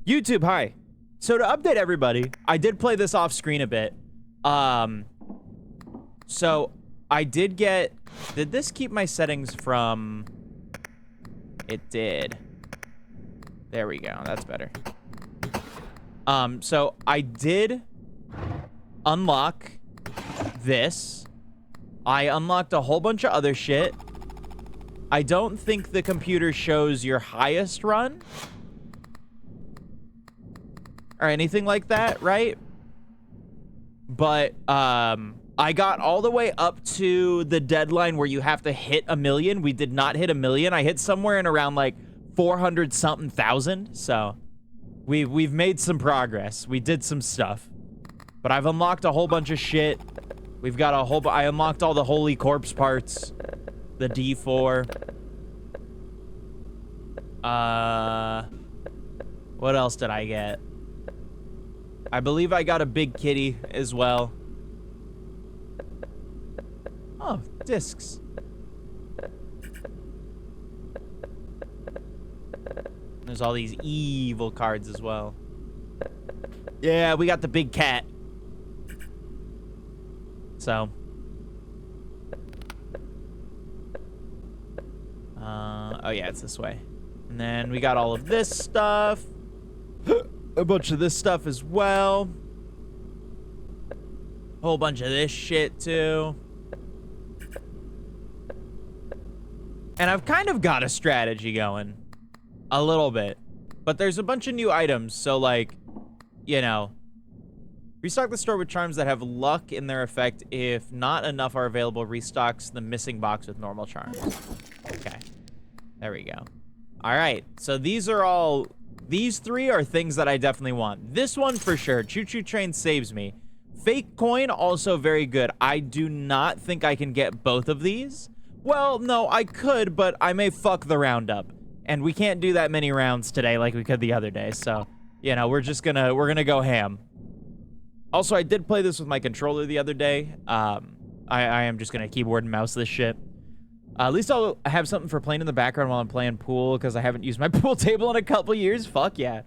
YouTube, hi. So to update everybody, I did play this off screen a bit. So I did get, did this keep my settings from, it did. There we go, that's better. So I did unlock this. I unlocked a whole bunch of other shit. I don't think the computer shows your highest run or anything like that, right? But I got all the way up to the deadline where you have to hit 1 million. We did not hit 1 million. I hit somewhere in around like 400 something thousand. So we've made some progress. We did some stuff. But I've unlocked a whole bunch of shit. We've got a whole I unlocked all the holy corpse parts. The D4. What else did I get? I believe I got a big kitty as well. Oh, discs. There's all these evil cards as well. Yeah, we got the big cat. So. Oh yeah, it's this way. And then we got all of this stuff. A bunch of this stuff as well. Whole bunch of this shit too. And I've kind of got a strategy going. A little bit. But there's a bunch of new items, so like, you know. Restock the store with charms that have luck in their effect. If not enough are available, restocks the missing box with normal charms. Okay. There we go. Alright, so these three are things that I definitely want. This one for sure. Choo-choo train saves me. Fake coin, also very good. I do not think I can get both of these. Well, no, I could, but I may fuck the round up. And we can't do that many rounds today like we could the other day. So, you know, we're gonna go ham. Also, I did play this with my controller the other day. I am just gonna keyboard and mouse this shit. At least I'll have something for playing in the background while I'm playing pool, because I haven't used my pool table in a couple years. Fuck yeah.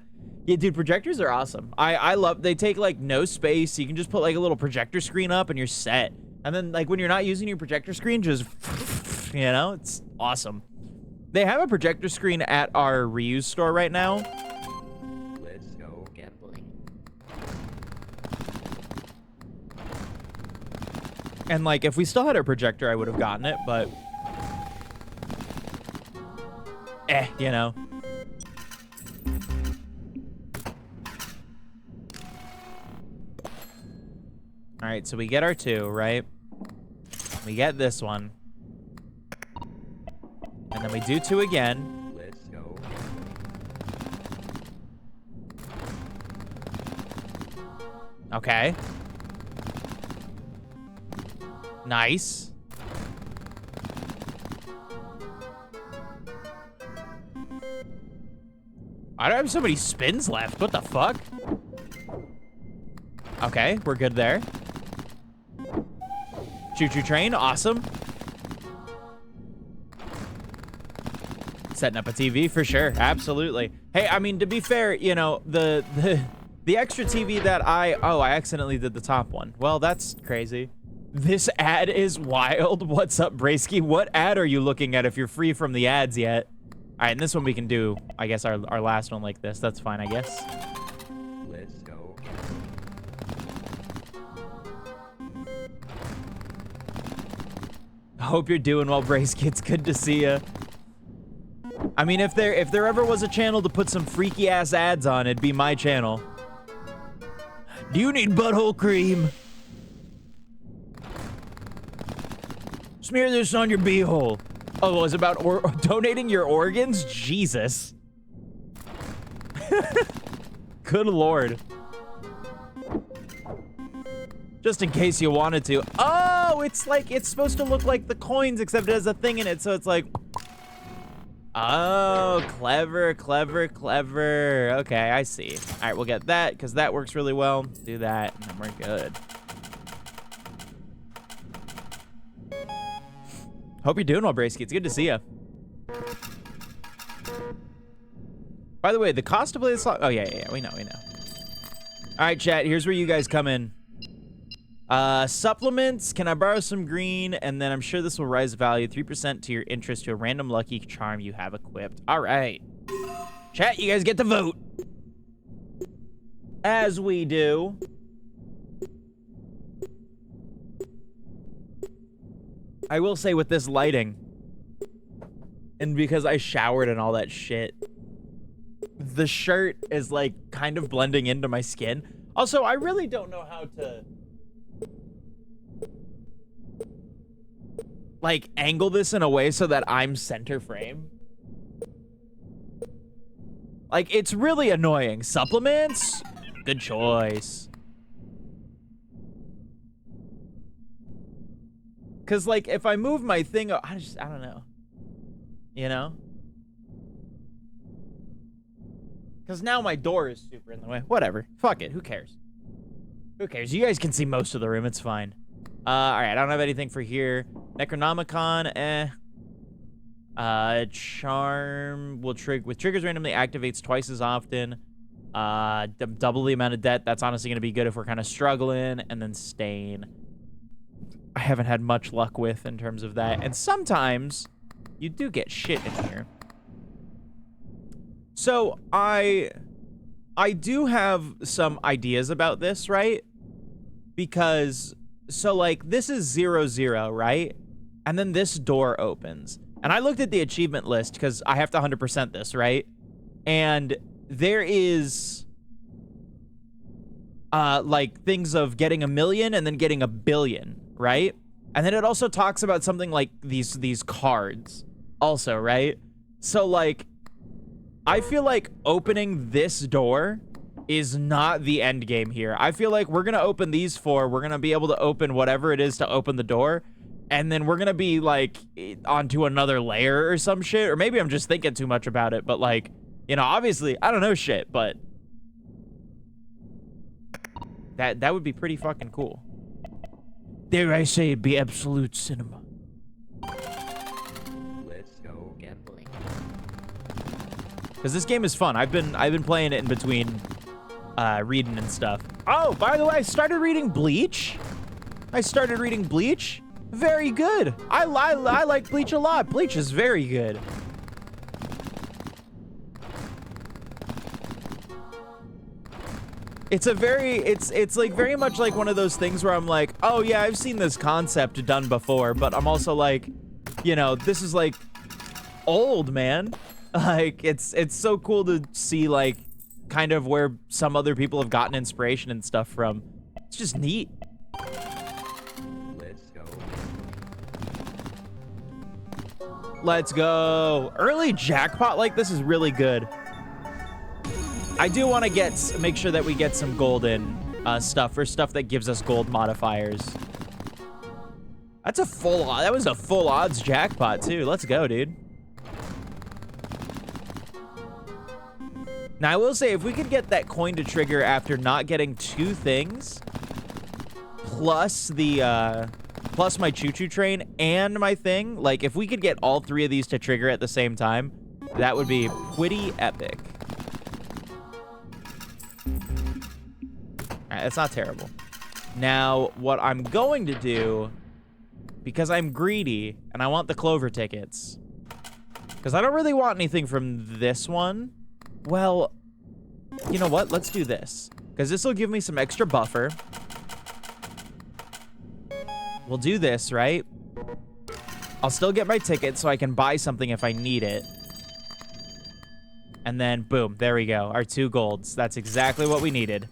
Yeah, dude, projectors are awesome. I love, they take like no space. You can just put like a little projector screen up and you're set. And then like when you're not using your projector screen, just, you know, it's awesome. They have a projector screen at our reuse store right now. Let's go gambling. And like, if we still had a projector, I would have gotten it, but you know. All right, so we get our 2, right? We get this one. And then we do 2 again. Let's go. Okay. Nice. I don't have so many spins left. What the fuck? Okay, we're good there. Choo-choo train, awesome. Setting up a TV for sure, absolutely. Hey, I mean, to be fair, you know, the extra TV that I accidentally did the top one. Well, that's crazy. This ad is wild. What's up, Brasky? What ad are you looking at if you're free from the ads yet? All right, and this one we can do, I guess, our last one like this. That's fine, I guess. Let's go. I hope you're doing well, Brasky. It's good to see you. I mean, if there ever was a channel to put some freaky ass ads on, it'd be my channel. Do you need butthole cream? Smear this on your beehole. Oh, it was about donating your organs? Jesus. Good lord. Just in case you wanted to. Oh, it's like, it's supposed to look like the coins, except it has a thing in it, so it's like... Oh, clever, clever, clever. Okay, I see. All right, we'll get that, because that works really well. Do that, and then we're good. Hope you're doing well, Brasky. It's good to see you. By By the way, the cost to play this slot. Oh, yeah. We know. All right, chat. Here's where you guys come in. Supplements. Can I borrow some green? And then I'm sure this will rise value 3% to your interest to a random lucky charm you have equipped. All right. Chat, you guys get to vote. As we do. I will say with this lighting, and because I showered and all that shit, the shirt is like kind of blending into my skin. Also, I really don't know how to like angle this in a way so that I'm center frame. Like, it's really annoying. Supplements? Good choice. Cause like if I move my thing, I don't know. You know? Cause now my door is super in the way. Whatever. Fuck it. Who cares? Who cares? You guys can see most of the room. It's fine. Alright, I don't have anything for here. Necronomicon, Charm will with triggers randomly activates twice as often. Double the amount of debt. That's honestly gonna be good if we're kind of struggling. And then Stain. I haven't had much luck with in terms of that. And sometimes you do get shit in here. So I do have some ideas about this, right? Because so like this is 0-0, right? And then this door opens. And I looked at the achievement list because I have to 100% this, right? And there is like things of getting 1 million and then getting 1 billion, right? And then it also talks about something like these cards also, right? So like I feel like opening this door is not the end game here. I feel like we're gonna open these 4, we're gonna be able to open whatever it is to open the door, and then we're gonna be like onto another layer or some shit. Or maybe I'm just thinking too much about it, but like, you know, obviously I don't know shit, but that would be pretty fucking cool. Dare I say it'd be absolute cinema. Let's go gambling. Because this game is fun. I've been playing it in between reading and stuff. Oh, by the way, I started reading Bleach. Very good. I like Bleach a lot. Bleach is very good. It's like very much like one of those things where I'm like, oh yeah, I've seen this concept done before, but I'm also like, you know, this is like old, man. Like it's so cool to see like kind of where some other people have gotten inspiration and stuff from. It's just neat. Let's go. Early jackpot like this is really good. I do want to make sure that we get some golden stuff for stuff that gives us gold modifiers. That was a full odds jackpot too. Let's go, dude. Now I will say if we could get that coin to trigger after not getting 2 things, plus the plus my choo-choo train and my thing, like if we could get all 3 of these to trigger at the same time, that would be pretty epic. Alright, that's not terrible. Now, what I'm going to do, because I'm greedy and I want the Clover tickets, because I don't really want anything from this one. Well, you know what? Let's do this, because this will give me some extra buffer. We'll do this, right? I'll still get my ticket so I can buy something if I need it. And then, boom, there we go. Our 2 golds. That's exactly what we needed.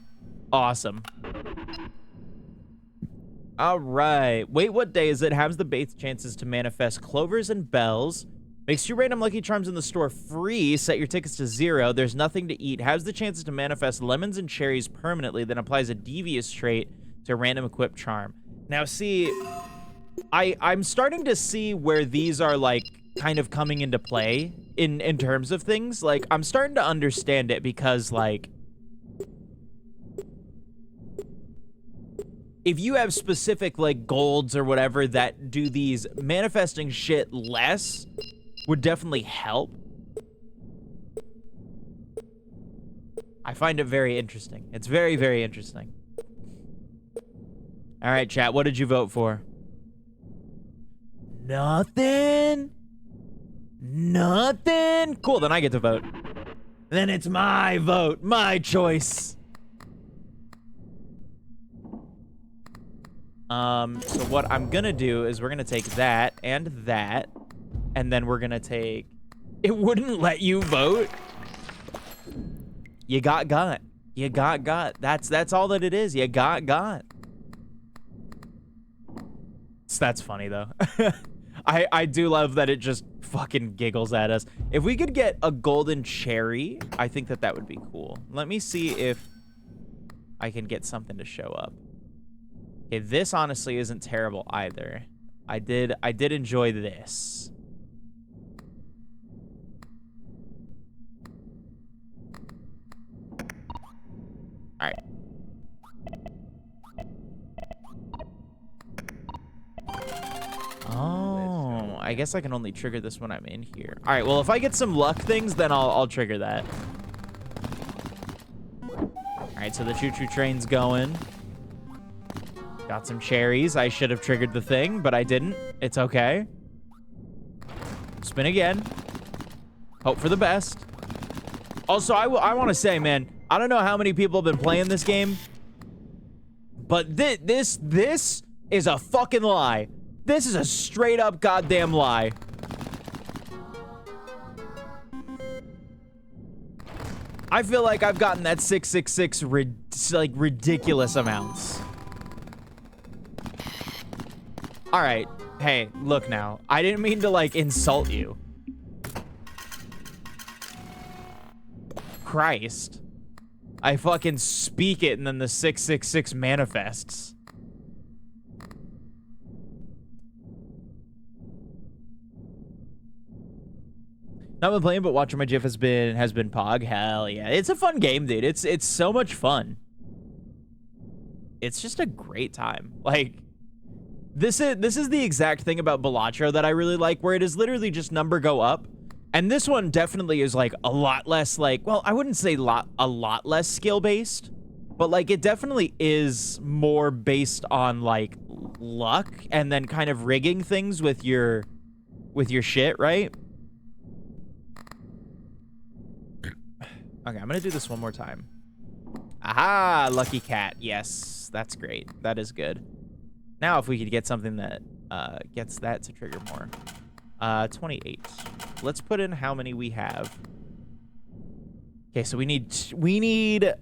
Awesome. All right. Wait, what day is it? Has the base chances to manifest clovers and bells. Makes 2 random lucky charms in the store free. Set your tickets to 0. There's nothing to eat. Has the chances to manifest lemons and cherries permanently. Then applies a devious trait to a random equipped charm. Now, see, I'm starting to see where these are, like, kind of coming into play in terms of things. Like, I'm starting to understand it because, like, if you have specific, like, golds or whatever that do these manifesting shit less, would definitely help. I find it very interesting. It's very, very interesting. All right, chat, what did you vote for? Nothing? Nothing? Cool, then I get to vote. Then it's my vote, my choice. So what I'm gonna do is we're gonna take that, and then we're gonna take... It wouldn't let you vote? You got got. You got got. That's all that it is. You got got. That's funny, though. I do love that it just fucking giggles at us. If we could get a golden cherry, I think that would be cool. Let me see if I can get something to show up. Okay, this honestly isn't terrible either. I did enjoy this. All right. Oh, I guess I can only trigger this when I'm in here. All right, well, if I get some luck things, then I'll trigger that. All right, so the choo-choo train's going. Got some cherries. I should have triggered the thing, but I didn't. It's okay. Spin again. Hope for the best. Also, I want to say, man, I don't know how many people have been playing this game, but this is a fucking lie. This is a straight up goddamn lie. I feel like I've gotten that 666 like ridiculous amounts. All right. Hey, look now. I didn't mean to like insult you. Christ. I fucking speak it and then the 666 manifests. Not been playing, but watching my GIF has been Pog. Hell yeah. It's a fun game, dude. It's so much fun. It's just a great time. Like, this is the exact thing about Balatro that I really like, where it is literally just number go up. And this one definitely is like a lot less like, well, I wouldn't say a lot less skill based, but like it definitely is more based on like luck and then kind of rigging things with your shit, right? Okay, I'm gonna do this one more time. Aha, lucky cat. Yes, that's great. That is good. Now if we could get something that gets that to trigger more. 28. Let's put in how many we have. Okay, so we need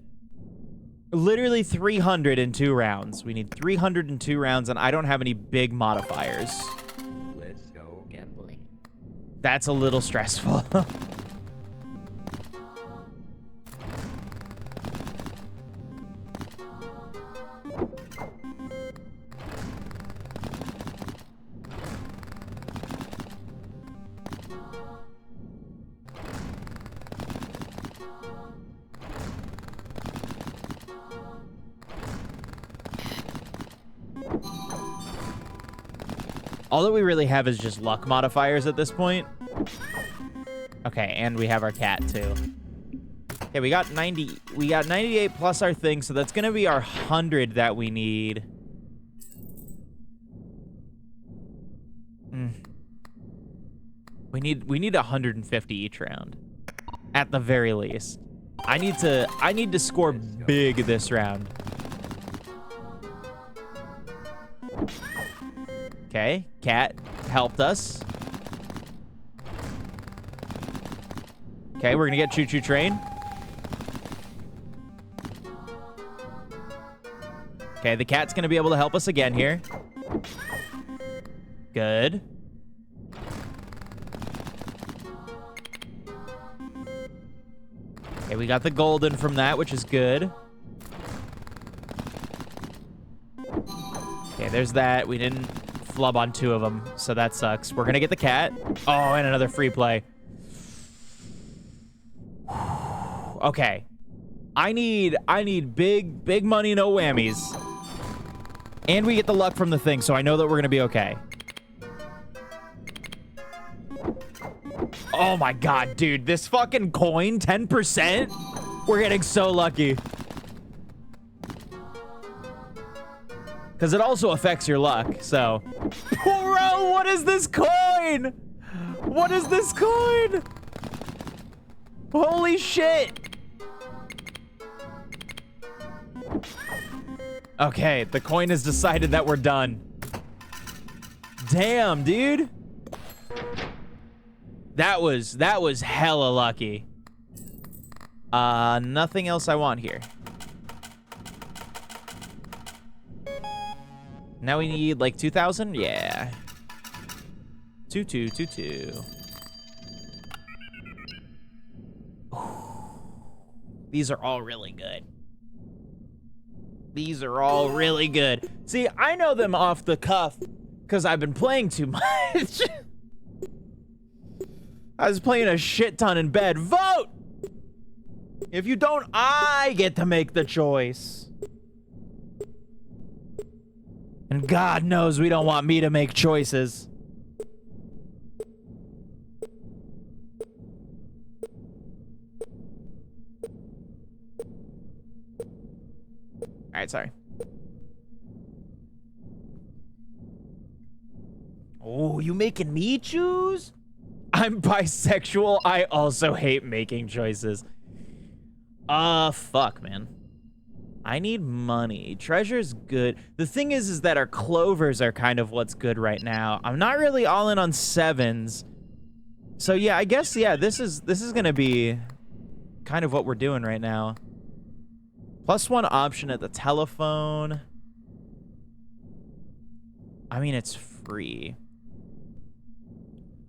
literally 302 rounds. We need 302 rounds, and I don't have any big modifiers. Let's go gambling. That's a little stressful. All that we really have is just luck modifiers at this point. Okay, and we have our cat too. Okay, we got 98 plus our thing, so that's gonna be our 100 that we need. We need 150 each round, at the very least. I need to score big this round. Okay, cat helped us. Okay, we're gonna get Choo Choo Train. Okay, the cat's gonna be able to help us again here. Good. Okay, we got the golden from that, which is good. Okay, there's that. We didn't flub on 2 of them, so that sucks. We're gonna get the cat. Oh, and another free play. Okay. I need big money, no whammies. And we get the luck from the thing, so I know that we're gonna be okay. Oh my god, dude. This fucking coin, 10%? We're getting so lucky. Because it also affects your luck, so. Bro, what is this coin? What is this coin? Holy shit. Okay, the coin has decided that we're done. Damn, dude. That was hella lucky. Nothing else I want here. Now we need like 2,000? Yeah. 2222. These are all really good. These are all really good. See, I know them off the cuff because I've been playing too much. I was playing a shit ton in bed. Vote! If you don't, I get to make the choice. And God knows we don't want me to make choices. All right, sorry. Oh, you making me choose? I'm bisexual. I also hate making choices. Fuck, man. I need money. Treasure's good. The thing is that our clovers are kind of what's good right now. I'm not really all in on 7s. So yeah, I guess, yeah, this is gonna be kind of what we're doing right now. +1 option at the telephone. I mean, it's free.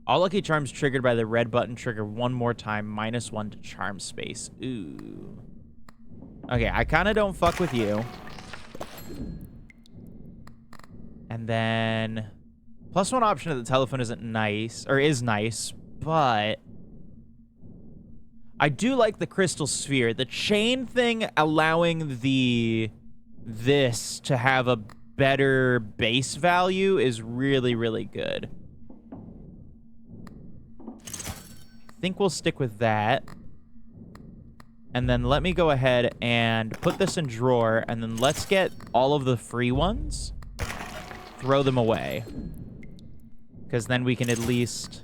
All lucky charms triggered by the red button trigger one more time, -1 to charm space. Ooh. Okay, I kind of don't fuck with you. And then +1 option at the telephone isn't nice, or is nice, but I do like the crystal sphere. The chain thing allowing this to have a better base value is really, really good. I think we'll stick with that. And then let me go ahead and put this in drawer, and then let's get all of the free ones, throw them away. Because then we can at least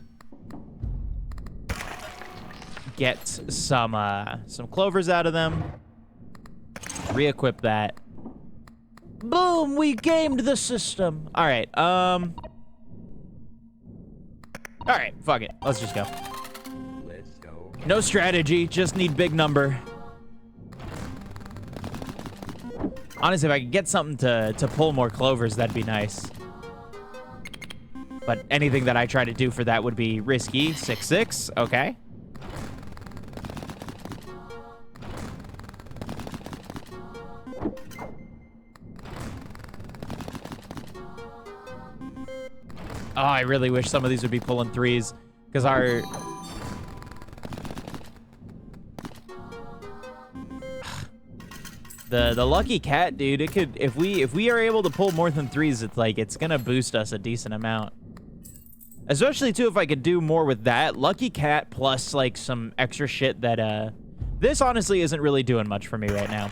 get some clovers out of them. Re-equip that. Boom, we gamed the system. All right, all right, fuck it. Let's just go. Let's go. No strategy, just need big number. Honestly, if I could get something to pull more clovers, that'd be nice. But anything that I try to do for that would be risky. 6-6, okay. Oh, I really wish some of these would be pulling 3s, because our... The lucky cat, dude, it could, if we are able to pull more than 3s, it's like, it's gonna boost us a decent amount. Especially, too, if I could do more with that. Lucky cat plus, like, some extra shit that, this honestly isn't really doing much for me right now.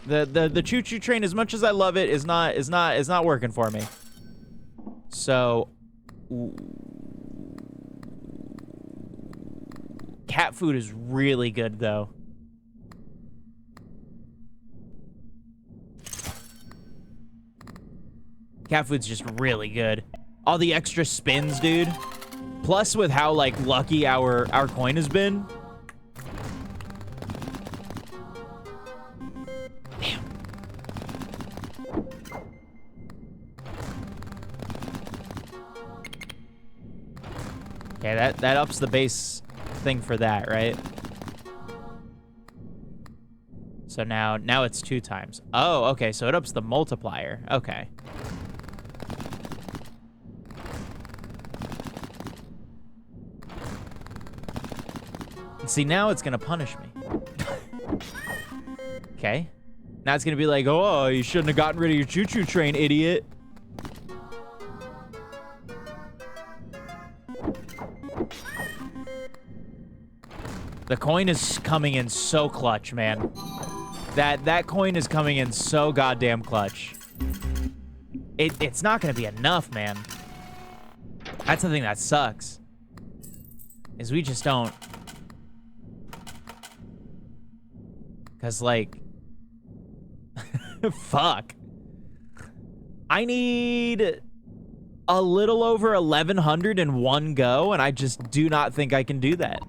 The choo-choo train, as much as I love it, is not working for me. So... cat food is really good, though. Cat food's just really good. All the extra spins, dude. Plus with how, like, lucky our coin has been. Damn. Okay, that ups the base thing for that, right? So now it's 2 times. Oh, okay, so it ups the multiplier. Okay. See, now it's gonna punish me. Okay. Now it's gonna be like, oh, you shouldn't have gotten rid of your choo-choo train, idiot. The coin is coming in so clutch, man. That coin is coming in so goddamn clutch. It's not gonna be enough, man. That's the thing that sucks. Is we just don't. Cause like, fuck. I need a little over 1,100 in one go, and I just do not think I can do that.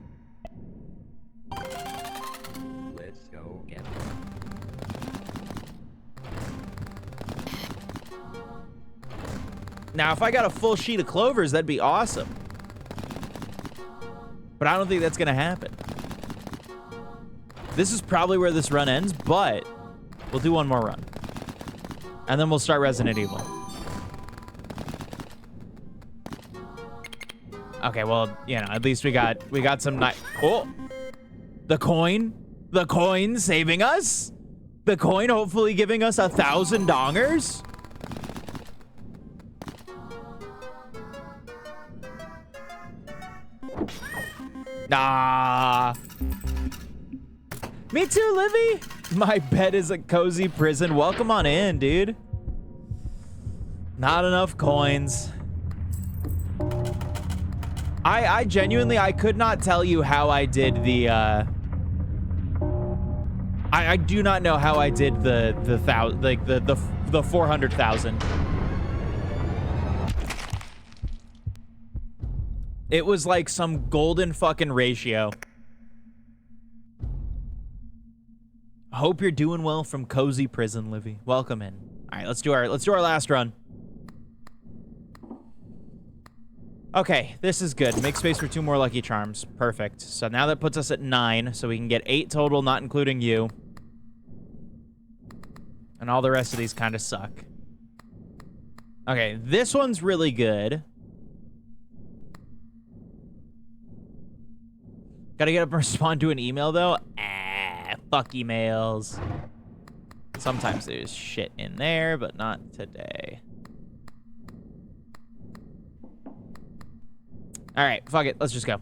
Let's go get Now, if I got a full sheet of clovers, that'd be awesome. But I don't think that's gonna happen. This is probably where this run ends, but we'll do one more run. And then we'll start Resident Evil. Okay, well, you know, at least we got some oh! The coin? The coin saving us? The coin hopefully giving us 1,000 dongers? Nah. Me too, Livy. My bed is a cozy prison. Welcome on in, dude. Not enough coins. I genuinely, I could not tell you how I did the, I do not know how I did the 400,000. It was like some golden fucking ratio. Hope you're doing well from cozy prison, Livy. Welcome in. All right, let's do our last run. Okay, this is good. Make space for 2 more Lucky Charms. Perfect. So now that puts us at 9, so we can get 8 total, not including you. And all the rest of these kind of suck. Okay, this one's really good. Gotta get up and respond to an email, though. Fuck emails. Sometimes there's shit in there, but not today. All right, fuck it. Let's just go.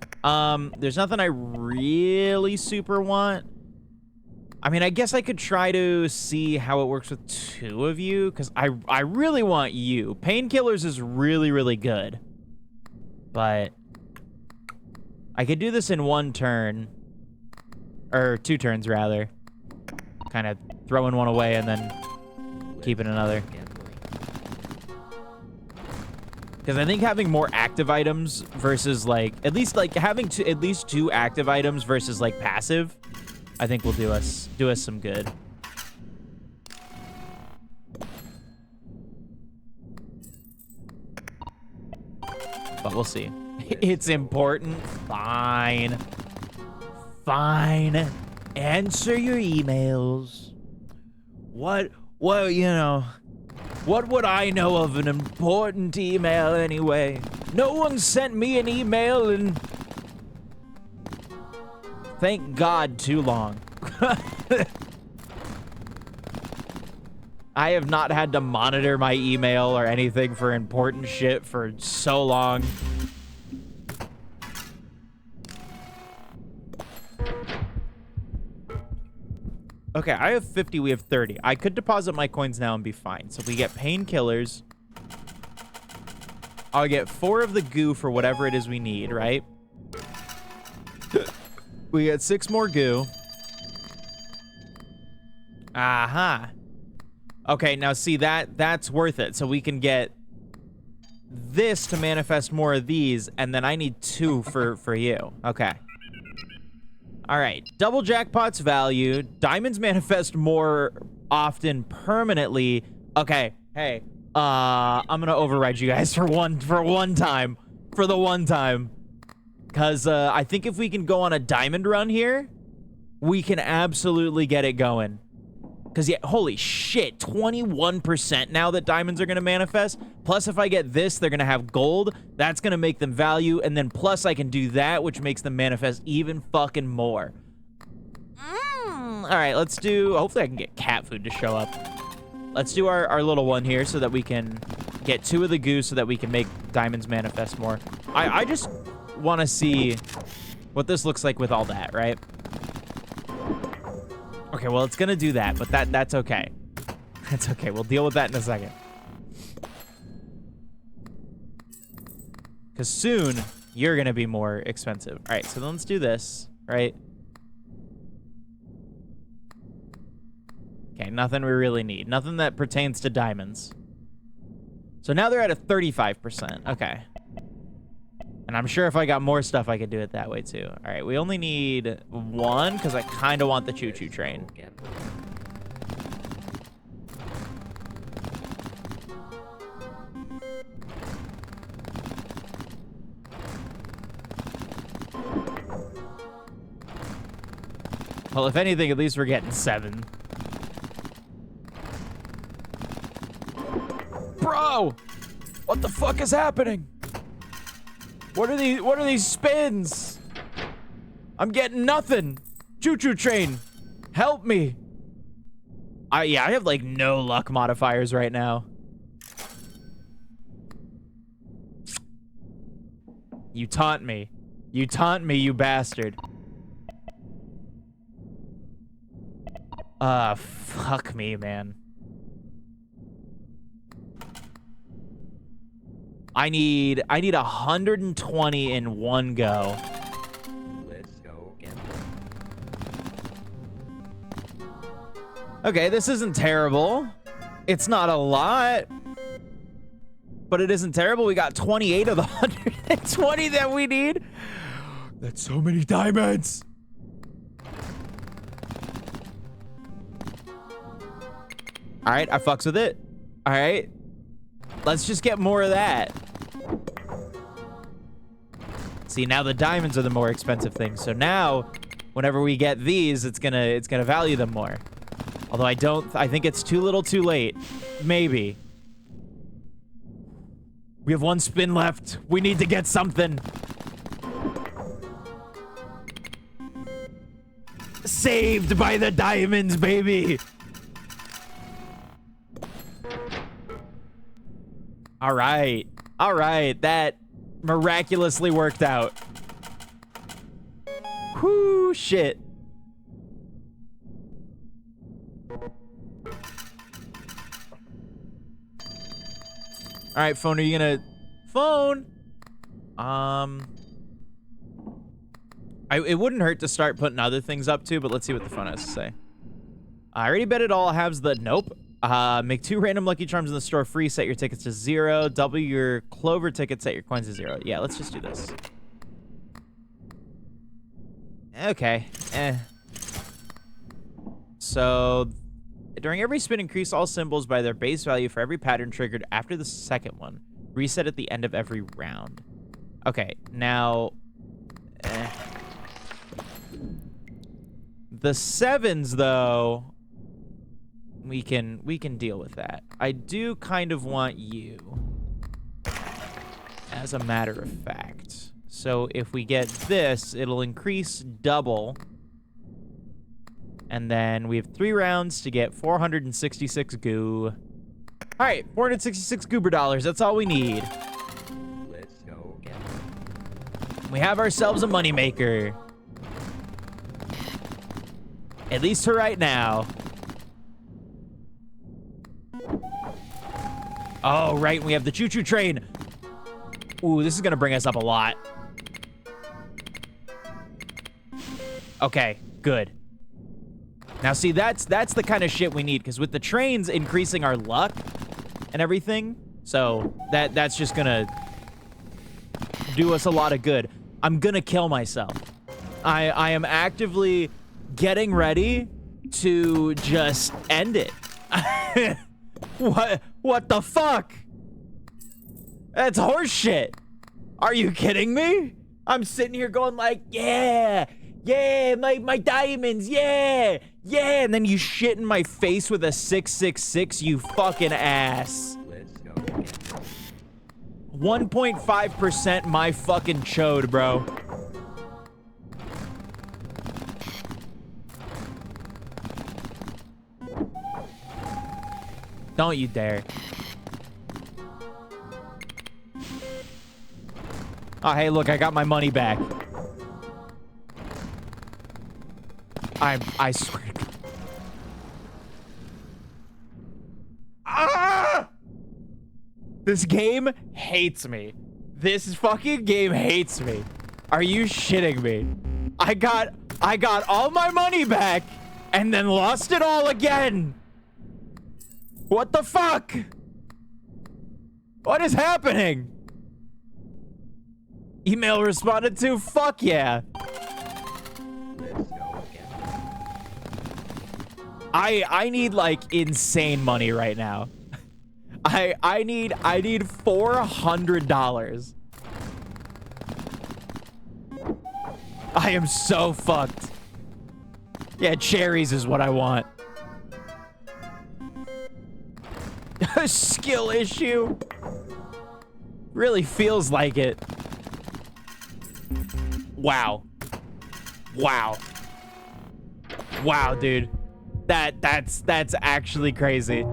There's nothing I really super want. I mean, I guess I could try to see how it works with 2 of you, because I really want you. Painkillers is really, really good. But I could do this in 1 turn. Or 2 turns, rather. Kind of throwing one away and then keeping another. Because I think having more active items versus, like, at least having at least 2 active items versus, like, passive, I think will do us some good. But we'll see. It's important. Fine. Fine. Answer your emails. What, you know, what would I know of an important email anyway? No one sent me an email in, thank God, too long. I have not had to monitor my email or anything for important shit for so long. Okay, I have 50, we have 30. I could deposit my coins now and be fine. So if we get painkillers, I'll get 4 of the goo for whatever it is we need, right? We get 6 more goo. Aha. Okay, now see, that's worth it. So we can get this to manifest more of these, and then I need 2 for you. Okay. All right, double jackpots value. Diamonds manifest more often permanently. Okay, hey, I'm gonna override you guys for the one time, because I think if we can go on a diamond run here, we can absolutely get it going. Because, yeah, holy shit, 21% now that diamonds are going to manifest. Plus, if I get this, they're going to have gold. That's going to make them value. And then plus, I can do that, which makes them manifest even fucking more. All right, let's do... Hopefully, I can get cat food to show up. Let's do our little one here so that we can get 2 of the goo so that we can make diamonds manifest more. I just want to see what this looks like with all that, right? Okay, well, it's gonna do that, but that's okay. That's okay. We'll deal with that in a second. Because soon, you're gonna be more expensive. All right, so then let's do this, right? Okay, nothing we really need. Nothing that pertains to diamonds. So now they're at a 35%. Okay. And I'm sure if I got more stuff, I could do it that way too. All right, we only need one because I kind of want the choo-choo train. Well, if anything, at least we're getting 7. Bro! What the fuck is happening? What are these spins? I'm getting nothing. Choo-choo train. Help me. Yeah, I have like no luck modifiers right now. You taunt me. You taunt me, you bastard. Fuck me, man. I need 120 in one go. Let's go again. Okay, this isn't terrible. It's not a lot, but it isn't terrible. We got 28 of the 120 that we need. That's so many diamonds. All right, I fucks with it. All right. Let's just get more of that. See, now the diamonds are the more expensive thing. So now, whenever we get these, it's gonna value them more. Although I think it's too little too late. Maybe. We have one spin left. We need to get something. Saved by the diamonds, baby. All right. All right. That miraculously worked out. Whoo, shit. All right, phone, are you gonna... Phone! It wouldn't hurt to start putting other things up too, but let's see what the phone has to say. I already bet it all has the... Nope. Make 2 random Lucky Charms in the store free. Set your tickets to 0. Double your Clover tickets. Set your coins to 0. Yeah, let's just do this. Okay. So, during every spin, increase all symbols by their base value for every pattern triggered after the second one. Reset at the end of every round. Okay, now... The 7s, though... We can deal with that. I do kind of want you, as a matter of fact. So if we get this, it'll increase double. And then we have 3 rounds to get 466 goo. All right, 466 goober dollars. That's all we need. Let's go again. We have ourselves a moneymaker. At least for right now. Oh, right, we have the choo-choo train. Ooh, this is gonna bring us up a lot. Okay, good. Now, see, that's the kind of shit we need, because with the trains increasing our luck and everything, so that's just gonna do us a lot of good. I'm gonna kill myself. I am actively getting ready to just end it. What the fuck? That's horseshit. Are you kidding me? I'm sitting here going like, yeah, my diamonds, yeah, and then you shit in my face with a 666, you fucking ass. Let's go again. 1.5% my fucking chode, bro. Don't you dare. Oh, hey, look, I got my money back. I swear to God. Ah! This game hates me. This fucking game hates me. Are you shitting me? I got all my money back and then lost it all again. What the fuck? What is happening? Email responded to, fuck yeah. Let's go again. I need like insane money right now. I need $400. I am so fucked. Yeah, cherries is what I want. A skill issue. Really feels like it. Wow. Wow. Wow, dude. That's actually crazy.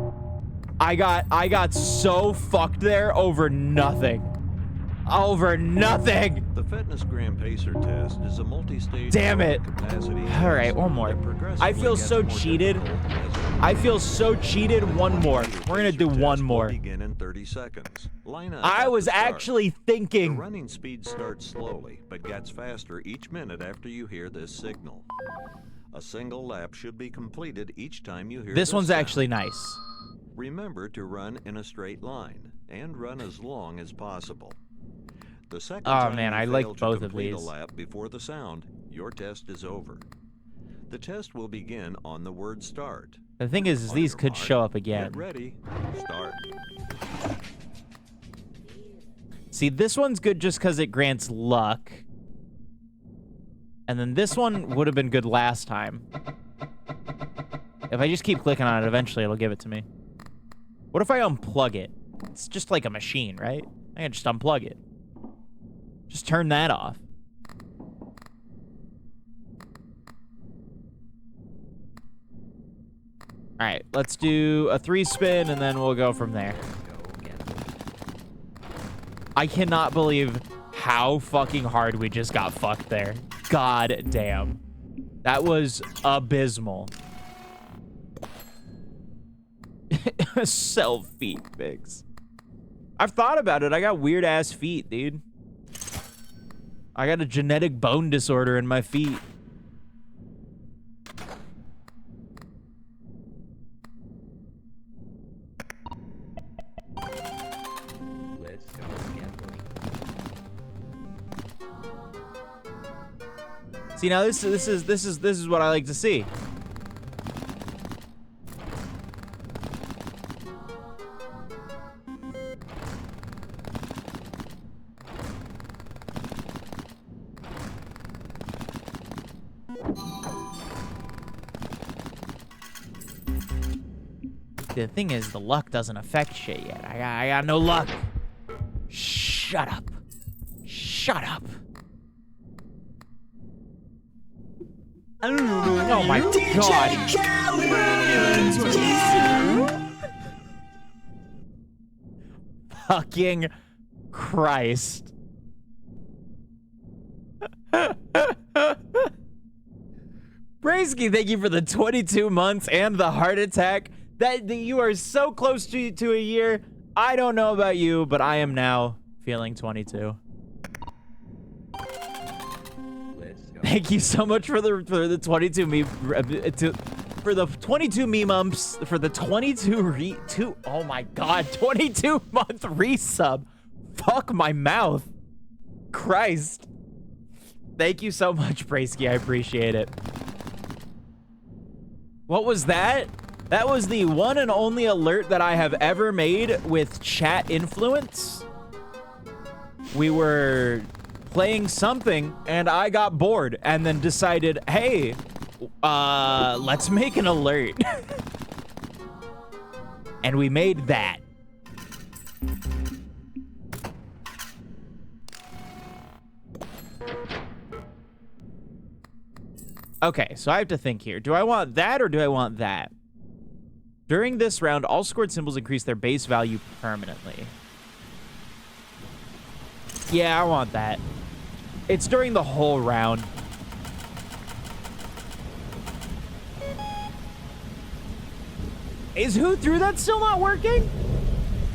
I got so fucked there over nothing. Over nothing. The Fitness Gram Pacer test is a multi-stage Damn it. capacity All right, test one more. that progressively I feel gets so more cheated. difficult as it I feel so cheated. One more. We're gonna do Pacer one test will more. begin in 30 seconds. Line up I at was the start. actually The thinking. running speed starts slowly, but gets faster each minute after you hear this signal. A single lap should be completed each time you hear This one's sound. actually nice. Remember to run in a straight line and run as long as possible. The second Oh, time man, you I fail like to both of complete these. a lap before the sound, your test is over. The test will begin on the word start. The thing is On these your could mark, show up again. Get ready. Start. See, this one's good just because it grants luck. And then this one would have been good last time. If I just keep clicking on it, eventually it'll give it to me. What if I unplug it? It's just like a machine, right? I can just unplug it. Just turn that off. All right, let's do a 3 spin and then we'll go from there. Go again. I cannot believe how fucking hard we just got fucked there. God damn. That was abysmal. Sell feet pics. I've thought about it. I got weird ass feet, dude. I got a genetic bone disorder in my feet. Let's go again. See, now this is what I like to see. The thing is, the luck doesn't affect shit yet. I got no luck. Shut up. Shut up. Oh my god. Fucking Christ. Braisky, thank you for the 22 months and the heart attack. That you are so close to a year. I don't know about you, but I am now feeling 22. Let's go. Thank you so much for the 22 me for the 22 mumps for the 22 oh my god 22-month resub. Fuck my mouth. Christ. Thank you so much, Braisky. I appreciate it. What was that? That was the one and only alert that I have ever made with chat influence. We were playing something and I got bored and then decided, hey, let's make an alert. And we made that. Okay, so I have to think here. Do I want that or do I want that? During this round, all scored symbols increase their base value permanently. Yeah, I want that. It's during the whole round. Is who threw that still not working?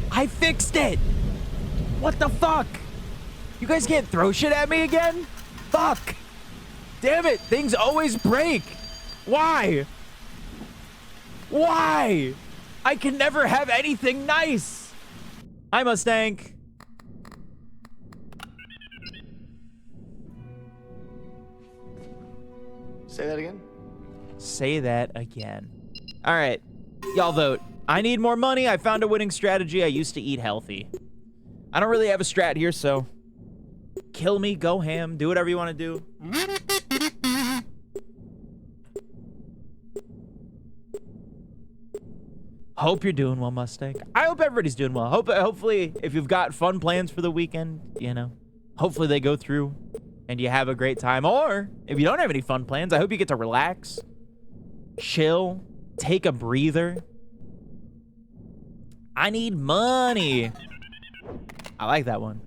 I fixed it. What the fuck? You guys can't throw shit at me again? Fuck. Damn it. Things always break. Why? Why? I can never have anything nice. Hi, Mustang. Say that again? Say that again. All right. Y'all vote. I need more money. I found a winning strategy. I used to eat healthy. I don't really have a strat here, so kill me, go ham, do whatever you want to do. Hope you're doing well, Mustang. I hope everybody's doing well. Hopefully, if you've got fun plans for the weekend, you know, hopefully they go through and you have a great time. Or if you don't have any fun plans, I hope you get to relax, chill, take a breather. I need money. I like that one.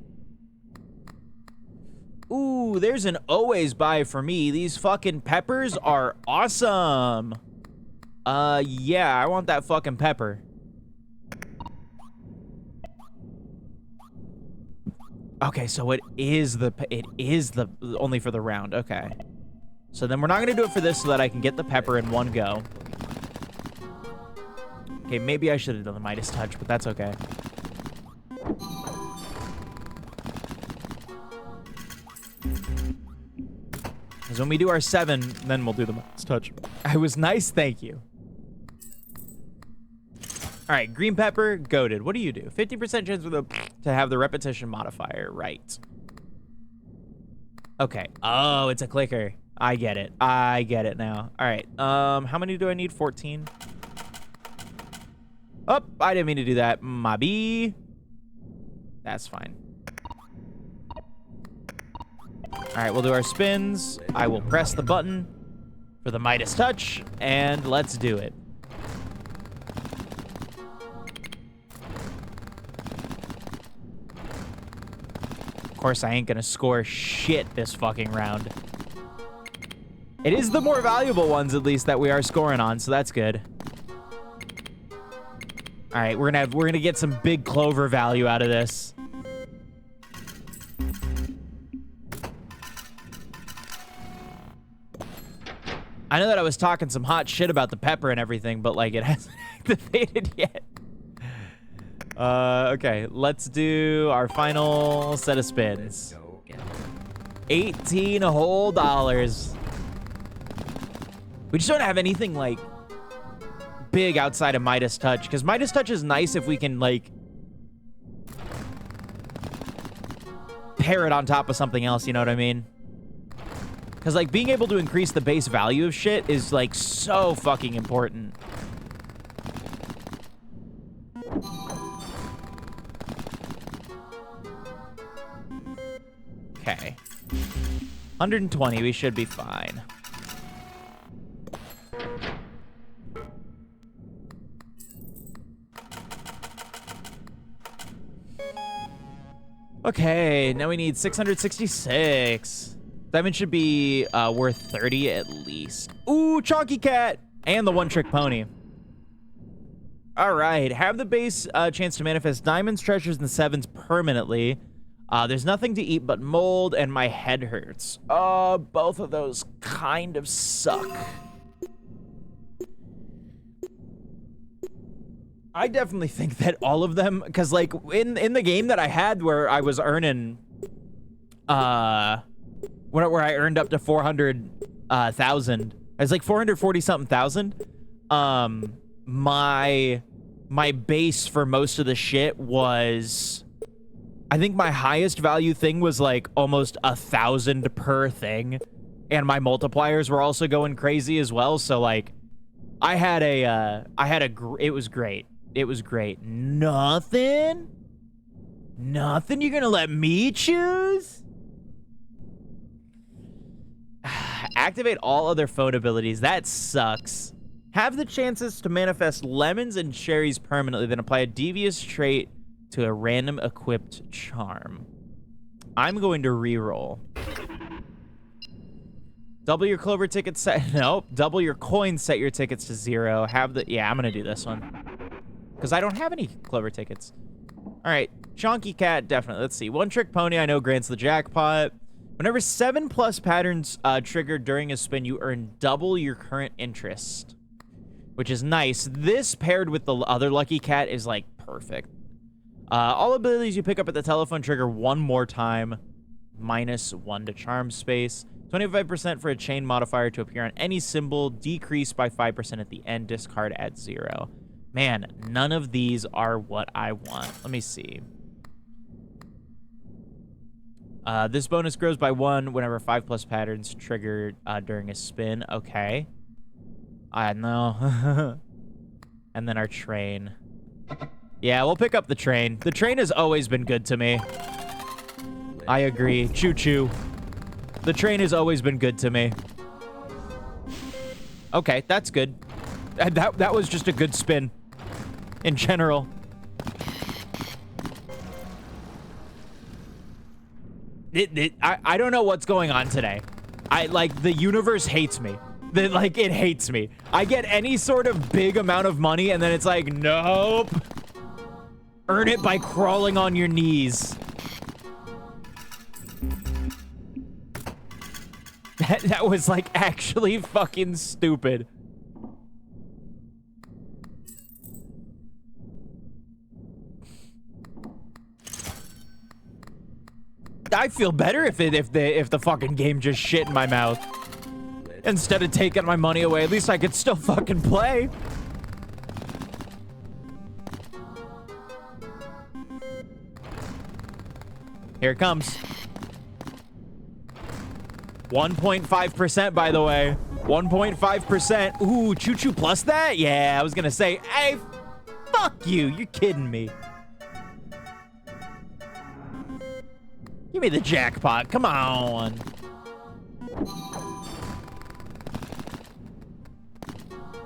Ooh, there's an always buy for me. These fucking peppers are awesome. Yeah, I want that fucking pepper. Okay, so it is the only for the round. Okay. So then we're not gonna do it for this so that I can get the pepper in one go. Okay, maybe I should have done the Midas touch, but that's okay. Because when we do our 7, then we'll do the Midas touch. I was nice, thank you. All right, green pepper, goated. What do you do? 50% chance to have the repetition modifier, right? Okay. Oh, it's a clicker. I get it. I get it now. All right. How many do I need? 14. Oh, I didn't mean to do that. My B. That's fine. All right, we'll do our spins. I will press the button for the Midas touch, and let's do it. Of course, I ain't gonna score shit this fucking round. It is the more valuable ones, at least, that we are scoring on, so that's good. All right, we're gonna get some big clover value out of this. I know that I was talking some hot shit about the pepper and everything, but like it hasn't activated yet. Okay, let's do our final set of spins. 18 whole dollars. We just don't have anything like big outside of Midas touch, because Midas touch is nice if we can like pair it on top of something else, you know what I mean? Because, like, being able to increase the base value of shit is, like, so fucking important. Okay. 120, we should be fine. Okay, now we need 666. Diamond should be worth 30 at least. Ooh, Chonky Cat! And the one-trick pony. All right, have the base chance to manifest diamonds, treasures, and 7s permanently. There's nothing to eat but mold, and my head hurts. Both of those kind of suck. I definitely think that all of them, because like in the game that I had where I was earning, where I earned up to 400,000, I was like 440 something thousand. My base for most of the shit was, I think my highest value thing was like almost 1,000 per thing, and my multipliers were also going crazy as well. So like, it was great. It was great. Nothing? Nothing? You're gonna let me choose? Activate all other phone abilities. That sucks. Have the chances to manifest lemons and cherries permanently, then apply a devious trait to a random equipped charm. I'm going to reroll. Double your clover ticket set. Nope. Double your coins, set your tickets to 0. Yeah, I'm gonna do this one. because I don't have any Clover tickets. All right, Chonky Cat, definitely. Let's see. One Trick Pony, I know, grants the jackpot. Whenever 7+ patterns trigger during a spin, you earn double your current interest, which is nice. This paired with the other Lucky Cat is, like, perfect. All abilities you pick up at the telephone trigger one more time, -1 to charm space. 25% for a chain modifier to appear on any symbol, decrease by 5% at the end, discard at 0. Man, none of these are what I want. Let me see. This bonus grows by 1 whenever 5+ patterns trigger during a spin. Okay. I know. And then our train. Yeah, we'll pick up the train. The train has always been good to me. I agree. Choo-choo. The train has always been good to me. Okay, that's good. That was just a good spin. In general. I don't know what's going on today. The universe hates me. It hates me. I get any sort of big amount of money and then it's like, nope. Earn it by crawling on your knees. That was, like, actually fucking stupid. I feel better if the fucking game just shit in my mouth. Instead of taking my money away, at least I could still fucking play. Here it comes. 1.5%, by the way. 1.5%. Ooh, choo-choo plus that? Yeah, I was gonna say, hey, fuck you. You're kidding me. Give me the jackpot. Come on.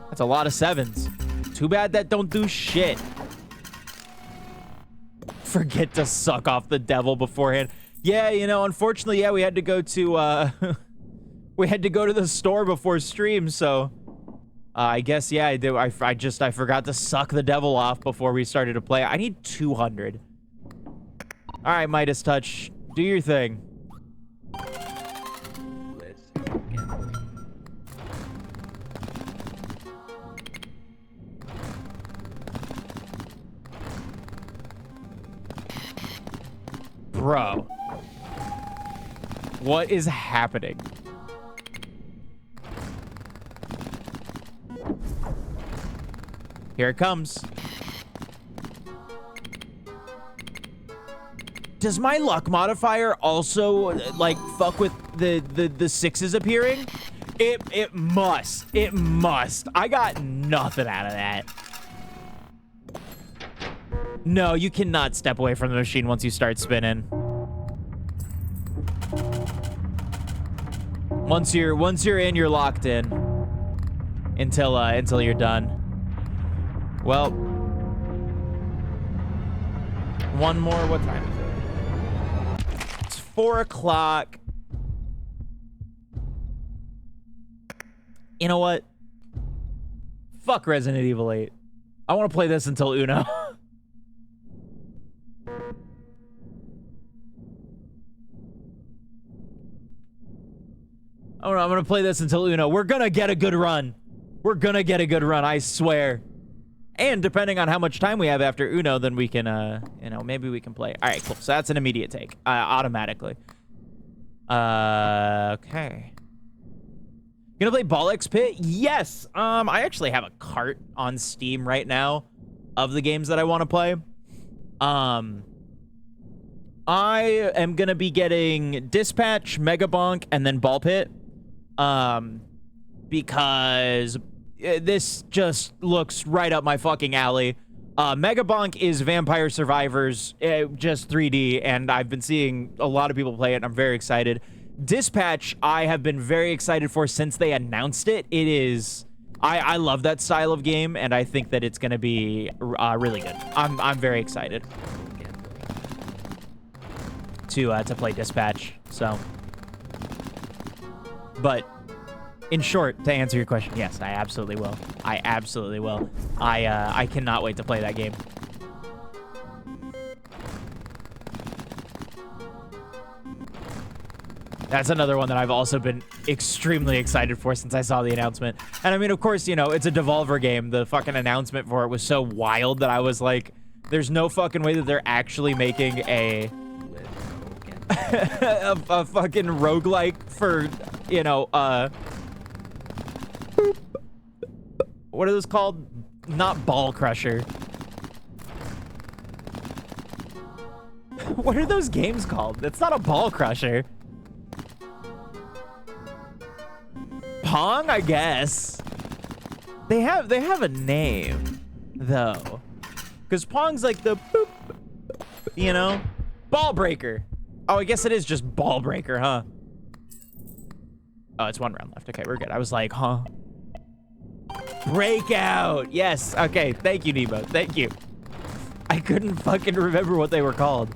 That's a lot of 7s. Too bad that don't do shit. Forget to suck off the devil beforehand. Yeah, you know, unfortunately, yeah, we had to go to we had to go to the store before stream, so I guess, yeah, I forgot to suck the devil off before we started to play. I need 200. All right, Midas Touch, do your thing. Let's go again. Bro. What is happening? Here it comes. Does my luck modifier also, like, fuck with the sixes appearing? It must. It must. I got nothing out of that. No, you cannot step away from the machine once you start spinning. Once you're in, you're locked in. Until you're done. Well, one more. What time is it? It's 4 o'clock. You know what? Fuck Resident Evil 8. I want to play this until Uno. Oh no, I'm gonna play this until Uno. We're gonna get a good run. We're gonna get a good run, I swear. And depending on how much time we have after Uno, then we can, you know, maybe we can play. All right, cool. So that's an immediate take, automatically. Okay. Gonna play Bollocks Pit? Yes. I actually have a cart on Steam right now of the games that I want to play. I am gonna be getting Dispatch, Mega Bonk, and then Ball Pit. Because this just looks right up my fucking alley. Mega Bonk is Vampire Survivors, just 3D, and I've been seeing a lot of people play it, and I'm very excited. Dispatch, I have been very excited for since they announced it. It is... I love that style of game, and I think that it's going to be really good. I'm very excited to play Dispatch, so... But In short, to answer your question, yes, I absolutely will. I absolutely will. I cannot wait to play that game. That's another one that I've also been extremely excited for since I saw the announcement. And I mean, of course, you know, it's a Devolver game. The fucking announcement for it was so wild that I was like, there's no fucking way that they're actually making a a fucking roguelike for, you know, what are those called? Not Ball Crusher. What are those games called? It's not a Ball Crusher. Pong, I guess. They have a name, though. Because Pong's like the boop, you know? Ball Breaker. Oh, I guess it is just Ball Breaker, huh? Oh, it's 1 round left. Okay, we're good. I was like, huh? Breakout. Yes. Okay, thank you, Nebo. Thank you. I couldn't fucking remember what they were called.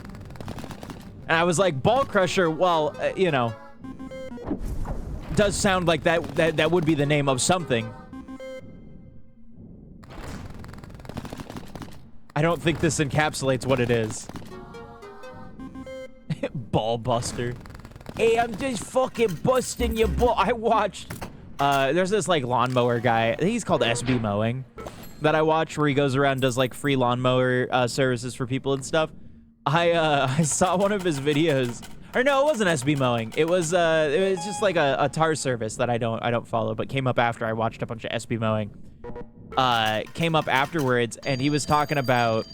And I was like, Ball Crusher, well, you know, does sound like that would be the name of something. I don't think this encapsulates what it is. Ball Buster. Hey, I'm just fucking busting your ball. I watched, there's this like lawnmower guy. I think he's called SB Mowing that I watch where he goes around and does like free lawnmower services for people and stuff. I saw one of his videos. Or no, it wasn't SB Mowing. It was just like a tar service that I don't follow, but came up after I watched a bunch of SB Mowing. Came up afterwards, and he was talking about,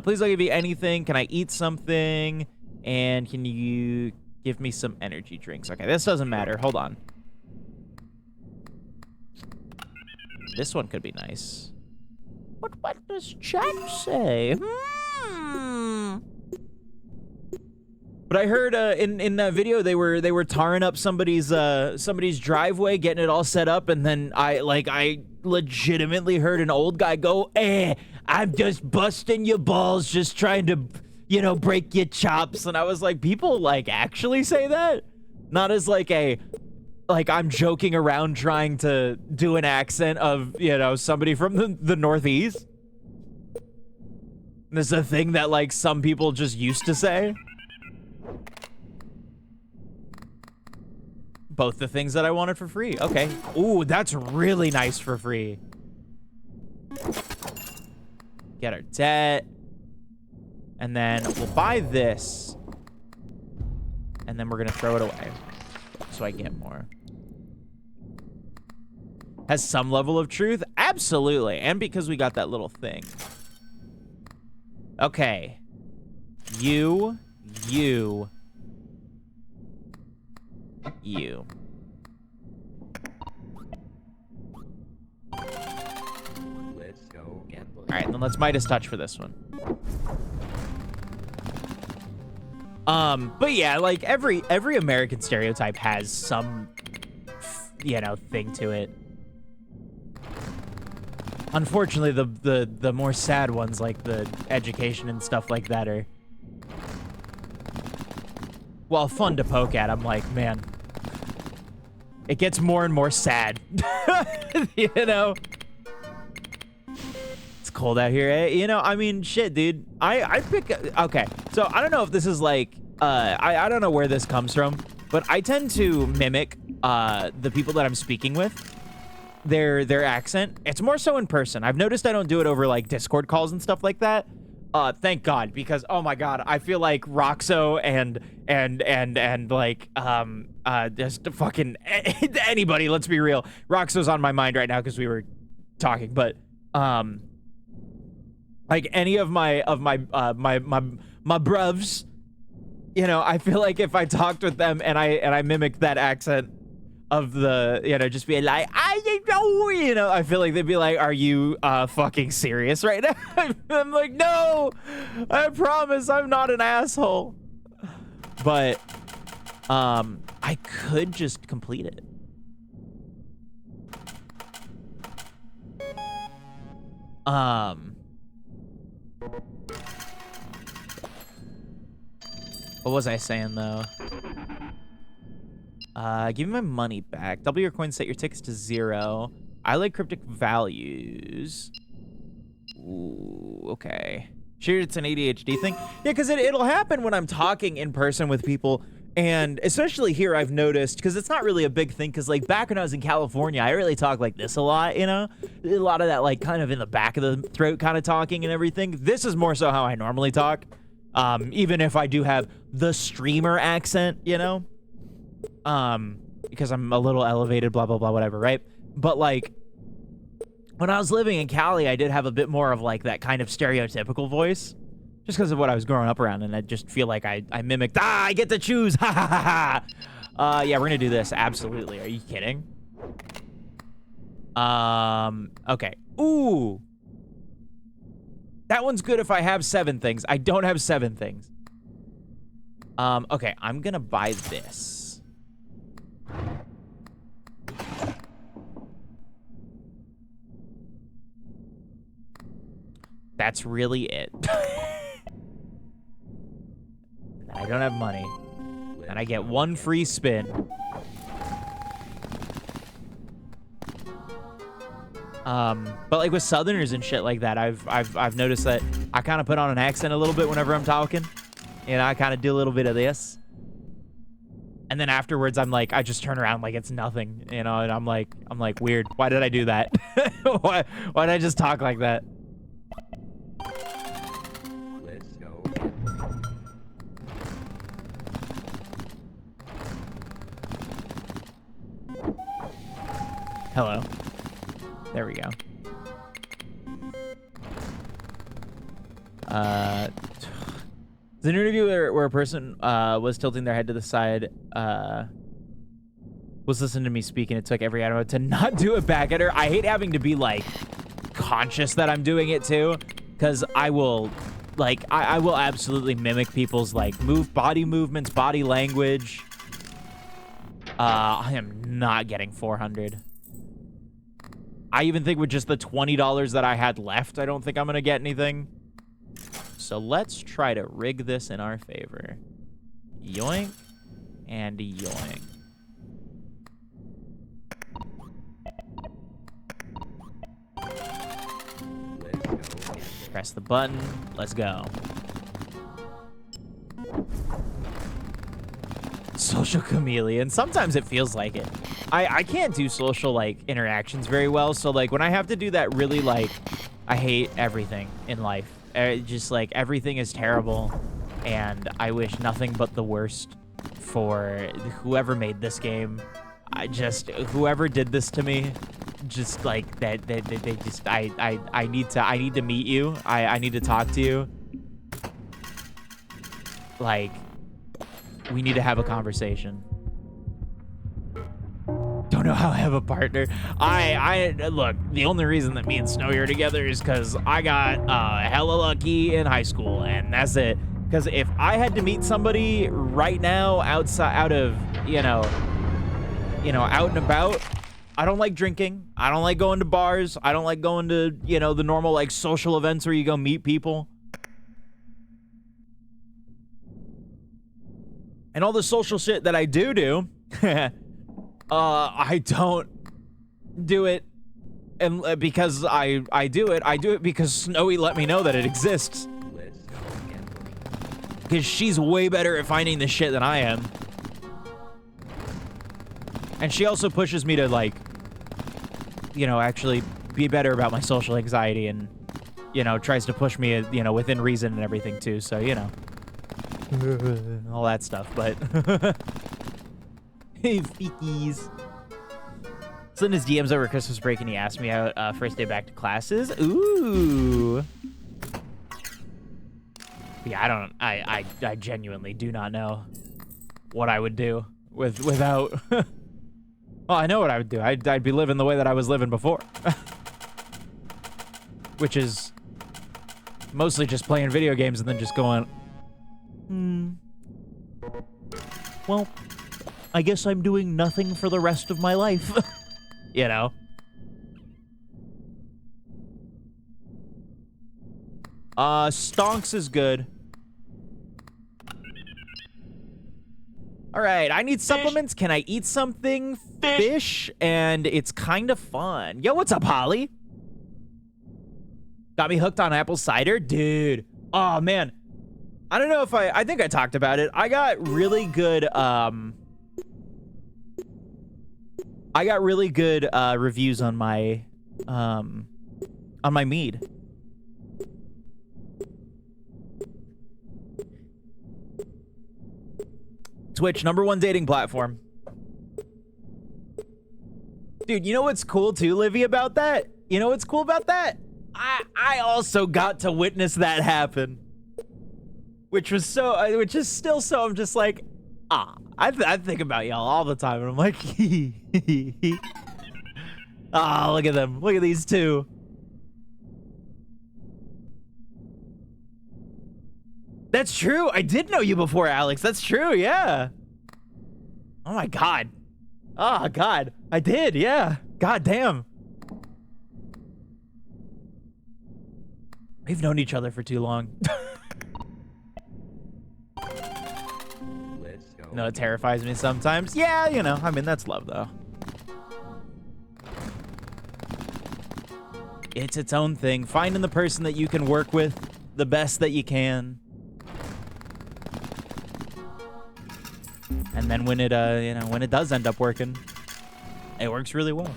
please, I'll give you anything. Can I eat something? And can you give me some energy drinks? Okay, this doesn't matter. Hold on. This one could be nice. What does chat say? But I heard in that video they were tarring up somebody's driveway, getting it all set up, and then I legitimately heard an old guy go, I'm just busting your balls, just trying to, you know, break your chops. And I was like, people like actually say that? Not as like I'm joking around trying to do an accent of, you know, somebody from the Northeast. This is a thing that like some people just used to say. Both the things that I wanted for free. Okay. Ooh, that's really nice for free. Get our debt. And then we'll buy this. And then we're going to throw it away. So I get more. Has some level of truth? Absolutely. And because we got that little thing. Okay. You. Let's go gambling. All right, then let's Midas touch for this one. But yeah, like every American stereotype has some, you know, thing to it. Unfortunately, the more sad ones, like the education and stuff like that, are, while fun to poke at, I'm like, man, it gets more and more sad. You know? It's cold out here, eh? You know, I mean, shit, dude. I pick... Okay, so I don't know if this is like... I don't know where this comes from, but I tend to mimic the people that I'm speaking with. Their accent. It's more so in person. I've noticed I don't do it over, like, Discord calls and stuff like that. Thank God, because oh my God, I feel like Roxo and like just fucking anybody. Let's be real. Roxo's on my mind right now because we were talking, but like any of my bruvs, you know, I feel like if I talked with them and I mimicked that accent of the, you know, just being like, you know, I feel like they'd be like, are you fucking serious right now? I'm like, no, I promise I'm not an asshole. But I could just complete it. What was I saying though? Give me my money back. Double your coins, set your tickets to 0. I like cryptic values. Ooh, okay. Sure, it's an ADHD thing. Yeah, because it'll happen when I'm talking in person with people. And especially here, I've noticed, because it's not really a big thing, because, like, back when I was in California, I really talk like this a lot, you know? A lot of that, like, kind of in the back of the throat kind of talking and everything. This is more so how I normally talk, even if I do have the streamer accent, you know? Because I'm a little elevated, blah, blah, blah, whatever, right? But, like, when I was living in Cali, I did have a bit more of, like, that kind of stereotypical voice. Just because of what I was growing up around, and I just feel like I mimicked, I get to choose, ha ha ha ha. Yeah, we're gonna do this, absolutely. Are you kidding? Okay. Ooh. That one's good if I have 7 things. I don't have 7 things. Okay, I'm gonna buy this. That's really it. I don't have money. And I get 1 free spin. But like with Southerners and shit like that, I've noticed that I kind of put on an accent a little bit whenever I'm talking. You know, I kind of do a little bit of this. And then afterwards, I'm like, I just turn around like it's nothing, you know, and I'm like weird. Why did I do that? Why did I just talk like that? Let's go. Hello. There we go. There's an interview where a person was tilting their head to the side, was listening to me speak, and it took every animal to not do it back at her. I hate having to be, like, conscious that I'm doing it, too, because I will, like, I will absolutely mimic people's, like, body movements, body language. I am not getting 400. I even think with just the $20 that I had left, I don't think I'm going to get anything. So let's try to rig this in our favor. Yoink and yoink. Press the button. Let's go. Social chameleon. Sometimes it feels like it. I can't do social, like, interactions very well. So, like, when I have to do that, really, like, I hate everything in life. Just, like, everything is terrible. And I wish nothing but the worst for whoever made this game. Whoever did this to me, just, like, they just, I need to meet you. I need to talk to you. Like, we need to have a conversation. Don't know how I have a partner. Look, the only reason that me and Snowy are together is because I got hella lucky in high school, and that's it. Because if I had to meet somebody right now out and about, I don't like drinking. I don't like going to bars. I don't like going to, the normal, like, social events where you go meet people. And all the social shit that I do, I don't do it and because I do it because Snowy let me know that it exists. Let's go again. Because she's way better at finding the shit than I am. And she also pushes me to, like, actually be better about my social anxiety and, tries to push me, within reason and everything too. So, all that stuff, but hey, Feekies. Slid in his DMs over Christmas break and he asked me out first day back to classes. Ooh. Yeah, I genuinely do not know what I would do without. Well, I know what I would do. I'd be living the way that I was living before, which is mostly just playing video games and then just going, well, I guess I'm doing nothing for the rest of my life. Stonks is good. All right, I need supplements. Can I eat something? Fish, and it's kind of fun. Yo, what's up, Holly? Got me hooked on apple cider? Dude. Oh, man. I don't know if I think I talked about it. I got really good, reviews on my mead. Twitch, #1 dating platform. Dude, you know what's cool too, Livy, about that? You know what's cool about that? I also got to witness that happen. Which is still so, I'm just like, I think about y'all all the time, and I'm like, ah, look at them. Look at these two. That's true. I did know you before, Alex. That's true, yeah. Oh my God. Oh God. I did, yeah. God damn. We've known each other for too long. Let's go. No, it terrifies me sometimes. Yeah, you know, I mean, that's love, though. It's its own thing. Finding the person that you can work with the best that you can. And then when it, you know, when it does end up working, it works really well.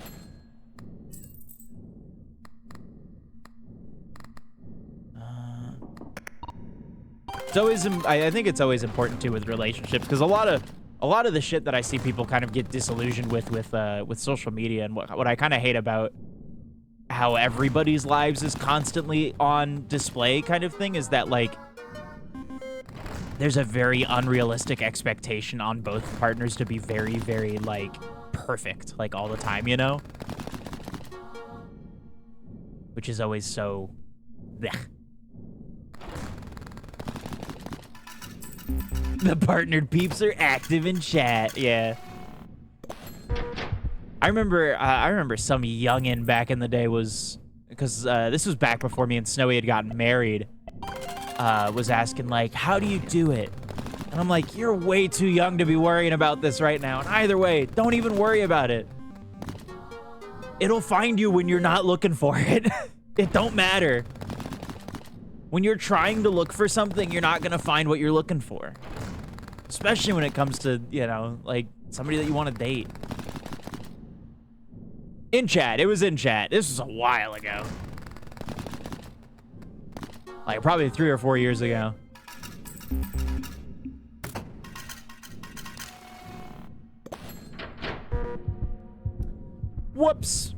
It's always, I think it's always important too with relationships, because a lot of the shit that I see people kind of get disillusioned with social media, and what I kind of hate about how everybody's lives is constantly on display kind of thing is that, like, there's a very unrealistic expectation on both partners to be very, very, like, perfect, like, all the time, you know? Which is always so... blech. The partnered peeps are active in chat, yeah. I remember some youngin' back in the day was... because this was back before me and Snowy had gotten married. Was asking, like, how do you do it? And I'm like, you're way too young to be worrying about this right now. And either way, don't even worry about it. It'll find you when you're not looking for it. It don't matter. When you're trying to look for something, you're not gonna find what you're looking for. Especially when it comes to, you know, like, somebody that you want to date. In chat. It was in chat. This was a while ago. Like, probably 3 or 4 years ago. Whoops.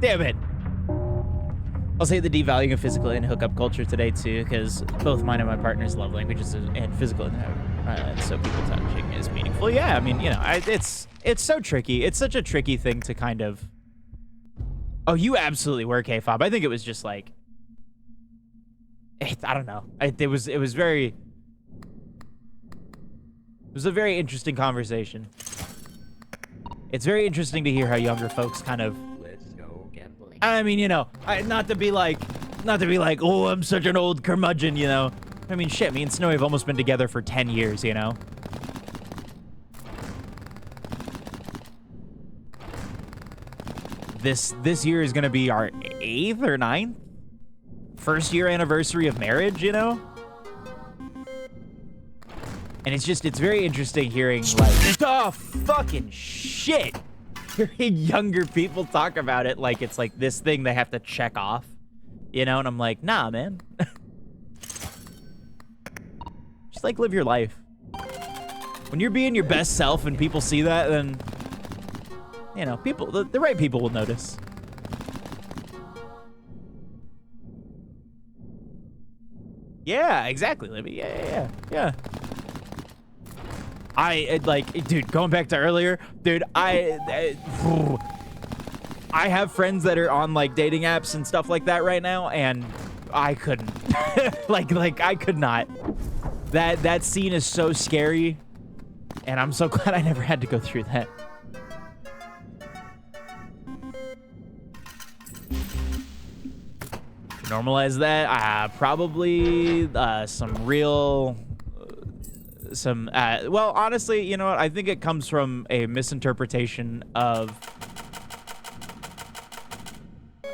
Damn it. I'll say the devaluing of physical and hookup culture today, too, because both mine and my partner's love languages and physical and so people touching is meaningful. Yeah, I mean, you know, it's so tricky. It's such a tricky thing to kind of... Oh, you absolutely were, K-Fob. I think it was just like... I don't know. It was a very interesting conversation. It's very interesting to hear how younger folks kind of... I mean, you know, not to be like, oh, I'm such an old curmudgeon, you know. I mean, shit, me and Snowy have almost been together for 10 years, you know. This year is gonna be our 8th or 9th? First year anniversary of marriage, you know? And it's very interesting hearing, like, oh, fucking shit. Hearing younger people talk about it like it's like this thing they have to check off, you know? And I'm like, nah, man. Just, like, live your life. When you're being your best self and people see that, then, you know, the right people will notice. Yeah, exactly, Libby. Yeah. Like, dude, going back to earlier, dude, I have friends that are on, like, dating apps and stuff like that right now, and I couldn't. like, I could not. That scene is so scary, and I'm so glad I never had to go through that. Normalize that. Probably some real... well, honestly, you know what? I think it comes from a misinterpretation of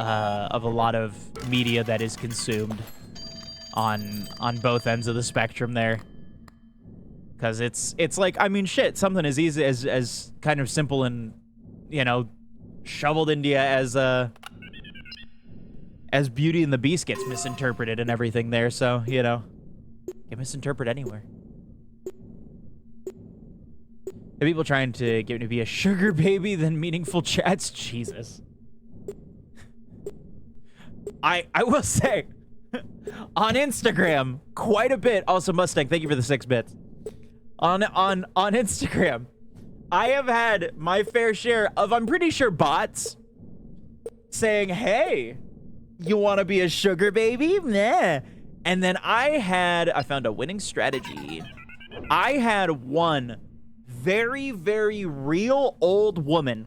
a lot of media that is consumed on both ends of the spectrum there. Because it's like, I mean, shit, something as easy as kind of simple and, you know, shoveled into you as Beauty and the Beast gets misinterpreted and everything there. So, you know, get misinterpreted anywhere. The people trying to get me to be a sugar baby than meaningful chats. Jesus. I will say, on Instagram, quite a bit. Also, Mustang, thank you for the 6 bits. On Instagram, I have had my fair share of, I'm pretty sure, bots saying, hey, you want to be a sugar baby? Nah. And then I found a winning strategy. I had one very, very real old woman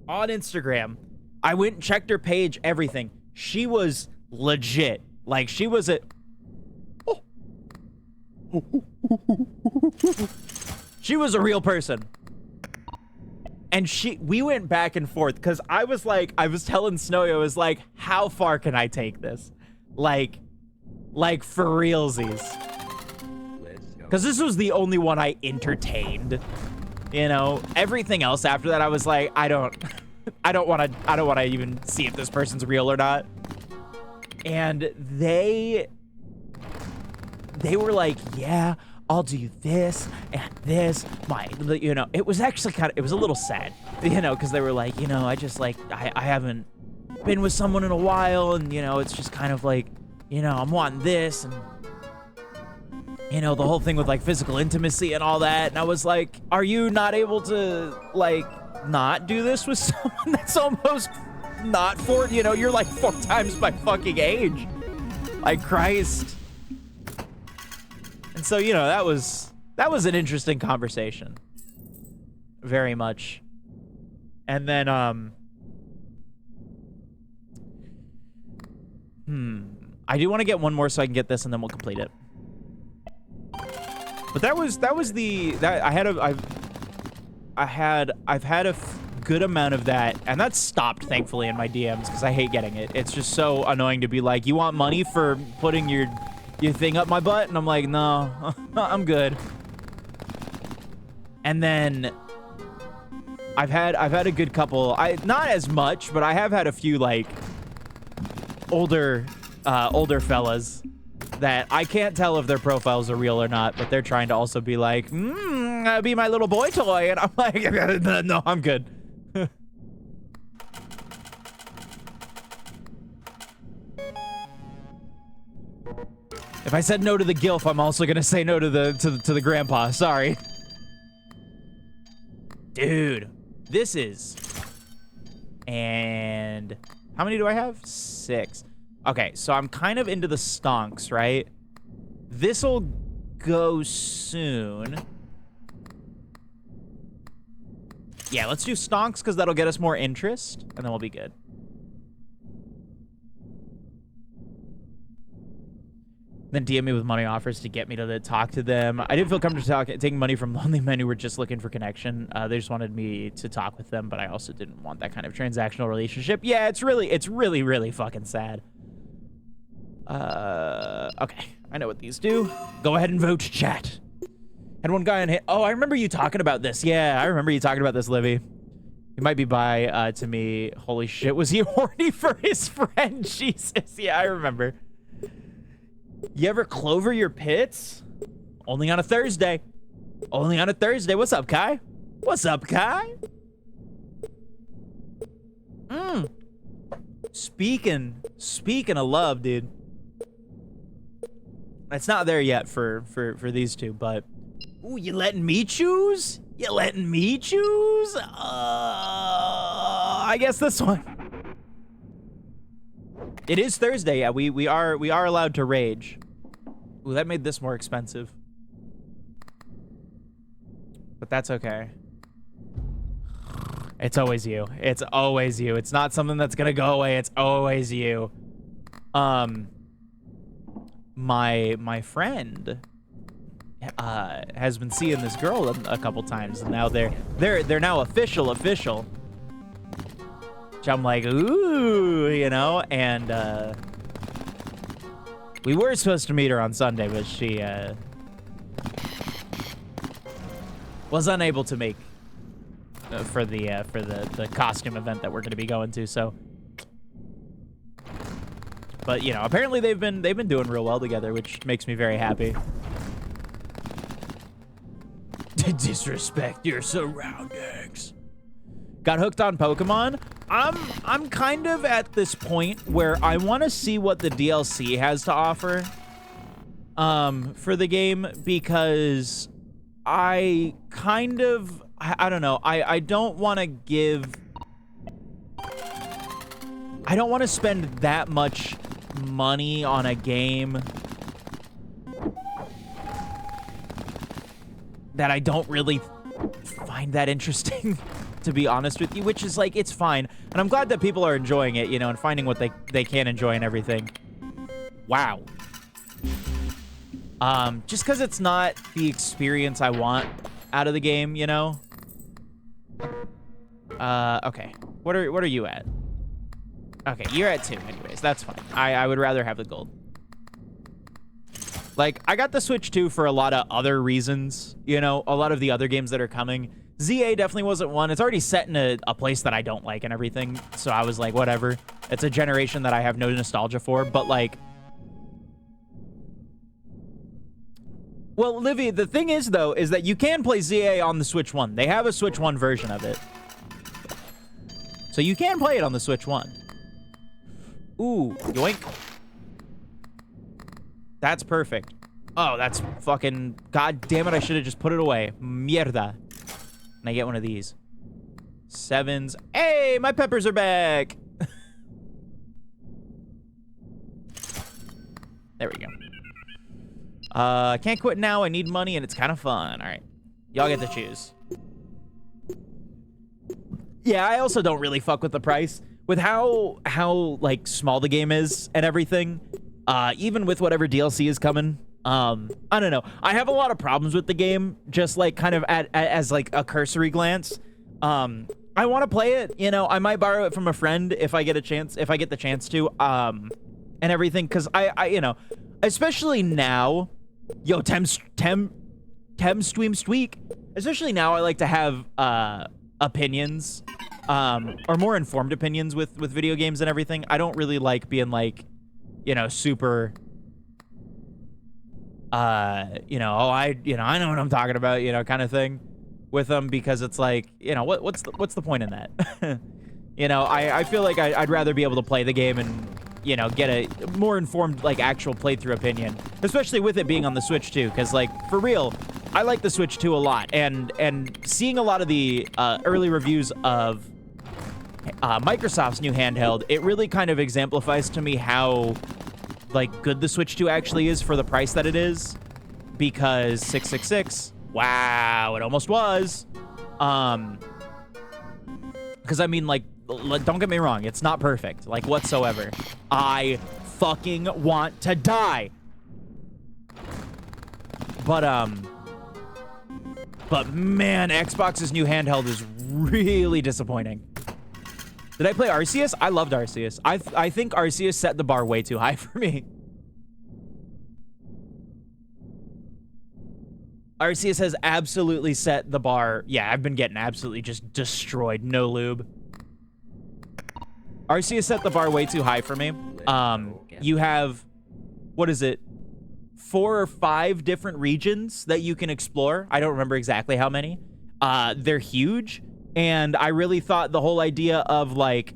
on Instagram. I went and checked her page, everything. She was legit. Like, she was a... Oh. She was a real person. And we went back and forth, because I was telling Snowy, I was like, how far can I take this? Like for realsies. Because this was the only one I entertained. You know, everything else after that, I was like, I don't want to even see if this person's real or not. And they were like, yeah, I'll do this and this. You know, it was actually it was a little sad, you know, because they were like, you know, I haven't been with someone in a while, and, you know, it's just kind of like, you know, I'm wanting this, and, you know, the whole thing with, like, physical intimacy and all that. And I was like, are you not able to, like, not do this with someone that's almost not you know, you're like 4 times my fucking age. Like, Christ. And so, you know, that was an interesting conversation. Very much. And then, I do want to get one more so I can get this, and then we'll complete it. But I've had a good amount of that, and that's stopped, thankfully, in my DMs, because I hate getting it. It's just so annoying to be like, you want money for putting your thing up my butt? And I'm like, no, I'm good. And then I've had a good couple, not as much, but I have had a few, like, older fellas that I can't tell if their profiles are real or not, but they're trying to also be like, be my little boy toy. And I'm like, no, I'm good. If I said no to the gilf, I'm also gonna say no to the grandpa. Sorry. Dude, this is... And how many do I have? 6. Okay, so I'm kind of into the stonks, right? This'll go soon. Yeah, let's do stonks, because that'll get us more interest, and then we'll be good. Then DM me with money offers to get me to talk to them. I didn't feel comfortable taking money from lonely men who were just looking for connection. They just wanted me to talk with them, but I also didn't want that kind of transactional relationship. Yeah, it's really, really fucking sad. Okay. I know what these do. Go ahead and vote, chat. Had one guy on hit. Oh, I remember you talking about this. Yeah, I remember you talking about this, Livy. He might be by to me. Holy shit, was he horny for his friend? Jesus. Yeah, I remember. You ever clover your pits? Only on a Thursday. Only on a Thursday. What's up, Kai? What's up, Kai? Speaking of love, dude. It's not there yet for these two, but... Ooh, you letting me choose? You letting me choose? I guess this one. It is Thursday. Yeah, we are allowed to rage. Ooh, that made this more expensive. But that's okay. It's always you. It's always you. It's not something that's gonna go away. It's always you. my friend has been seeing this girl a couple times, and now they're now official. Which I'm like, ooh, you know, and we were supposed to meet her on Sunday, but she was unable to make for the costume event that we're going to be going to. So, but you know, apparently they've been doing real well together, which makes me very happy. Disrespect your surroundings. Got hooked on Pokemon. I'm kind of at this point where I want to see what the DLC has to offer for the game, because I kind of, I don't know, I don't want to spend that much money on a game that I don't really find that interesting, to be honest with you, which is like, it's fine. And I'm glad that people are enjoying it, you know, and finding what they can enjoy and everything. Wow. Just because it's not the experience I want out of the game, you know? Okay. What are you at? Okay, you're at 2 anyways. That's fine. I would rather have the gold. Like, I got the Switch 2 for a lot of other reasons, you know, a lot of the other games that are coming. ZA definitely wasn't one. It's already set in a place that I don't like and everything, so I was like, whatever. It's a generation that I have no nostalgia for, but like... Well, Livy, the thing is, though, is that you can play ZA on the Switch 1. They have a Switch 1 version of it. So you can play it on the Switch 1. Ooh, yoink. That's perfect. Oh, that's fucking... God damn it, I should have just put it away. Mierda. And I get one of these. 7s. Hey, my peppers are back. There we go. I can't quit now. I need money, and it's kind of fun. All right. Y'all get to choose. Yeah, I also don't really fuck with the price. With how like, small the game is and everything, even with whatever DLC is coming, I don't know. I have a lot of problems with the game, just, like, kind of as, like, a cursory glance. I want to play it, you know. I might borrow it from a friend if I get the chance to, and everything, because I you know, especially now, yo, Tem Stream Streak, especially now, I like to have, opinions, or more informed opinions with video games and everything. I don't really like being, like, you know, super... you know, oh, I know what I'm talking about, you know, kind of thing with them, because it's like, you know, what's the point in that? You know, I feel like I'd rather be able to play the game and, you know, get a more informed, like, actual playthrough opinion, especially with it being on the Switch 2, because, like, for real, I like the Switch 2 a lot, and seeing a lot of the early reviews of Microsoft's new handheld, it really kind of exemplifies to me how, like, good the Switch 2 actually is for the price that it is, because 666, wow, it almost was. Because, I mean, like, don't get me wrong, it's not perfect, like, whatsoever. I fucking want to die. But man, Xbox's new handheld is really disappointing. Did I play Arceus? I loved Arceus. I think Arceus set the bar way too high for me. Arceus has absolutely set the bar. Yeah, I've been getting absolutely just destroyed. No lube. Arceus set the bar way too high for me. You have, what is it? 4 or 5 different regions that you can explore. I don't remember exactly how many. They're huge. And I really thought the whole idea of, like,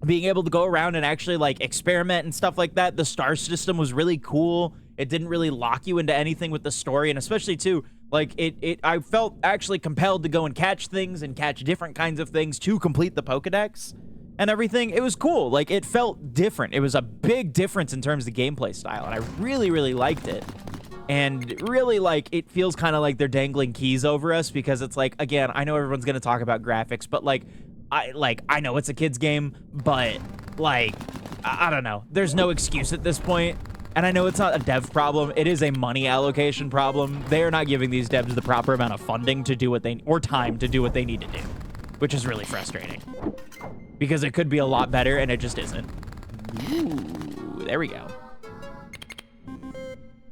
being able to go around and actually, like, experiment and stuff like that, the star system was really cool. It didn't really lock you into anything with the story, and especially, too, like, I felt actually compelled to go and catch things and catch different kinds of things to complete the Pokedex and everything. It was cool. Like, it felt different. It was a big difference in terms of gameplay style, and I really, really liked it. And really, like, it feels kind of like they're dangling keys over us, because it's like, again, I know everyone's going to talk about graphics, but, like, I know it's a kid's game, but, like, I don't know. There's no excuse at this point. And I know it's not a dev problem. It is a money allocation problem. They are not giving these devs the proper amount of funding to do what they, or time to do what they need to do, which is really frustrating because it could be a lot better and it just isn't. Ooh, there we go.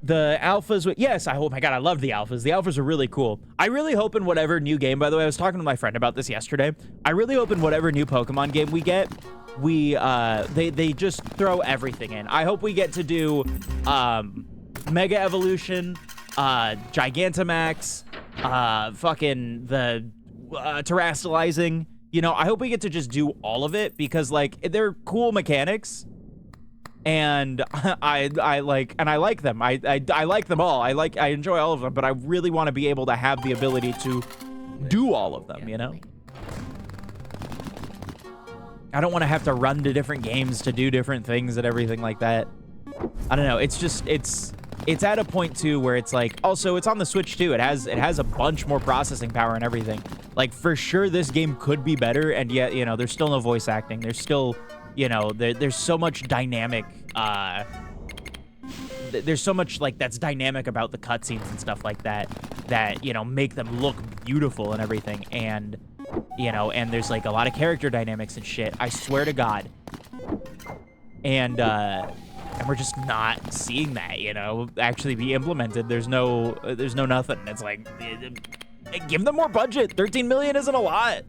The alphas, yes, oh my God, I love the alphas. The alphas are really cool. I really hope in whatever new game, by the way, I was talking to my friend about this yesterday. I really hope in whatever new Pokemon game we get, they just throw everything in. I hope we get to do Mega Evolution, Gigantamax, fucking the Terastallizing. You know, I hope we get to just do all of it because like they're cool mechanics. And I like them. I like them all. I enjoy all of them, but I really want to be able to have the ability to do all of them, you know? I don't want to have to run to different games to do different things and everything like that. I don't know. It's just it's at a point too where it's like, also it's on the Switch too. It has a bunch more processing power and everything. Like for sure this game could be better, and yet, you know, there's still no voice acting. There's still, you know, there's so much dynamic, there's so much, like, that's dynamic about the cutscenes and stuff like that, you know, make them look beautiful and everything, and, you know, and there's, like, a lot of character dynamics and shit, I swear to God. And we're just not seeing that, you know, actually be implemented. There's no nothing. It's like, give them more budget. 13 million isn't a lot.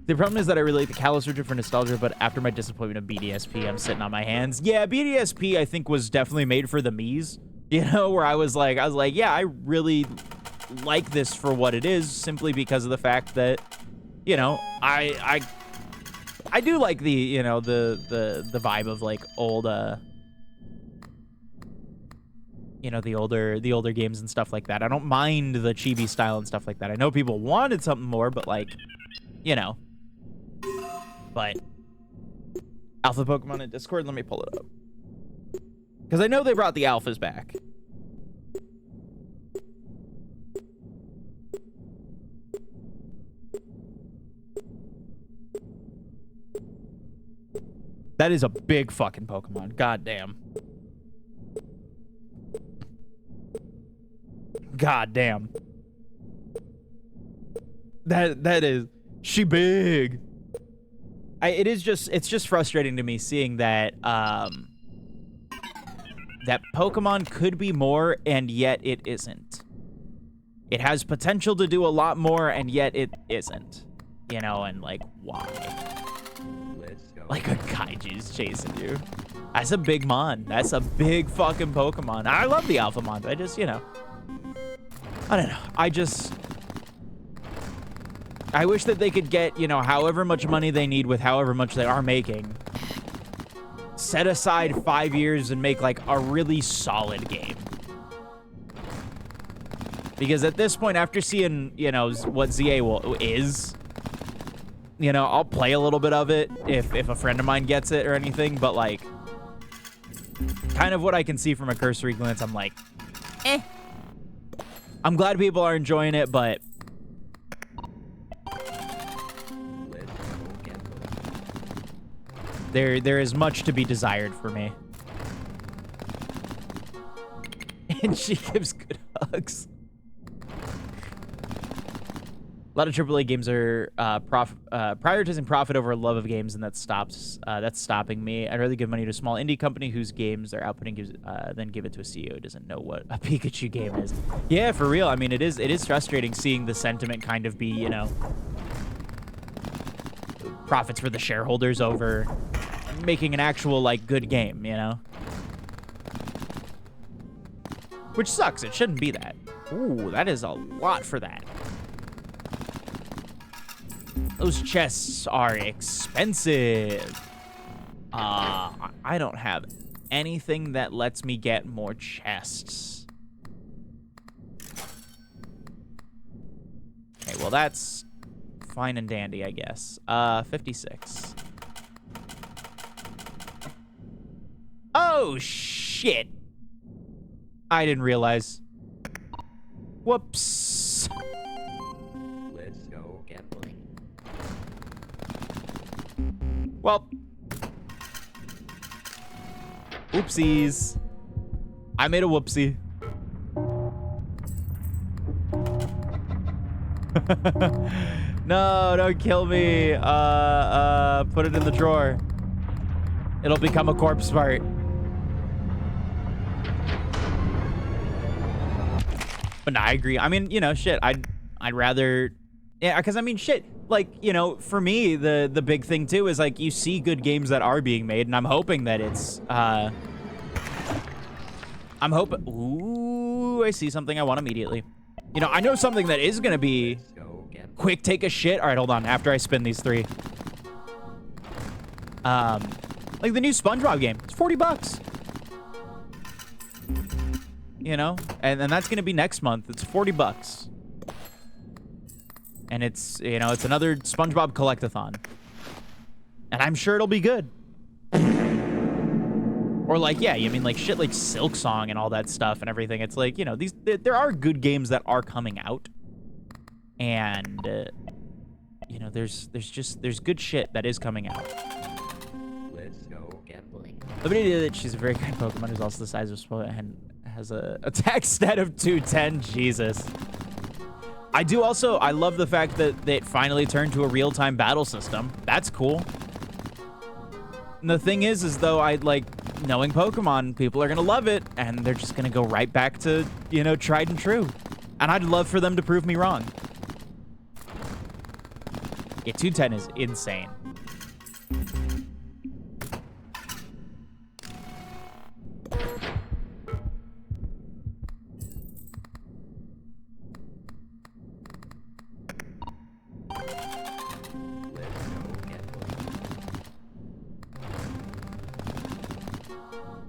The problem is that I really like the Kalos region for nostalgia, but after my disappointment of BDSP, I'm sitting on my hands. Yeah, BDSP, I think, was definitely made for the Miis, you know, where I was like, yeah, I really like this for what it is, simply because of the fact that, you know, I do like the, you know, the vibe of like old, you know, the older games and stuff like that. I don't mind the chibi style and stuff like that. I know people wanted something more, but like, you know. But Alpha Pokemon in Discord, let me pull it up. Because I know they brought the alphas back. That is a big fucking Pokemon. God damn. God damn. That is... She big. It's just frustrating to me seeing that that Pokemon could be more and yet it isn't. It has potential to do a lot more and yet it isn't. You know, and like why? Let's go. Like a kaiju's chasing you. That's a big mon. That's a big fucking Pokemon. I love the Alpha Mon. I just, you know, I don't know. I wish that they could get, you know, however much money they need with however much they are making. Set aside 5 years and make, like, a really solid game. Because at this point, after seeing, you know, what ZA is, you know, I'll play a little bit of it if a friend of mine gets it or anything. But, like, kind of what I can see from a cursory glance, I'm like, eh. I'm glad people are enjoying it, but... There is much to be desired for me. And she gives good hugs. A lot of AAA games are prioritizing profit over love of games, and that's stopping me. I'd rather give money to a small indie company whose games they're outputting than give it to a CEO who doesn't know what a Pikachu game is. Yeah, for real. I mean, it is frustrating seeing the sentiment kind of be, you know, profits for the shareholders over making an actual, like, good game, you know? Which sucks. It shouldn't be that. Ooh, that is a lot for that. Those chests are expensive. I don't have anything that lets me get more chests. Okay, well, that's fine and dandy, I guess. 56. Oh, shit. I didn't realize. Whoops. Let's go gambling. Well, Oopsies. I made a whoopsie. No, don't kill me. Put it in the drawer. It'll become a corpse part. But no, I agree. I mean, you know, shit. I'd rather, yeah, because I mean, shit. Like, you know, for me, the big thing too is like you see good games that are being made, and I'm hoping that it's. I'm hoping. Ooh, I see something I want immediately. You know, I know something that is gonna be. Quick, take a shit. All right, hold on. After I spin these 3. Like the new SpongeBob game. It's $40. You know? And that's going to be next month. It's $40. And it's, you know, it's another SpongeBob collectathon. And I'm sure it'll be good. Or like, yeah, you mean like shit like Silk Song and all that stuff and everything. It's like, you know, there are good games that are coming out. And, you know, there's good shit that is coming out. Let's go gambling. Nobody knew that she's a very kind Pokemon who's also the size of Spoil and has a attack stat of 210. Jesus. I love the fact that it finally turned to a real-time battle system. That's cool. And the thing is though, knowing Pokemon, people are going to love it, and they're just going to go right back to, you know, tried and true. And I'd love for them to prove me wrong. Yeah, 210 is insane.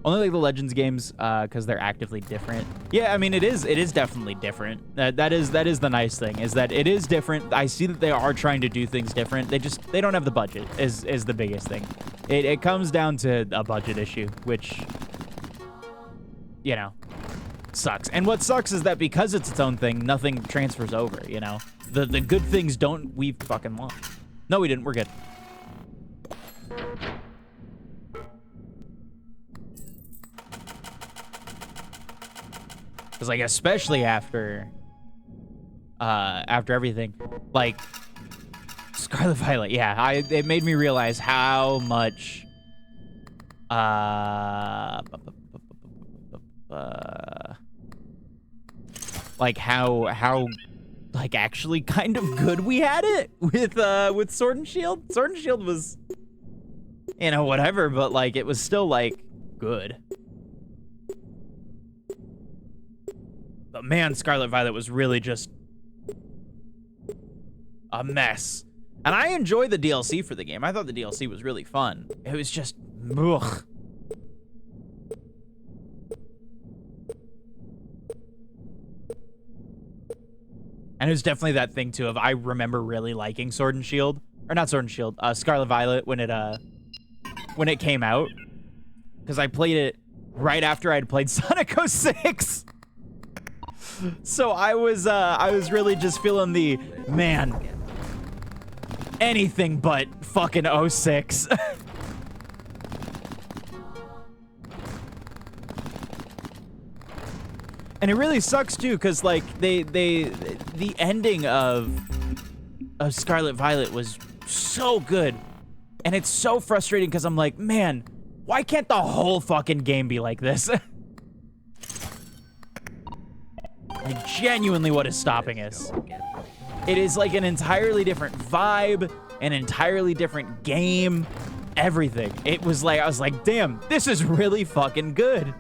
Only like the Legends games, because they're actively different. Yeah, I mean, it is definitely different. That is the nice thing, is that it is different. I see that they are trying to do things different. They don't have the budget, is the biggest thing. It comes down to a budget issue, which, you know, sucks. And what sucks is that because it's its own thing, nothing transfers over, you know? The good things we fucking want. No, we didn't. We're good. Because, like, especially after everything, like, Scarlet Violet, yeah, it made me realize how much, like, how, like, actually kind of good we had it with Sword and Shield. Sword and Shield was, you know, whatever, but, like, it was still, like, good. But man, Scarlet Violet was really just a mess. And I enjoyed the DLC for the game. I thought the DLC was really fun. It was just, ugh. And it was definitely that thing too of I remember really liking Sword and Shield. Or not Sword and Shield, Scarlet Violet when it came out. Because I played it right after I'd played Sonic 06. So I was really just feeling the, man, anything but fucking 06. And it really sucks too, because like the ending of Scarlet Violet was so good. And it's so frustrating because I'm like, man, why can't the whole fucking game be like this? Like, genuinely, what is stopping us? It is like an entirely different vibe, an entirely different game, everything. It was like, I was like, damn, this is really fucking good.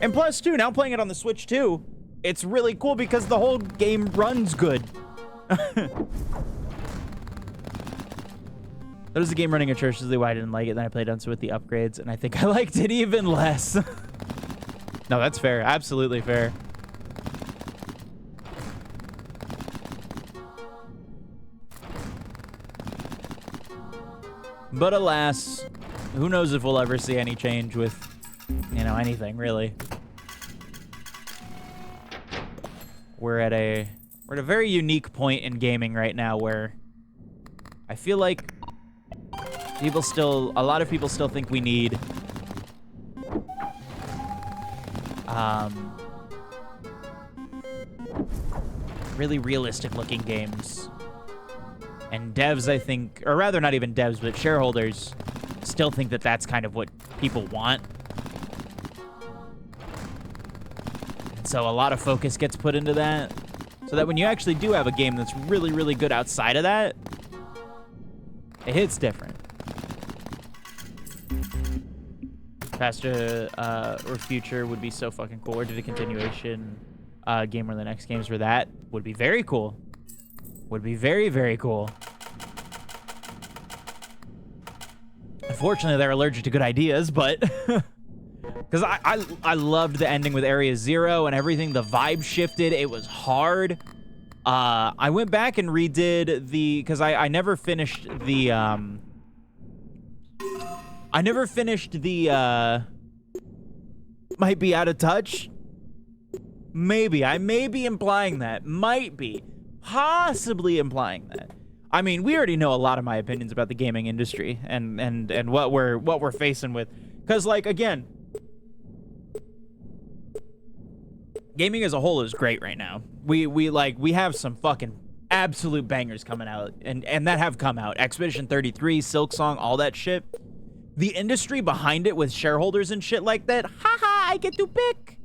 And plus, too, now playing it on the Switch, too, it's really cool because the whole game runs good. That was the game running atrociously why I didn't like it. Then I played on with the upgrades, and I think I liked it even less. No, that's fair. Absolutely fair. But alas, who knows if we'll ever see any change with, you know, anything, really. We're at a very unique point in gaming right now where I feel like a lot of people still think we need really realistic looking games. And devs, I think, or rather not even devs, but shareholders still think that that's kind of what people want. And so a lot of focus gets put into that, so that when you actually do have a game that's really, really good outside of that, it hits different. Faster or Future would be so fucking cool. Or did a continuation game where the next games were that would be very cool. Would be very, very cool. Unfortunately, they're allergic to good ideas, but because I loved the ending with Area Zero and everything. The vibe shifted. It was hard. I went back and redid the, because I never finished the might be out of touch. Maybe. I may be implying that. Might be. Possibly implying that. I mean, we already know a lot of my opinions about the gaming industry and what we're facing with. Because, like, again, gaming as a whole is great right now. We have some fucking absolute bangers coming out, and that have come out. Expedition 33, Silksong, all that shit. The industry behind it with shareholders and shit like that, haha, I get to pick,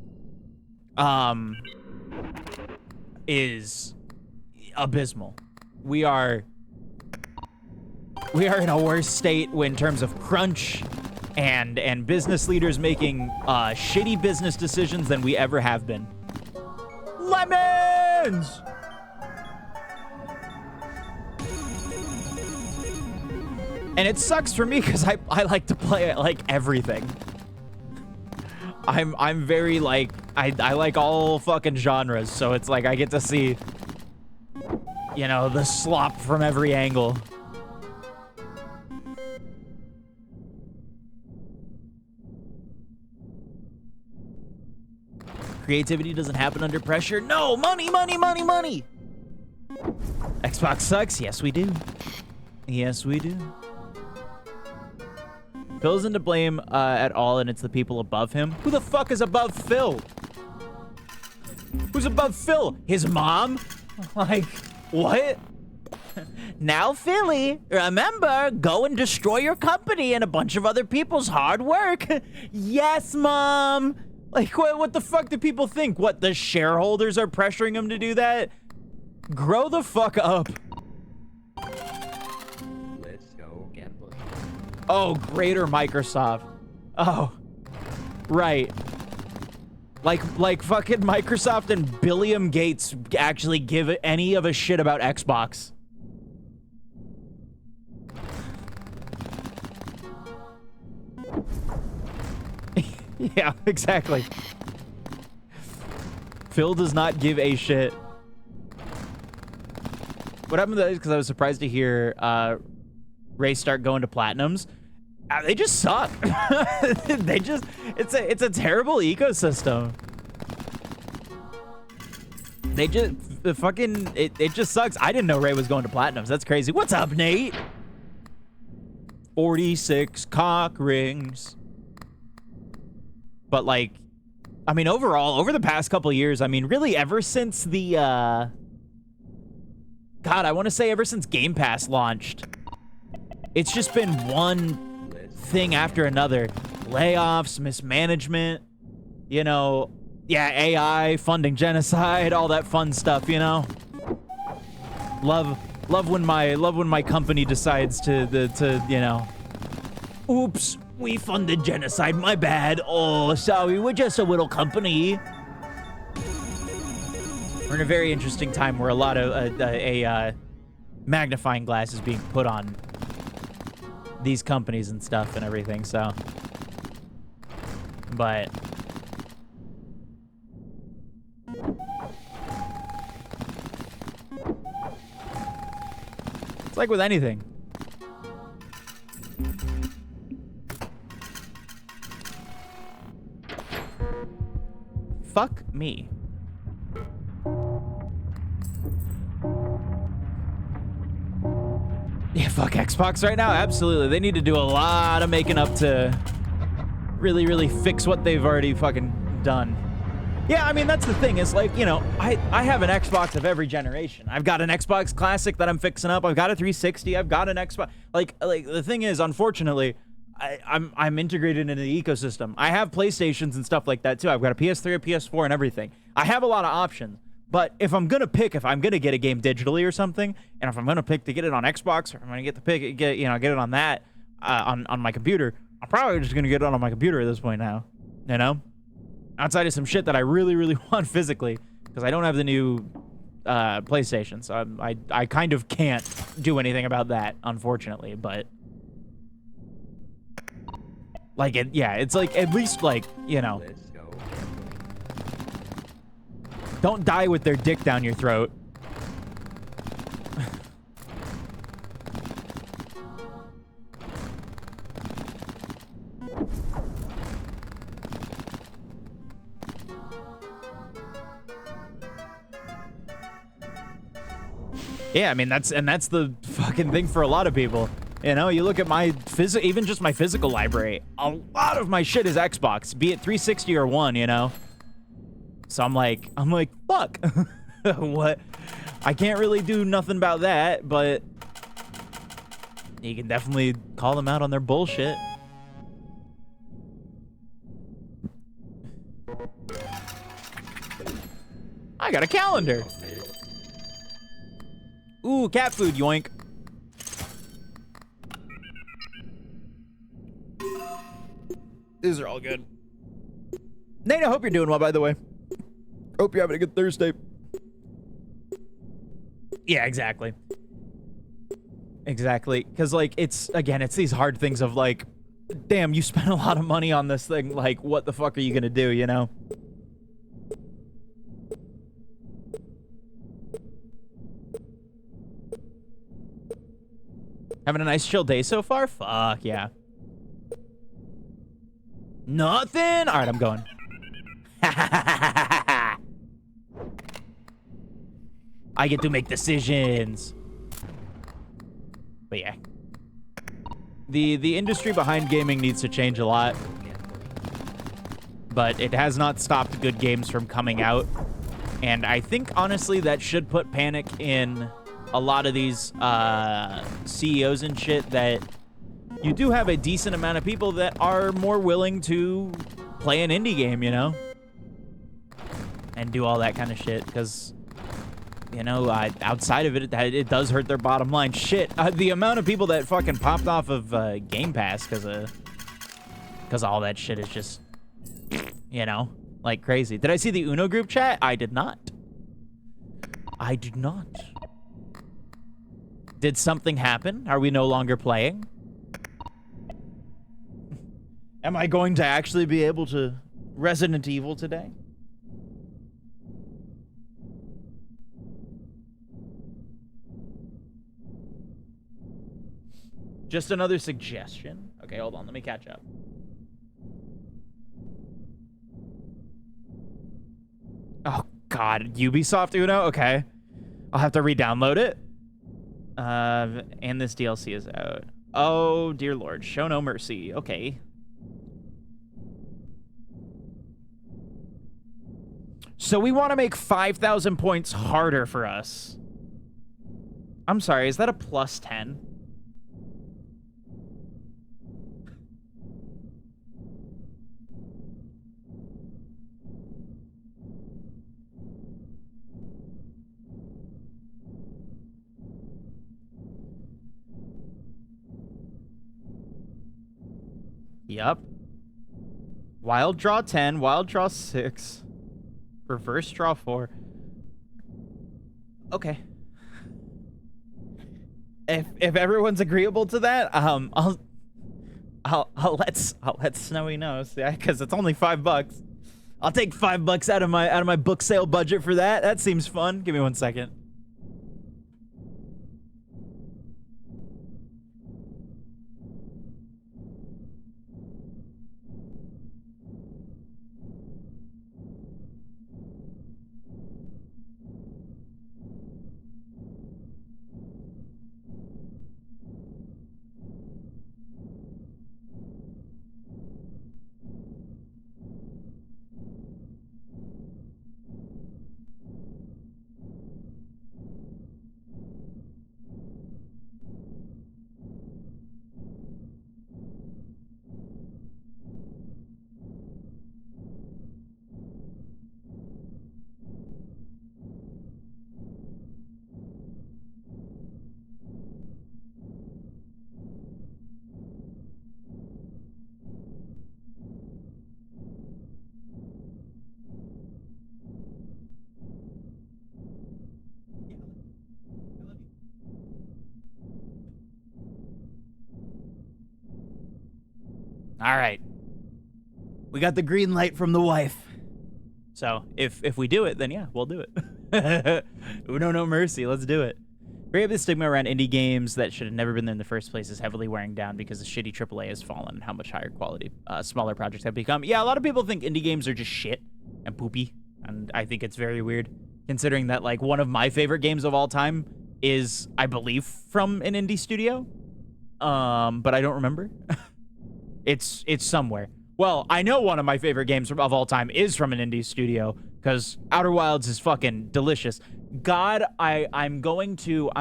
is abysmal. We are in a worse state in terms of crunch and business leaders making shitty business decisions than we ever have been. Lemons! And it sucks for me because I like to play like everything. I'm very like I like all fucking genres, so it's like I get to see, you know, the slop from every angle. Creativity doesn't happen under pressure. No, money, money, money, money. Xbox sucks. Yes, we do. Yes, we do. Phil isn't to blame at all, and it's the people above him. Who the fuck is above Phil? Who's above Phil? His mom? Like, what? Now, Philly, remember, go and destroy your company and a bunch of other people's hard work. Yes, Mom. Like, what the fuck do people think? What, the shareholders are pressuring him to do that? Grow the fuck up. Oh, greater Microsoft. Oh, right. Like fucking Microsoft and Billiam Gates actually give any of a shit about Xbox. Yeah, exactly. Phil does not give a shit. What happened to that is because I was surprised to hear Ray start going to platinums. They just suck. They just, it's a terrible ecosystem. They just, the fucking, it just sucks. I didn't know Ray was going to platinums. That's crazy. What's up, Nate? 46 cock rings. But like, I mean, overall, over the past couple of years, I mean, really ever since the, God, I want to say ever since Game Pass launched, it's just been one thing after another. Layoffs, mismanagement, you know, yeah, AI, funding genocide, all that fun stuff, you know? Love when my company decides to, you know, oops, we funded genocide, my bad. Oh, sorry, we're just a little company. We're in a very interesting time where a lot of magnifying glass is being put on these companies and stuff and everything, so. But it's like with anything. Fuck me. Yeah, fuck Xbox right now. Absolutely. They need to do a lot of making up to really, really fix what they've already fucking done. Yeah, I mean, that's the thing. Is like, you know, I have an Xbox of every generation. I've got an Xbox Classic that I'm fixing up. I've got a 360. I've got an Xbox. Like the thing is, unfortunately, I'm integrated into the ecosystem. I have PlayStations and stuff like that too. I've got a PS3, a PS4, and everything. I have a lot of options. But if I'm gonna get a game digitally or something, and if I'm gonna pick to get it on Xbox, or I'm gonna get it on that on my computer, I'm probably just gonna get it on my computer at this point now. You know? Outside of some shit that I really, really want physically, because I don't have the new PlayStation, so I kind of can't do anything about that, unfortunately. But like it's like at least like, you know, Let's go. don't die with their dick down your throat. Yeah, I mean, that's the fucking thing for a lot of people. You know, you look at my even just my physical library, a lot of my shit is Xbox, be it 360 or One, you know? So I'm like, fuck. What? I can't really do nothing about that, but you can definitely call them out on their bullshit. I got a calendar. Ooh, cat food, yoink. These are all good. Nate, I hope you're doing well, by the way. Hope you're having a good Thursday. Yeah, exactly. Exactly. Because, like, it's these hard things of, like, damn, you spent a lot of money on this thing. Like, what the fuck are you gonna do, you know? Having a nice chill day so far? Fuck, yeah. Nothing? All right, I'm going. I get to make decisions. But yeah. The industry behind gaming needs to change a lot. But it has not stopped good games from coming out. And I think, honestly, that should put panic in a lot of these CEOs and shit, that you do have a decent amount of people that are more willing to play an indie game, you know? And do all that kind of shit, because, you know, outside of it, it does hurt their bottom line. Shit, the amount of people that fucking popped off of Game Pass because all that shit is just, you know, like crazy. Did I see the Uno group chat? I did not. I did not. Did something happen? Are we no longer playing? Am I going to actually be able to Resident Evil today? Just another suggestion. Okay, hold on. Let me catch up. Oh, God. Ubisoft Uno? Okay. I'll have to re-download it. And this DLC is out. Oh, dear Lord. Show no mercy. Okay. So we want to make 5,000 points harder for us. I'm sorry. Is that a plus 10? Yup. Wild draw 10, wild draw 6, reverse draw 4. Okay. If everyone's agreeable to that, I'll let Snowy know, yeah, because it's only $5. I'll take $5 out of my book sale budget for that. That seems fun. Give me 1 second. All right. We got the green light from the wife. So if we do it, then yeah, we'll do it. No mercy. Let's do it. Very the stigma around indie games that should have never been there in the first place is heavily wearing down because the shitty AAA has fallen and how much higher quality smaller projects have become. Yeah, a lot of people think indie games are just shit and poopy, and I think it's very weird considering that like one of my favorite games of all time is, I believe, from an indie studio. But I don't remember. It's somewhere. Well, I know one of my favorite games of all time is from an indie studio because Outer Wilds is fucking delicious. God, I'm going to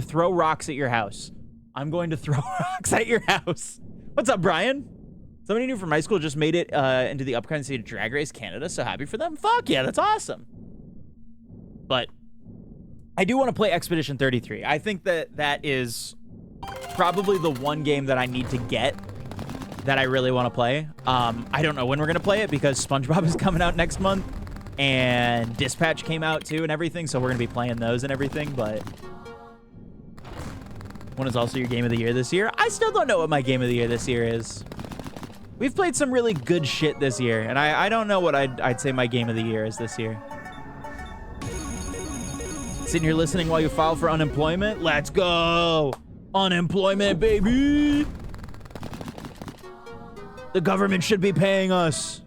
throw rocks at your house. I'm going to throw rocks at your house. What's up, Brian? Somebody new from high school just made it into the upcoming seed of Drag Race Canada. So happy for them. Fuck yeah, that's awesome. But I do want to play Expedition 33. I think that is probably the one game that I need to get that I really want to play. I don't know when we're going to play it because SpongeBob is coming out next month and Dispatch came out too and everything, so we're going to be playing those and everything, but one is also your game of the year this year. I still don't know what my game of the year this year is. We've played some really good shit this year, and I don't know what I'd say my game of the year is this year. Sitting here listening while you file for unemployment? Let's go! Unemployment, baby! The government should be paying us.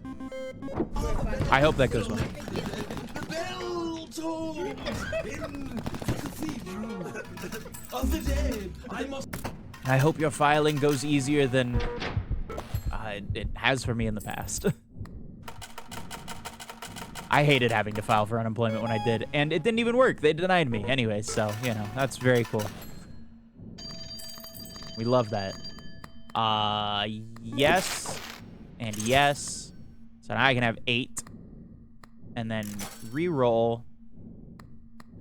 I hope that goes well. The bell tolls in the cathedral of the dead. I hope your filing goes easier than it has for me in the past. I hated having to file for unemployment when I did, and it didn't even work. They denied me anyway, so, you know, that's very cool. We love that. Yes, and yes. So now I can have 8, and then re-roll,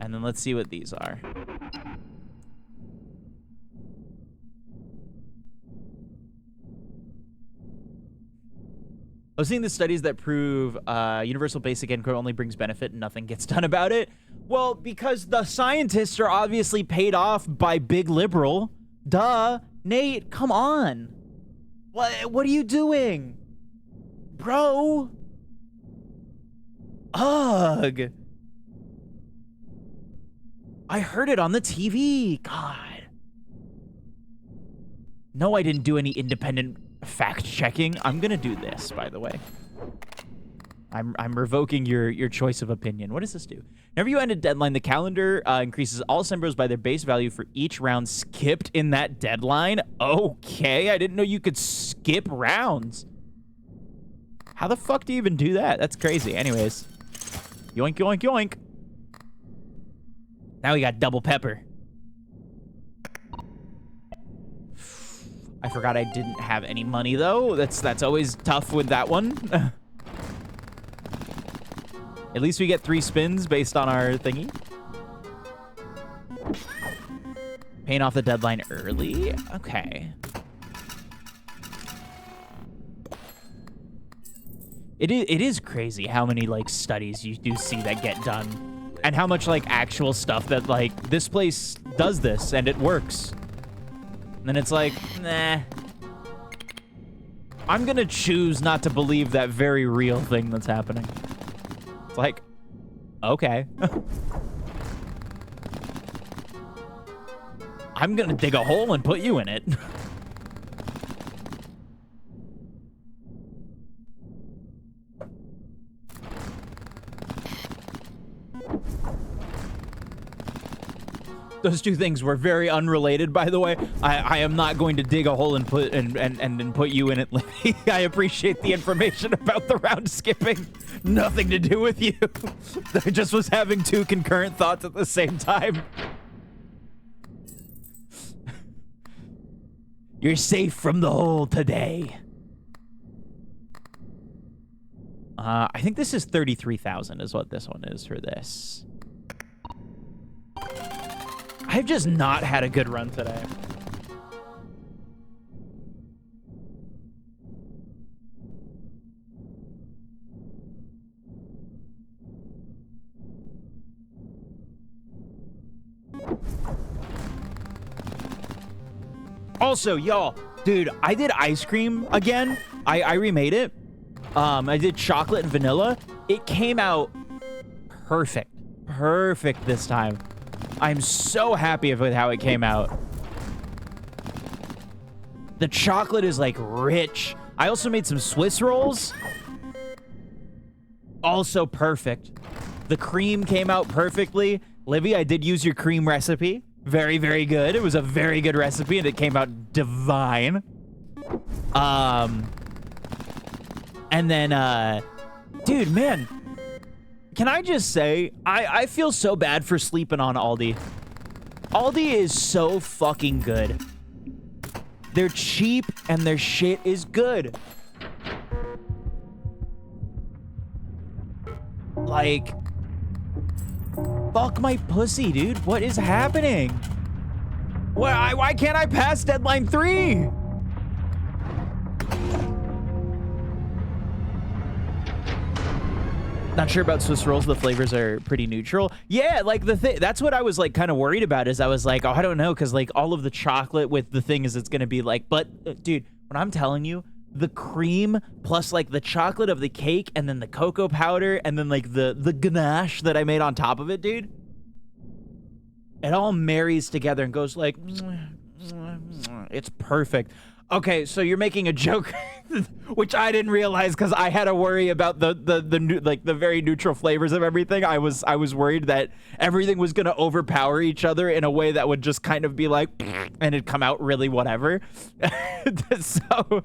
and then let's see what these are. I was seeing the studies that prove universal basic income only brings benefit and nothing gets done about it. Well, because the scientists are obviously paid off by Big Liberal. Duh. Nate, come on. What are you doing? Bro. Ugh. I heard it on the TV. God. No, I didn't do any independent fact-checking. I'm gonna do this, by the way. I'm revoking your choice of opinion. What does this do? Whenever you end a deadline, the calendar increases all sembros by their base value for each round skipped in that deadline. Okay, I didn't know you could skip rounds. How the fuck do you even do that? That's crazy. Anyways. Yoink, yoink, yoink. Now we got double pepper. I forgot I didn't have any money, though. That's always tough with that one. At least we get 3 spins based on our thingy. Paying off the deadline early? Okay. It is crazy how many, like, studies you do see that get done. And how much, like, actual stuff that, like, this place does this and it works. And then it's like, nah. I'm gonna choose not to believe that very real thing that's happening. It's like, okay. I'm gonna dig a hole and put you in it. Those two things were very unrelated, by the way. I am not going to dig a hole and put put you in it, Libby. I appreciate the information about the round skipping. Nothing to do with you. I just was having 2 concurrent thoughts at the same time. You're safe from the hole today. I think this is 33,000 is what this one is for this. I've just not had a good run today. Also, y'all, Dude, I did ice cream again. I remade it. I did chocolate and vanilla. It came out perfect. Perfect this time. I'm so happy with how it came out. The chocolate is like rich. I also made some Swiss rolls. Also perfect. The cream came out perfectly. Livy, I did use your cream recipe. Very, very good. It was a very good recipe and it came out divine. And then, dude, man, can I just say, I feel so bad for sleeping on Aldi. Aldi is so fucking good. They're cheap and their shit is good. Like, fuck my pussy, dude. What is happening? Why can't I pass deadline 3? Not sure about Swiss rolls. The flavors are pretty neutral. Yeah, like that's what I was like kind of worried about is I was like, oh, I don't know. Cause like all of the chocolate with the thing is it's going to be like, but dude, when I'm telling you the cream plus like the chocolate of the cake and then the cocoa powder and then like the ganache that I made on top of it, dude, it all marries together and goes like, it's perfect. Okay, so you're making a joke, which I didn't realize because I had a worry about the very neutral flavors of everything. I was worried that everything was gonna overpower each other in a way that would just kind of be like, and it'd come out really whatever. So,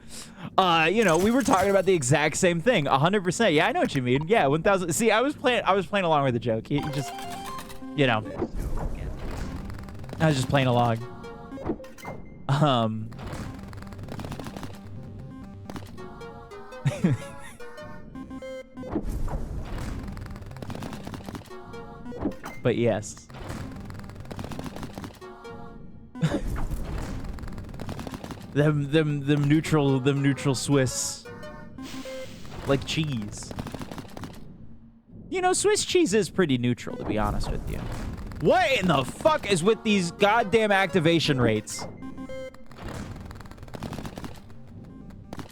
you know, we were talking about the exact same thing, 100%. Yeah, I know what you mean. Yeah, 1,000. See, I was playing along with the joke. You just, you know, I was just playing along. But yes. them neutral Swiss. Like cheese. You know, Swiss cheese is pretty neutral, to be honest with you. What in the fuck is with these goddamn activation rates?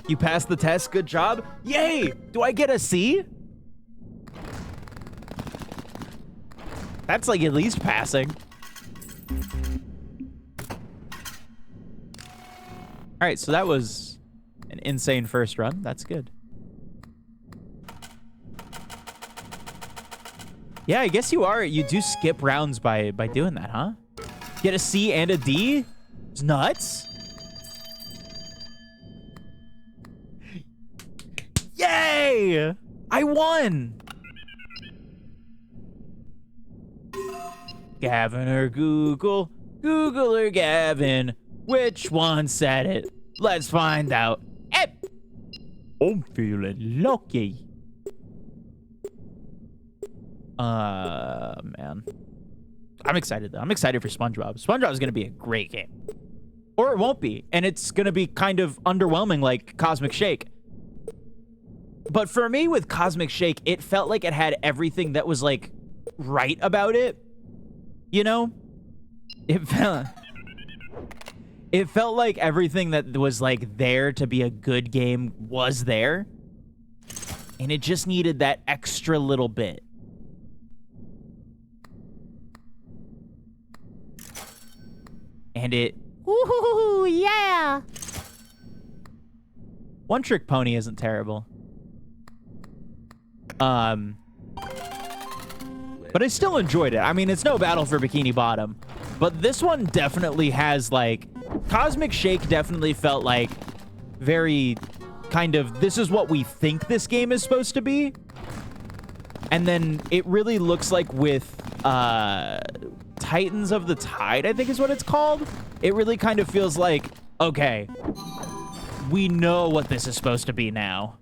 You passed the test, good job. Yay! Do I get a C? That's like at least passing. All right, so that was an insane first run. That's good. Yeah, I guess you do skip rounds by doing that, huh? Get a C and a D? It's nuts. Yay! I won! Gavin or Google? Google or Gavin? Which one said it? Let's find out. I'm feeling lucky. Man. I'm excited, though. I'm excited for SpongeBob. SpongeBob is going to be a great game. Or it won't be. And it's going to be kind of underwhelming like Cosmic Shake. But for me, with Cosmic Shake, it felt like it had everything that was, like, right about it. You know? It felt like everything that was, like, there to be a good game was there. And it just needed that extra little bit. And it... Woohoo! Yeah! One Trick Pony isn't terrible. But I still enjoyed it. I mean, it's no Battle for Bikini Bottom. But this one definitely has, like... Cosmic Shake definitely felt like very kind of, this is what we think this game is supposed to be. And then it really looks like with Titans of the Tide, I think is what it's called. It really kind of feels like, okay, we know what this is supposed to be now.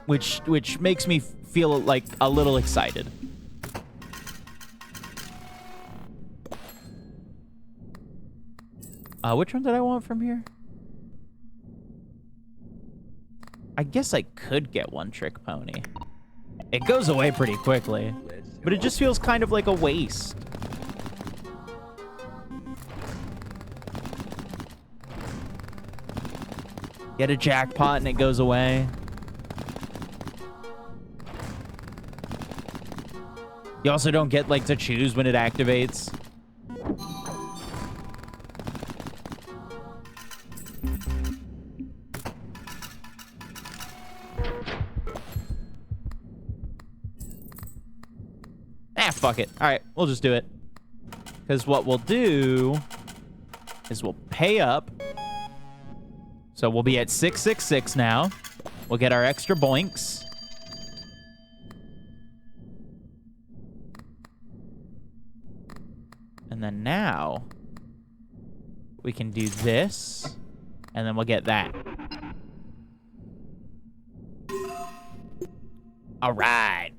Which makes me feel like a little excited. Which one did I want from here? I guess I could get One Trick Pony. It goes away pretty quickly. but it just feels kind of like a waste. Get a jackpot and it goes away. You also don't get, like, to choose when it activates. Fuck it. All right, we'll just do it. Because what we'll do is we'll pay up. So we'll be at 666 now. We'll get our extra boinks. And then now we can do this. And then we'll get that. All right.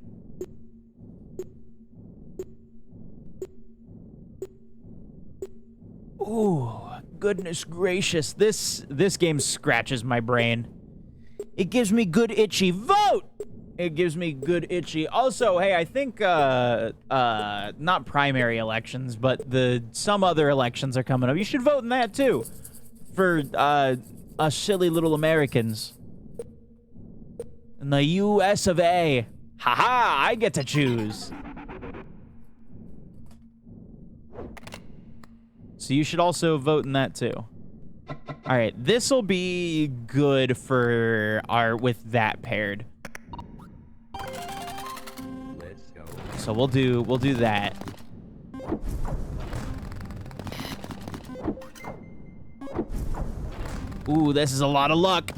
Ooh, goodness gracious. This game scratches my brain. It gives me good itchy. Vote! It gives me good itchy. Also, hey, I think not primary elections, but some other elections are coming up. You should vote in that too. For us silly little Americans. In the US of A. Haha, I get to choose. So you should also vote in that too. All right, this will be good for with that paired. Let's go. So we'll do that. Ooh, this is a lot of luck.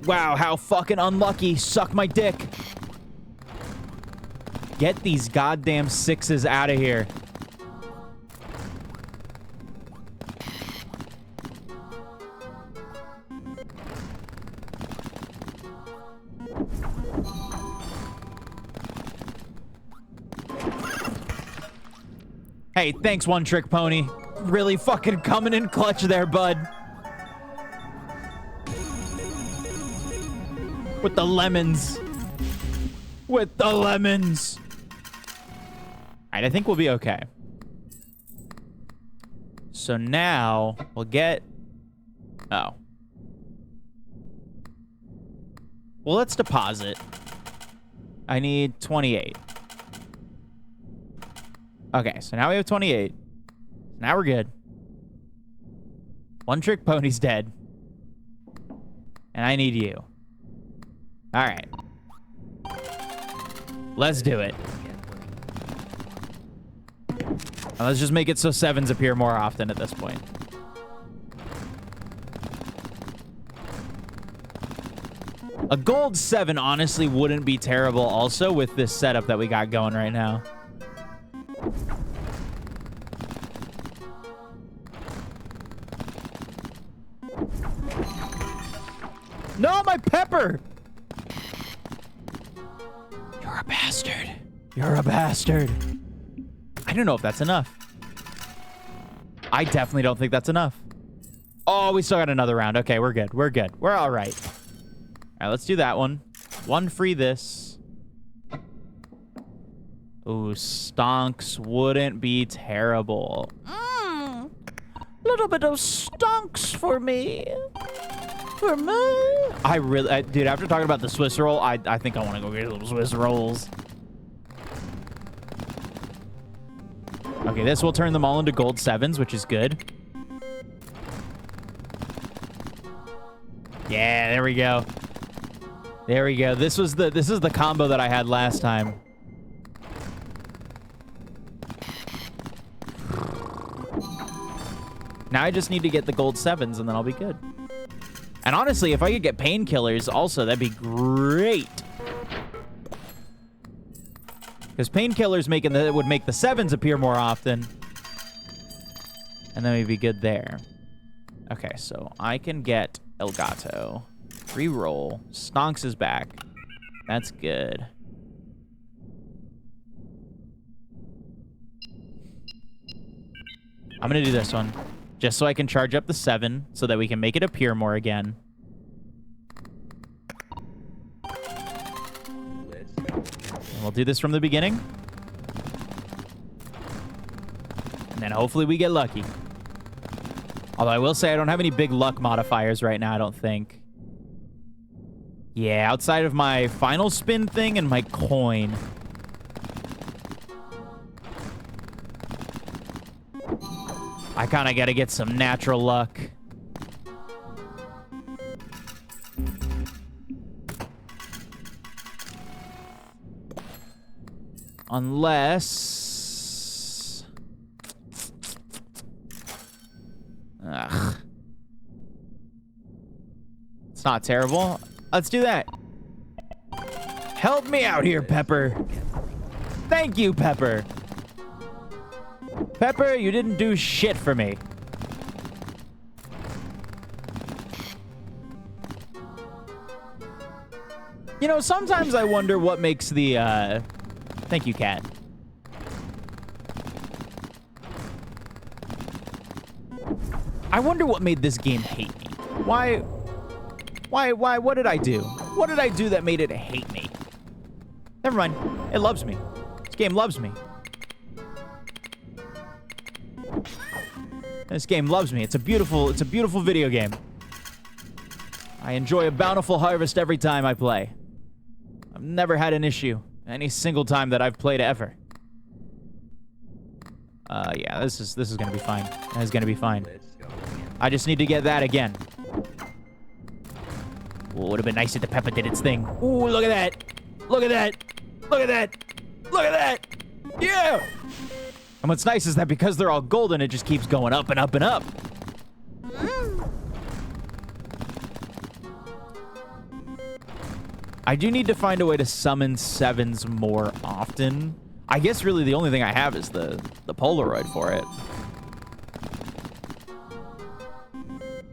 Wow, how fucking unlucky. Suck my dick. Get these goddamn sixes out of here. Hey, thanks, One Trick Pony. Really fucking coming in clutch there, bud. With the lemons. With the lemons. Alright, I think we'll be okay. So now, we'll get... Oh. Well, let's deposit. I need 28. Okay, so now we have 28. Now we're good. One Trick Pony's dead. And I need you. All right. Let's do it. Now let's just make it so sevens appear more often at this point. A gold 7 honestly wouldn't be terrible also with this setup that we got going right now. No, my pepper! You're a bastard. You're a bastard. I don't know if that's enough. I definitely don't think that's enough. Oh, we still got another round. Okay, we're good. We're good. We're all right. All right, let's do that one. One free this. Ooh, stonks wouldn't be terrible. Little bit of stonks for me. For me. Dude, after talking about the Swiss roll, I think I want to go get little Swiss rolls. Okay, this will turn them all into gold 7s, which is good. Yeah, there we go. There we go. This is the combo that I had last time. Now I just need to get the gold 7s and then I'll be good. And honestly, if I could get painkillers also, that'd be great. Because painkillers would make the 7s appear more often. And then we'd be good there. Okay, so I can get Elgato. Reroll. Stonks is back. That's good. I'm going to do this one. Just so I can charge up the 7 so that we can make it appear more again. Let's go. And we'll do this from the beginning. And then hopefully we get lucky. Although I will say I don't have any big luck modifiers right now, I don't think. Yeah, outside of my final spin thing and my coin. I kind of got to get some natural luck. Unless... Ugh. It's not terrible. Let's do that. Help me out here, Pepper. Thank you, Pepper. Pepper, you didn't do shit for me. You know, sometimes I wonder what makes the, Thank you, cat. I wonder what made this game hate me. Why, what did I do? What did I do that made it hate me? Never mind. It loves me. This game loves me. This game loves me. It's a beautiful video game. I enjoy a bountiful harvest every time I play. I've never had an issue any single time that I've played ever. Yeah, this is gonna be fine. This is gonna be fine. I just need to get that again. Ooh, would have been nice if the Pepper did its thing. Ooh, look at that! Look at that! Look at that! Look at that! Yeah! And what's nice is that because they're all golden, it just keeps going up and up and up. I do need to find a way to summon sevens more often. I guess really the only thing I have is the Polaroid for it.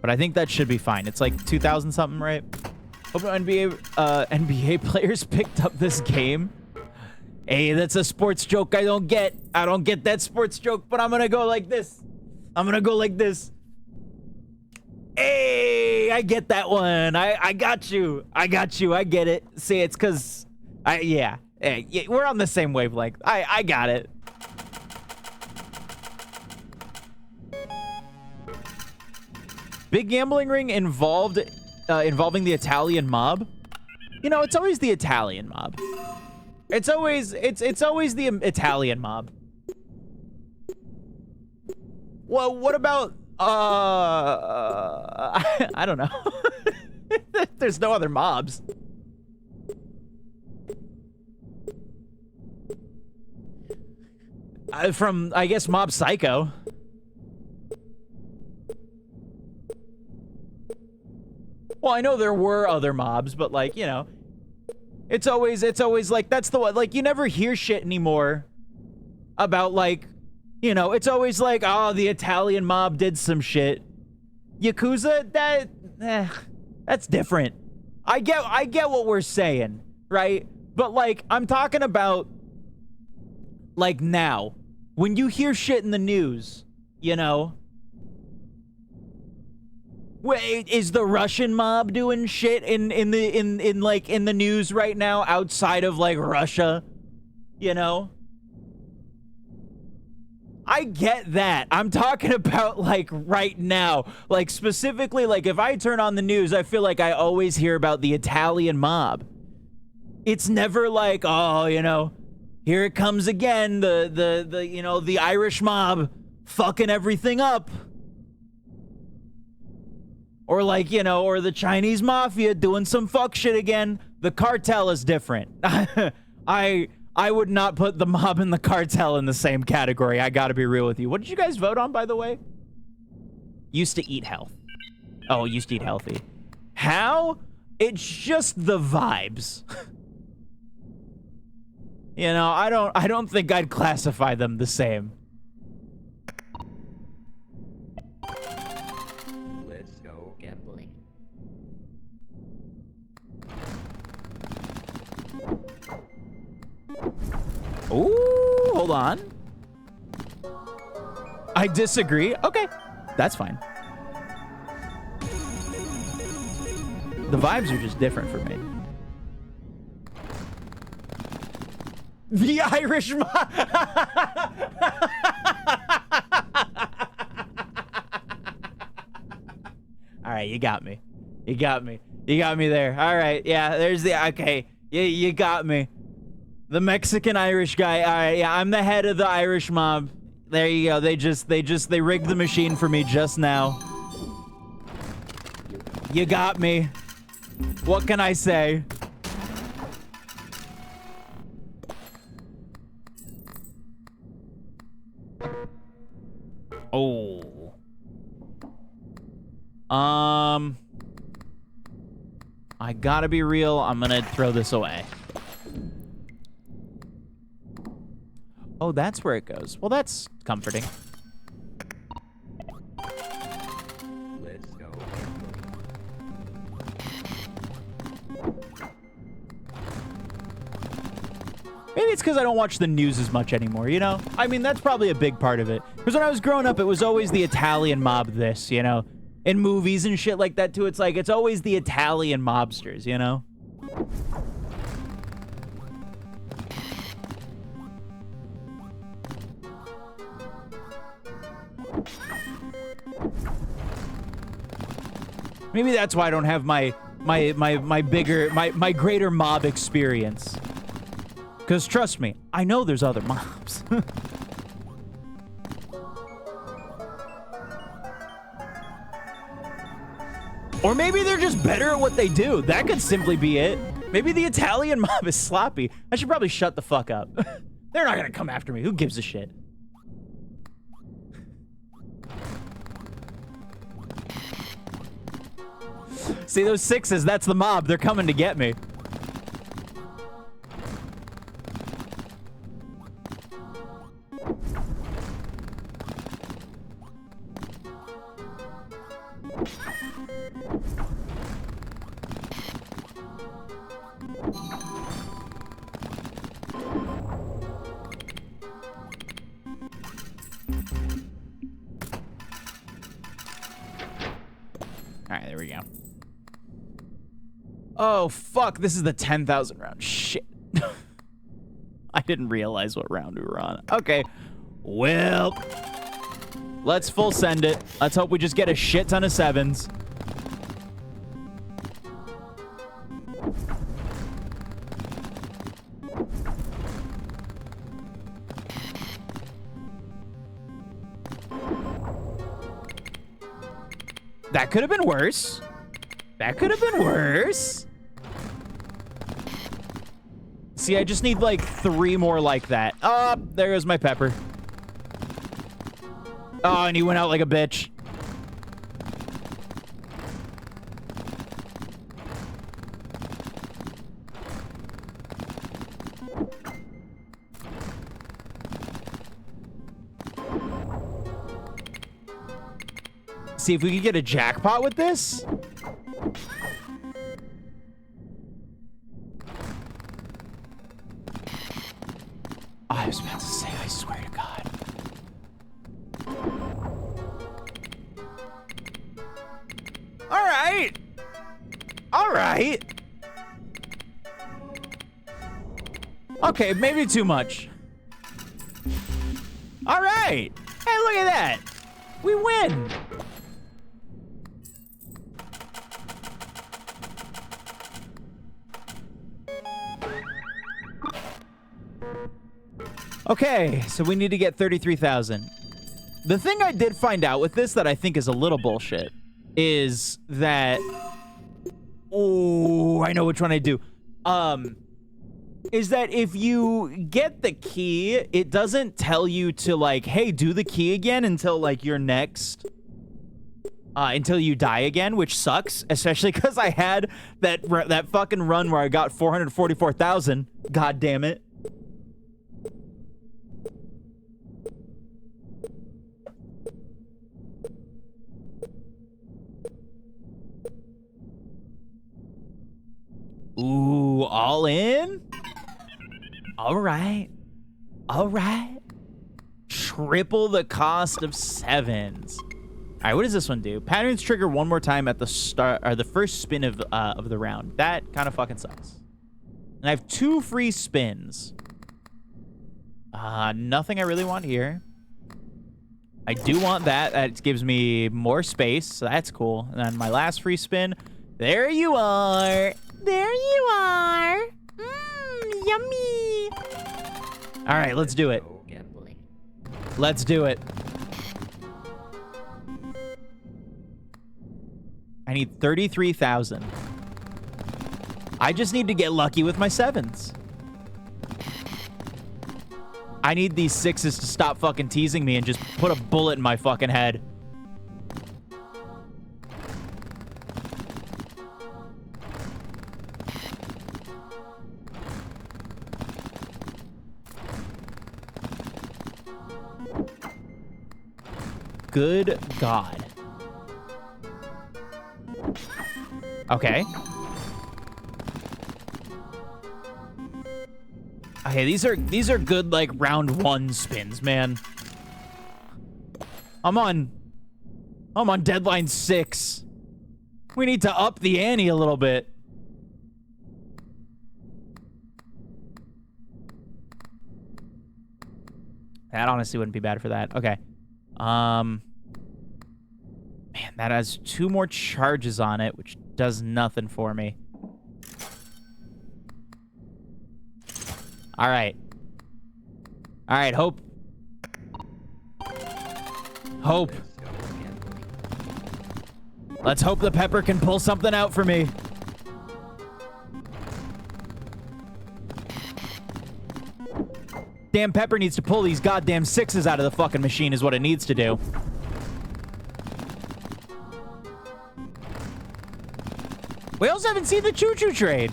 But I think that should be fine. It's like 2,000 something, right? Hope no NBA players picked up this game. Hey, that's a sports joke I don't get. I don't get that sports joke, but I'm gonna go like this. I'm gonna go like this. Hey, I get that one. I got you. I got you. I get it. See, it's because yeah, we're on the same wavelength. I got it. Big gambling ring involving the Italian mob. You know, it's always the Italian mob. It's always the Italian mob. Well, what about I don't know. There's no other mobs. From I guess Mob Psycho. Well, I know there were other mobs, but like, you know, it's always like that's the one. Like, you never hear shit anymore about like, you know, it's always like, oh, the Italian mob did some shit. Yakuza, that's different. I get what we're saying, right? But like, I'm talking about like now, when you hear shit in the news, you know. Wait, is the Russian mob doing shit in the news right now outside of like Russia? You know? I get that. I'm talking about like right now. Like specifically, like if I turn on the news, I feel like I always hear about the Italian mob. It's never like, oh, you know, here it comes again, the you know, the Irish mob fucking everything up. Or like, you know, or the Chinese mafia doing some fuck shit again. The cartel is different. I would not put the mob and the cartel in the same category. I gotta be real with you. What did you guys vote on, by the way? Used to eat health. Oh, used to eat healthy. How? It's just the vibes. You know, I don't think I'd classify them the same. Ooh, hold on. I disagree. Okay, that's fine. The vibes are just different for me. The Irish mob. All right, you got me. You got me. You got me there. All right, yeah. There's the okay. You got me. The Mexican Irish guy. All right, yeah. I'm the head of the Irish mob. There you go. They rigged the machine for me just now. You got me. What can I say? Oh. I gotta be real. I'm gonna throw this away. Oh, that's where it goes. Well, that's comforting. Let's go. Maybe it's because I don't watch the news as much anymore, you know? I mean, that's probably a big part of it. Because when I was growing up, it was always the Italian mob this, you know? In movies and shit like that, too. It's like, it's always the Italian mobsters, you know? Maybe that's why I don't have my greater mob experience. Because trust me, I know there's other mobs. Or maybe they're just better at what they do. That could simply be it. Maybe the Italian mob is sloppy. I should probably shut the fuck up. They're not gonna come after me. Who gives a shit? See those sixes? That's the mob. They're coming to get me. Alright, there we go. Oh, fuck. This is the 10,000 round. Shit. I didn't realize what round we were on. Okay. Well, let's full send it. Let's hope we just get a shit ton of sevens. That could have been worse. That could have been worse. See, I just need like 3 more like that. Oh, there goes my pepper. Oh, and he went out like a bitch. See if we can get a jackpot with this. I was about to say, I swear to God. All right. All right. Okay, maybe too much. All right. Hey, look at that. We win. Okay, so we need to get 33,000. The thing I did find out with this that I think is a little bullshit is that... Oh, I know which one I do. Is that if you get the key, it doesn't tell you to, like, hey, do the key again until, like, your next... until you die again, which sucks, especially because I had that fucking run where I got 444,000. God damn it. Ooh, all in? All right. All right. Triple the cost of sevens. All right, what does this one do? Patterns trigger one more time at the start or the first spin of the round. That kind of fucking sucks. And I have 2 free spins. Nothing I really want here. I do want that. That gives me more space, so that's cool. And then my last free spin. There you are. There you are. Yummy. All right, let's do it. Let's do it. I need 33,000. I just need to get lucky with my 7s. I need these 6s to stop fucking teasing me and just put a bullet in my fucking head. Good God. Okay. Okay, these are good like round 1 spins, man. I'm on deadline 6. We need to up the ante a little bit. That honestly wouldn't be bad for that. Okay. Man, that has 2 more charges on it, which does nothing for me. All right. All right, hope. Hope. Let's hope the pepper can pull something out for me. Damn pepper needs to pull these goddamn 6s out of the fucking machine is what it needs to do. We also haven't seen the choo-choo train.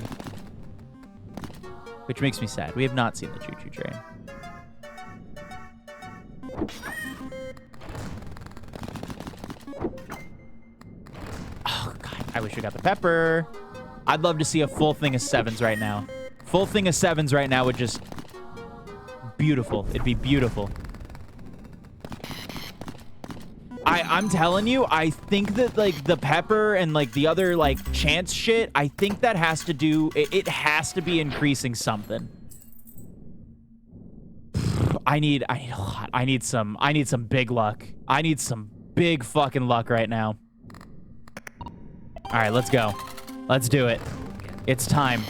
Which makes me sad. We have not seen the choo-choo train. Oh, God. I wish we got the pepper. I'd love to see a full thing of 7s right now. Full thing of 7s right now would just... beautiful. It'd be beautiful. I'm telling you, I think that, like, the pepper and, like, the other, like, chance shit, I think that has to do... It has to be increasing something. I need a lot. I need some big luck. I need some big fucking luck right now. All right, let's go. Let's do it. It's time.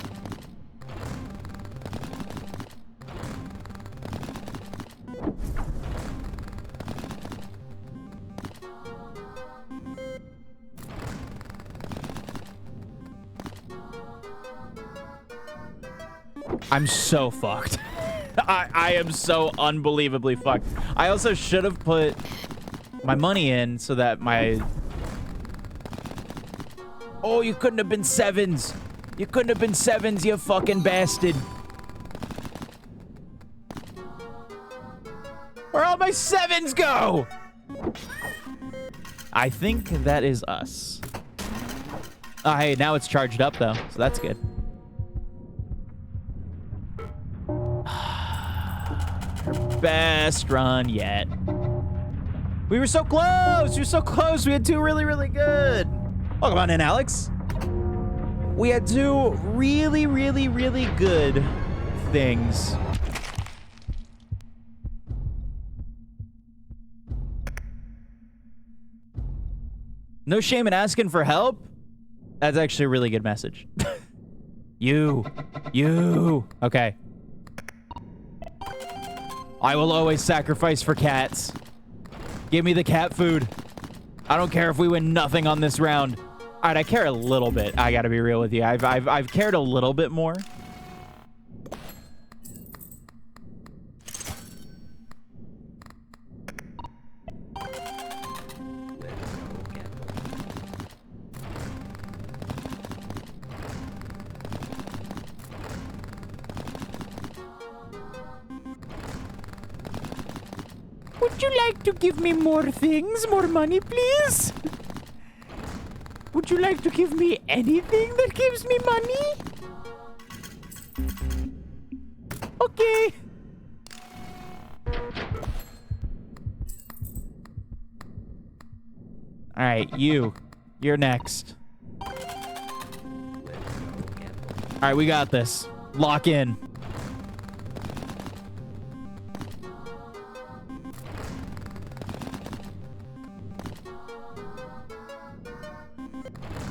I'm so fucked. I am so unbelievably fucked. I also should have put my money in so that my... Oh, you couldn't have been 7s. You couldn't have been 7s, you fucking bastard. Where'd all my 7s go? I think that is us. Oh, hey, now it's charged up, though, so that's good. Best run yet. We were so close. We were so close. We had 2 really, really good. Welcome on in, Alex. We had 2 really, really, really good things. No shame in asking for help. That's actually a really good message. You. Okay. I will always sacrifice for cats. Give me the cat food. I don't care if we win nothing on this round. All right, I care a little bit. I gotta be real with you. I've cared a little bit more. Would you like to give me more things, more money, please? Would you like to give me anything that gives me money? Okay. All right, you're next. All right, we got this. Lock in.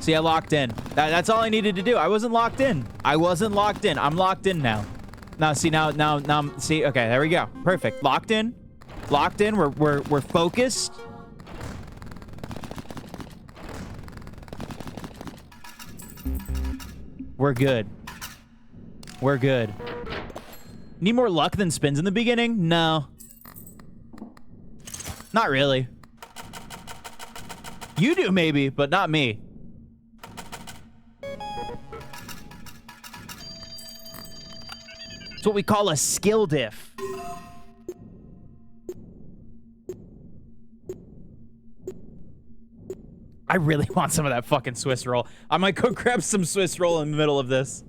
See, I locked in. That's all I needed to do. I wasn't locked in. I wasn't locked in. I'm locked in now. Now, see, now, see, okay, there we go. Perfect. Locked in. Locked in. We're focused. We're good. We're good. Need more luck than spins in the beginning? No. Not really. You do maybe, but not me. It's what we call a skill diff. I really want some of that fucking Swiss roll. I might go grab some Swiss roll in the middle of this.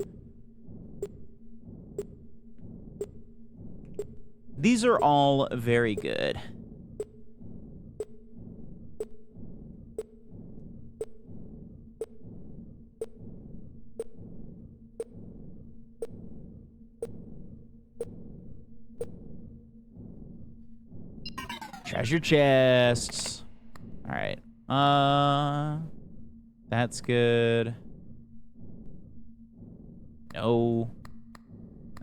These are all very good. Treasure chests. All right. That's good. No.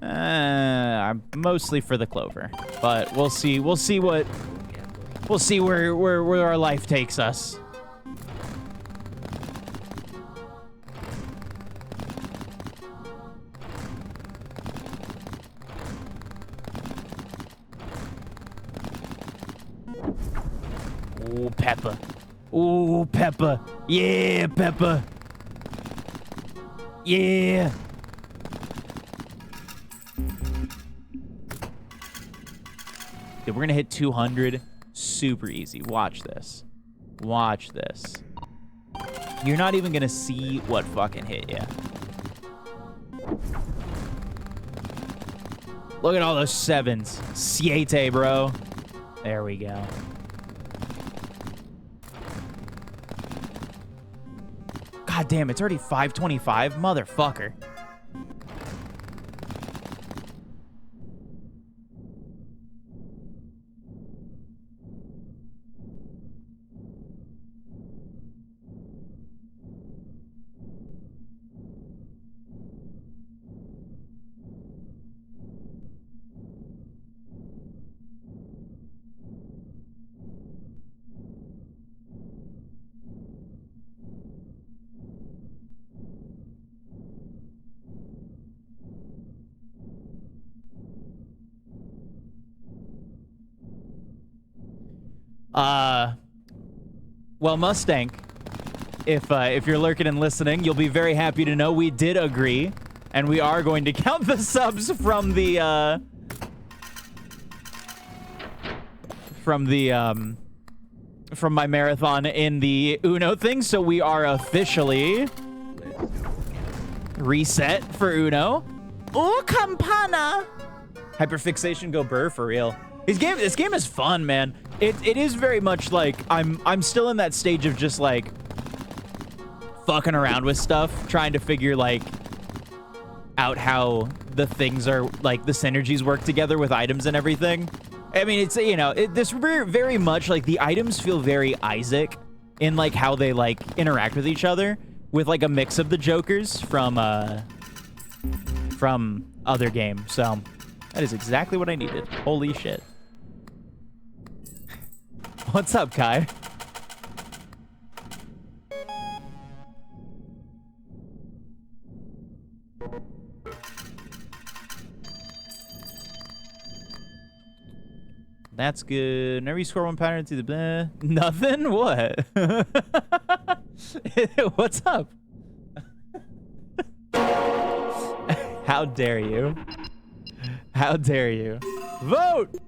I'm mostly for the clover, but we'll see. We'll see what. We'll see where our life takes us. Ooh, Peppa. Ooh, Peppa. Yeah, Peppa. Yeah. Dude, we're gonna hit 200 super easy. Watch this. Watch this. You're not even gonna see what fucking hit you. Look at all those sevens. Siete, bro. There we go. God damn, it's already 5:25, motherfucker. Well, Mustang, if you're lurking and listening, you'll be very happy to know we did agree, and we are going to count the subs from the from my marathon in the Uno thing, so we are officially reset for Uno. Oh, Campana! Hyperfixation go burr for real. This game is fun, man. It is very much like I'm still in that stage of just like fucking around with stuff, trying to figure like out how the things are like the synergies work together with items and everything. I mean, it's, you know, this very much like the items feel very Isaac in like how they like interact with each other, with like a mix of the Jokers from other games. So that is exactly what I needed. Holy shit. What's up, Kai? That's good. Whenever you score one pattern to the bleh. Nothing? What? What's up? How dare you? How dare you? Vote!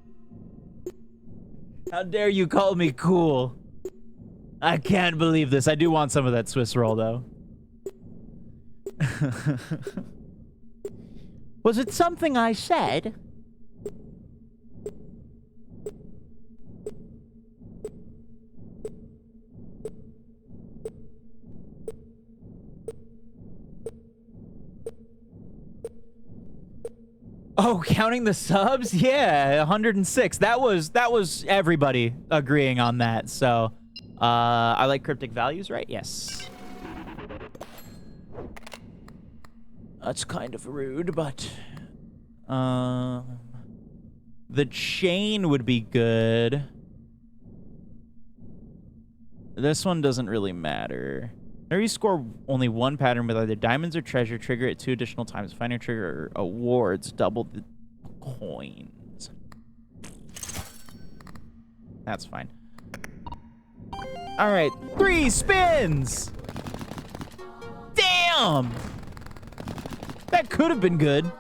How dare you call me cool? I can't believe this. I do want some of that Swiss roll, though. Was it something I said? Oh, counting the subs? Yeah, 106. That was everybody agreeing on that. So, I like cryptic values, right? Yes. That's kind of rude, but the chain would be good. This one doesn't really matter. Whenever you score only one pattern with either diamonds or treasure, trigger it 2 additional times. Finding trigger awards double the coins. That's fine. All right, 3 spins. Damn. That could have been good.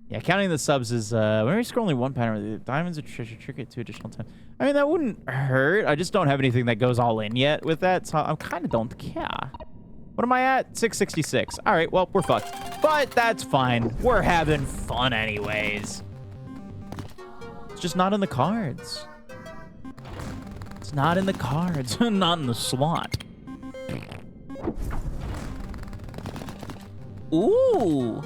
Yeah, counting the subs is, whenever you score only one pattern with diamonds or treasure, trigger it 2 additional times. I mean, that wouldn't hurt. I just don't have anything that goes all in yet with that, so I kind of don't care. What am I at? 666. All right, well, we're fucked. But that's fine. We're having fun anyways. It's just not in the cards. It's not in the cards. Not in the slot. Ooh.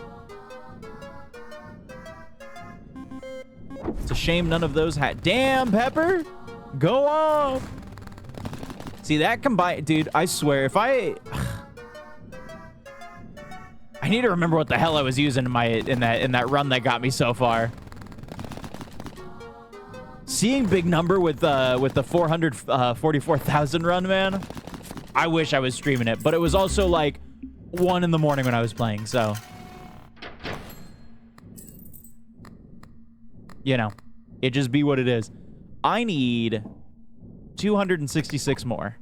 It's a shame none of those had. Damn, Pepper. Go off. See, that combined... Dude, I swear, if I need to remember what the hell I was using in that run that got me so far. Seeing big number with the 444,000 run, man. I wish I was streaming it, but it was also like 1 in the morning when I was playing, so you know, it just be what it is. I need 266 more.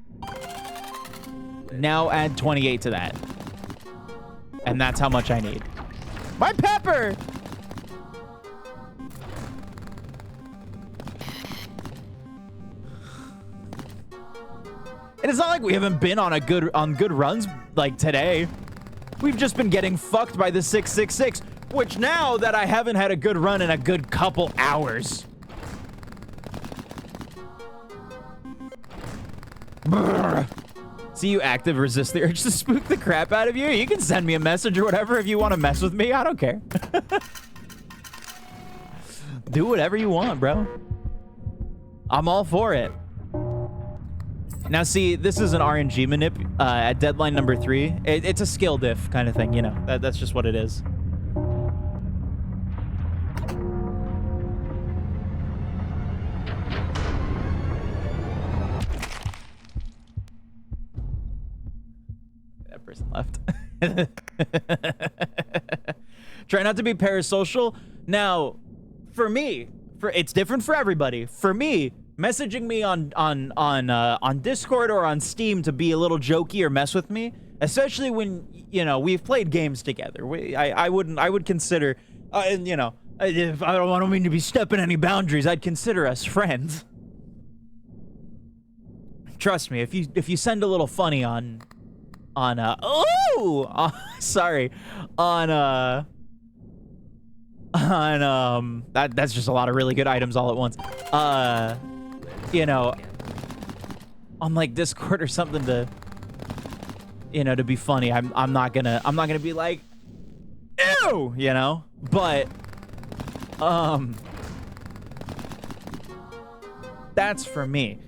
Now add 28 to that. And that's how much I need. My Pepper! And it's not like we haven't been on good runs like today. We've just been getting fucked by the 666, which now that I haven't had a good run in a good couple hours. Brr. See you active, resist the urge to spook the crap out of you. You can send me a message or whatever if you want to mess with me. I don't care. Do whatever you want, bro. I'm all for it. Now, see, this is an RNG manip at deadline number 3. It's a skill diff kind of thing, you know. That's just what it is. That person left. Try not to be parasocial. Now, for me, it's different for everybody. For me, messaging me on Discord or on Steam to be a little jokey or mess with me, especially when, you know, we've played games together. I would consider, you know, if I don't mean to be stepping any boundaries, I'd consider us friends. Trust me, if you send a little funny that's just a lot of really good items all at once. You know, on like Discord or something to, you know, to be funny. I'm not gonna be like, ew, you know, but that's for me.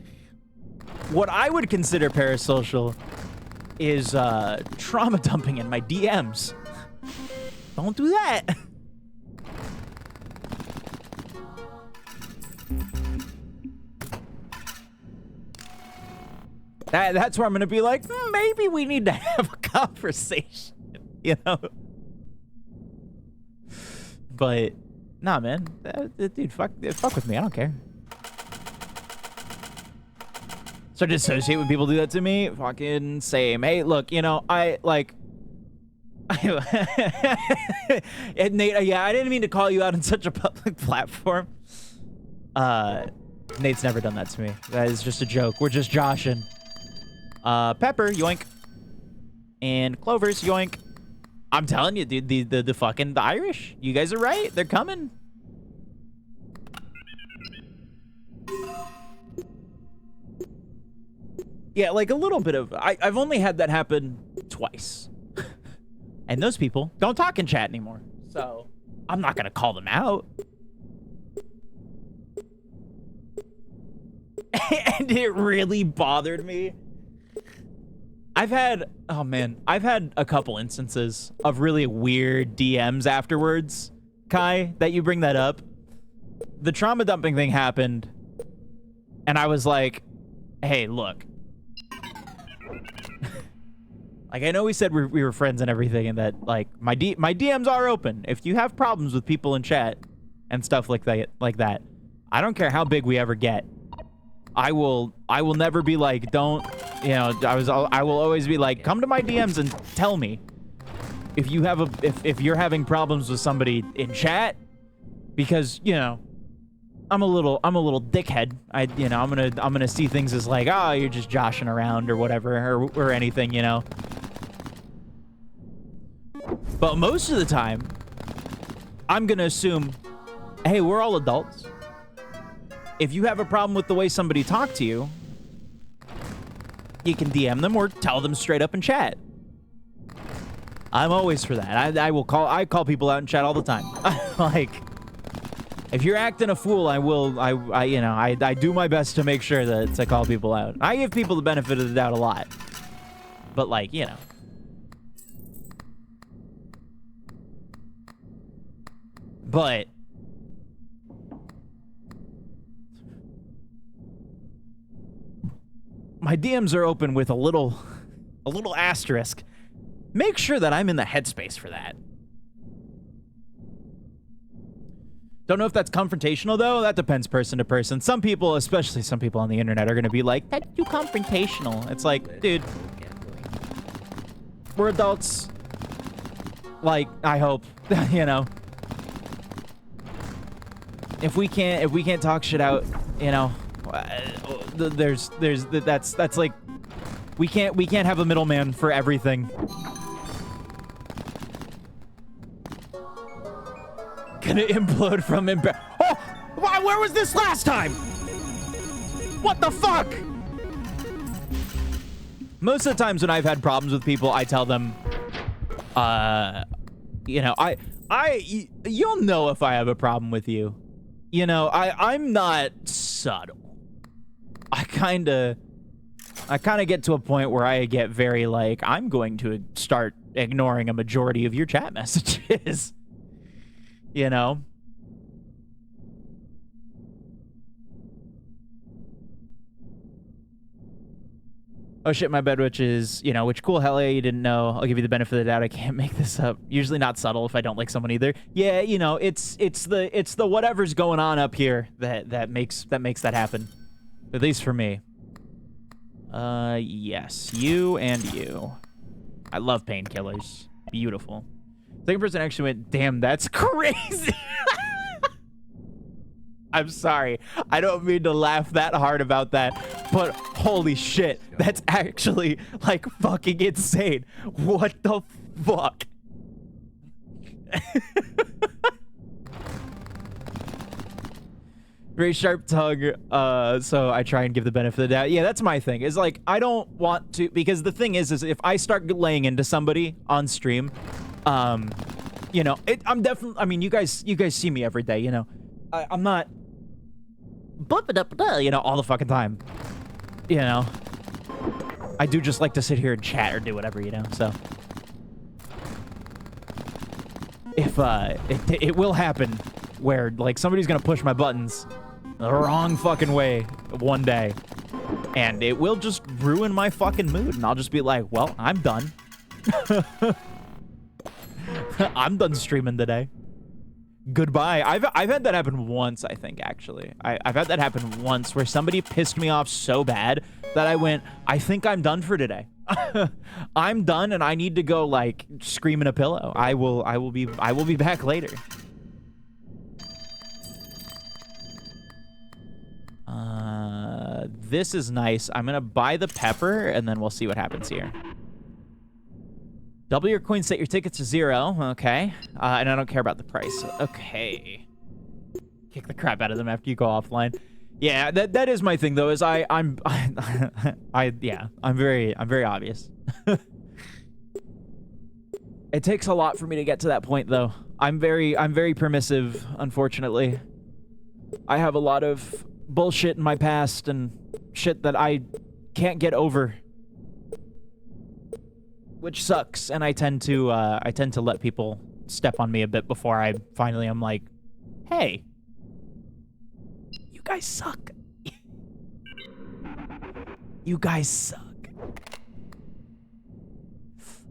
What I would consider parasocial is trauma dumping in my DMs. Don't do that. That's where I'm gonna be like, maybe we need to have a conversation, you know? But nah, man, dude, fuck with me. I don't care. So to associate when people do that to me, fucking same. Hey, look, you know, I like. And Nate, yeah, I didn't mean to call you out on such a public platform. Nate's never done that to me. That is just a joke. We're just joshing. Pepper, yoink. And Clovers, yoink. I'm telling you, dude, the fucking Irish. You guys are right. They're coming. Yeah, like a little bit of... I've only had that happen twice. And those people don't talk in chat anymore. So, I'm not going to call them out. And it really bothered me. I've had a couple instances of really weird DMs afterwards, Kai, that you bring that up. The trauma dumping thing happened, and I was like, hey, look. Like, I know we said we were friends and everything, and that, like, my DMs are open. If you have problems with people in chat and stuff like that, I don't care how big we ever get. I will never be like, don't, you know, I will always be like, come to my DMs and tell me if you have if you're having problems with somebody in chat, because, you know, I'm a little dickhead. I'm gonna see things as like, oh, you're just joshing around or whatever, or anything, you know. But most of the time, I'm gonna assume, hey, we're all adults. If you have a problem with the way somebody talked to you, you can DM them or tell them straight up in chat. I'm always for that. I call people out in chat all the time. Like, if you're acting a fool, I do my best to make sure that to call people out. I give people the benefit of the doubt a lot. But, like, you know. But my DMs are open with a little asterisk. Make sure that I'm in the headspace for that. Don't know if that's confrontational, though. That depends person to person. Some people, especially some people on the internet, are going to be like, that's too confrontational. It's like, dude, we're adults. Like, I hope, you know. If we can't talk shit out, you know, that's like, we can't have a middleman for everything. Gonna implode from Oh, where was this last time? What the fuck? Most of the times when I've had problems with people, I tell them, you know, you'll know if I have a problem with you. You know, I'm not subtle. I kind of get to a point where I get very like, I'm going to start ignoring a majority of your chat messages. You know? Oh shit, my bed, which is, you know, which cool, hell yeah, you didn't know. I'll give you the benefit of the doubt. I can't make this up. Usually not subtle if I don't like someone either. Yeah, you know, it's the whatever's going on up here that makes that happen. At least for me. Yes, you and you. I love painkillers. Beautiful. Second person actually went, damn, that's crazy. I'm sorry. I don't mean to laugh that hard about that, but holy shit, that's actually, like, fucking insane. What the fuck? Very sharp tongue, so I try and give the benefit of the doubt. Yeah, that's my thing. Is like, I don't want to, because the thing is if I start laying into somebody on stream, you know, I'm definitely, I mean, you guys see me every day, you know. I'm not you know, all the fucking time. You know. I do just like to sit here and chat or do whatever, you know, so. If, it will happen where, like, somebody's gonna push my buttons the wrong fucking way one day. And it will just ruin my fucking mood, and I'll just be like, well, I'm done. I'm done streaming today. Goodbye. I've had that happen once, I think, actually. I've had that happen once where somebody pissed me off so bad that I went, I think I'm done for today. I'm done and I need to go, like, scream in a pillow. I will be back later. This is nice. I'm gonna buy the pepper and then we'll see what happens here. Double your coins, set your tickets to 0. Okay. And I don't care about the price. Okay. Kick the crap out of them after you go offline. Yeah, that is my thing though, is I'm very obvious. It takes a lot for me to get to that point though. I'm very permissive, unfortunately. I have a lot of bullshit in my past and shit that I can't get over, which sucks. And I tend to let people step on me a bit before I finally am like, hey, you guys suck. You guys suck.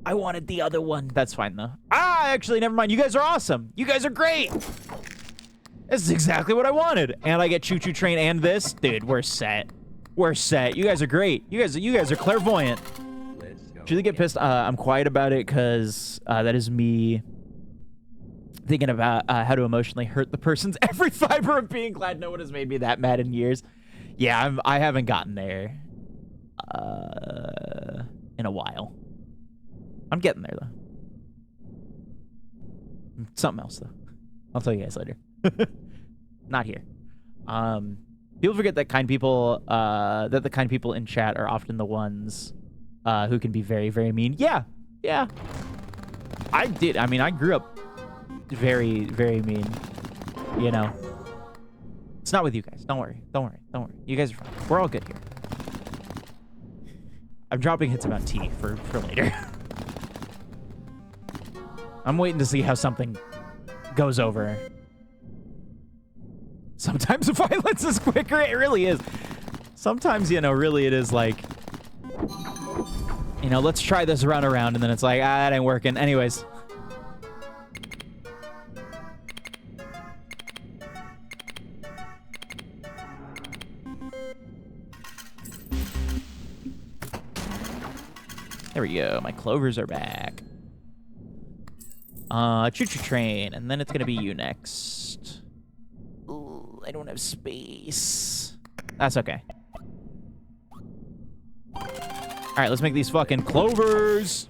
I wanted the other one. That's fine, though. Actually, never mind. You guys are awesome. You guys are great. This is exactly what I wanted. And I get Choo Choo Train and this. Dude, we're set. We're set. You guys are great. You guys are clairvoyant. Should they get pissed? I'm quiet about it because that is me thinking about how to emotionally hurt the person's every fiber of being. Glad no one has made me that mad in years. Yeah, I haven't gotten there in a while. I'm getting there, though. Something else, though. I'll tell you guys later. Not here. People forget that the kind people in chat are often the ones who can be very, very mean. Yeah. I grew up very, very mean. You know. It's not with you guys. Don't worry. You guys are fine. We're all good here. I'm dropping hints about tea for later. I'm waiting to see how something goes over. Sometimes violence is quicker. It really is. Sometimes, really it is like, let's try this run around, and then it's like, that ain't working. Anyways. There we go. My clovers are back. Choo Choo Train, and then it's gonna be you next. Ooh, I don't have space. That's okay. Alright, let's make these fucking clovers.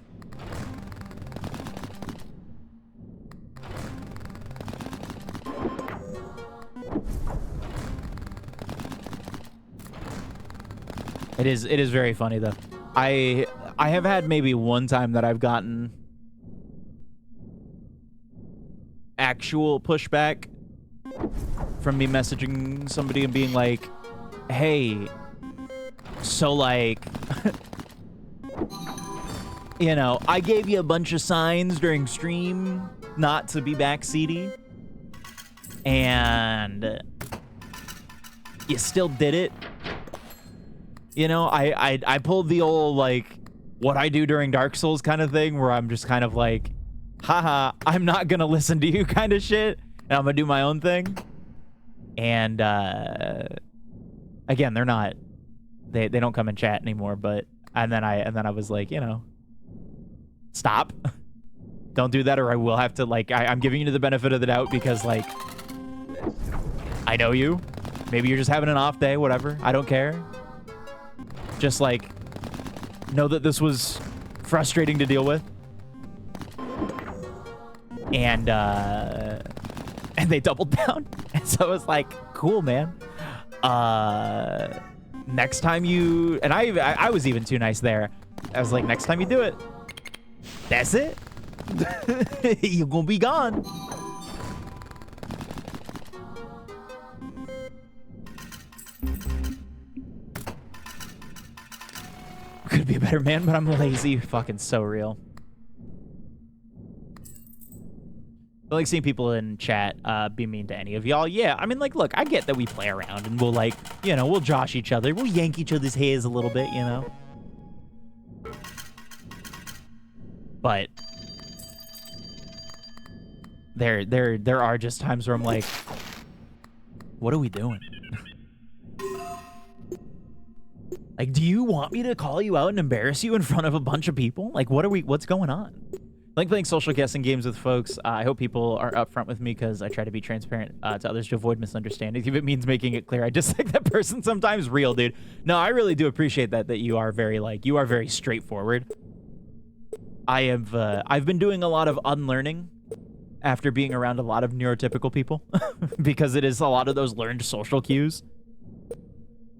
It is very funny, though. I have had maybe one time that I've gotten actual pushback from me messaging somebody and being like, hey, so like, I gave you a bunch of signs during stream not to be backseaty, and you still did it. I pulled the old, like, what I do during Dark Souls kind of thing, where I'm just kind of like, haha, I'm not gonna listen to you kind of shit, and I'm gonna do my own thing. And again, they're not, they don't come and chat anymore, but and then I was like, stop. Don't do that, or I will have to, like, I'm giving you the benefit of the doubt because, like, I know you. Maybe you're just having an off day, whatever. I don't care. Just, like, know that this was frustrating to deal with. And they doubled down. And so I was like, cool, man. Next time you... And I was even too nice there. I was like, next time you do it, that's it. You're gonna be gone. Could be a better man, but I'm lazy. Fucking so real. I like seeing people in chat be mean to any of y'all. Yeah, I mean, like, look, I get that we play around and we'll, like, we'll josh each other. We'll yank each other's hairs a little bit, But there are just times where I'm like, what are we doing? Like, do you want me to call you out and embarrass you in front of a bunch of people? Like, what's going on? I like playing social guessing games with folks. I hope people are upfront with me because I try to be transparent to others to avoid misunderstandings. If it means making it clear, I dislike that person sometimes. Real, dude. No, I really do appreciate that you are very straightforward. I've been doing a lot of unlearning after being around a lot of neurotypical people because it is a lot of those learned social cues.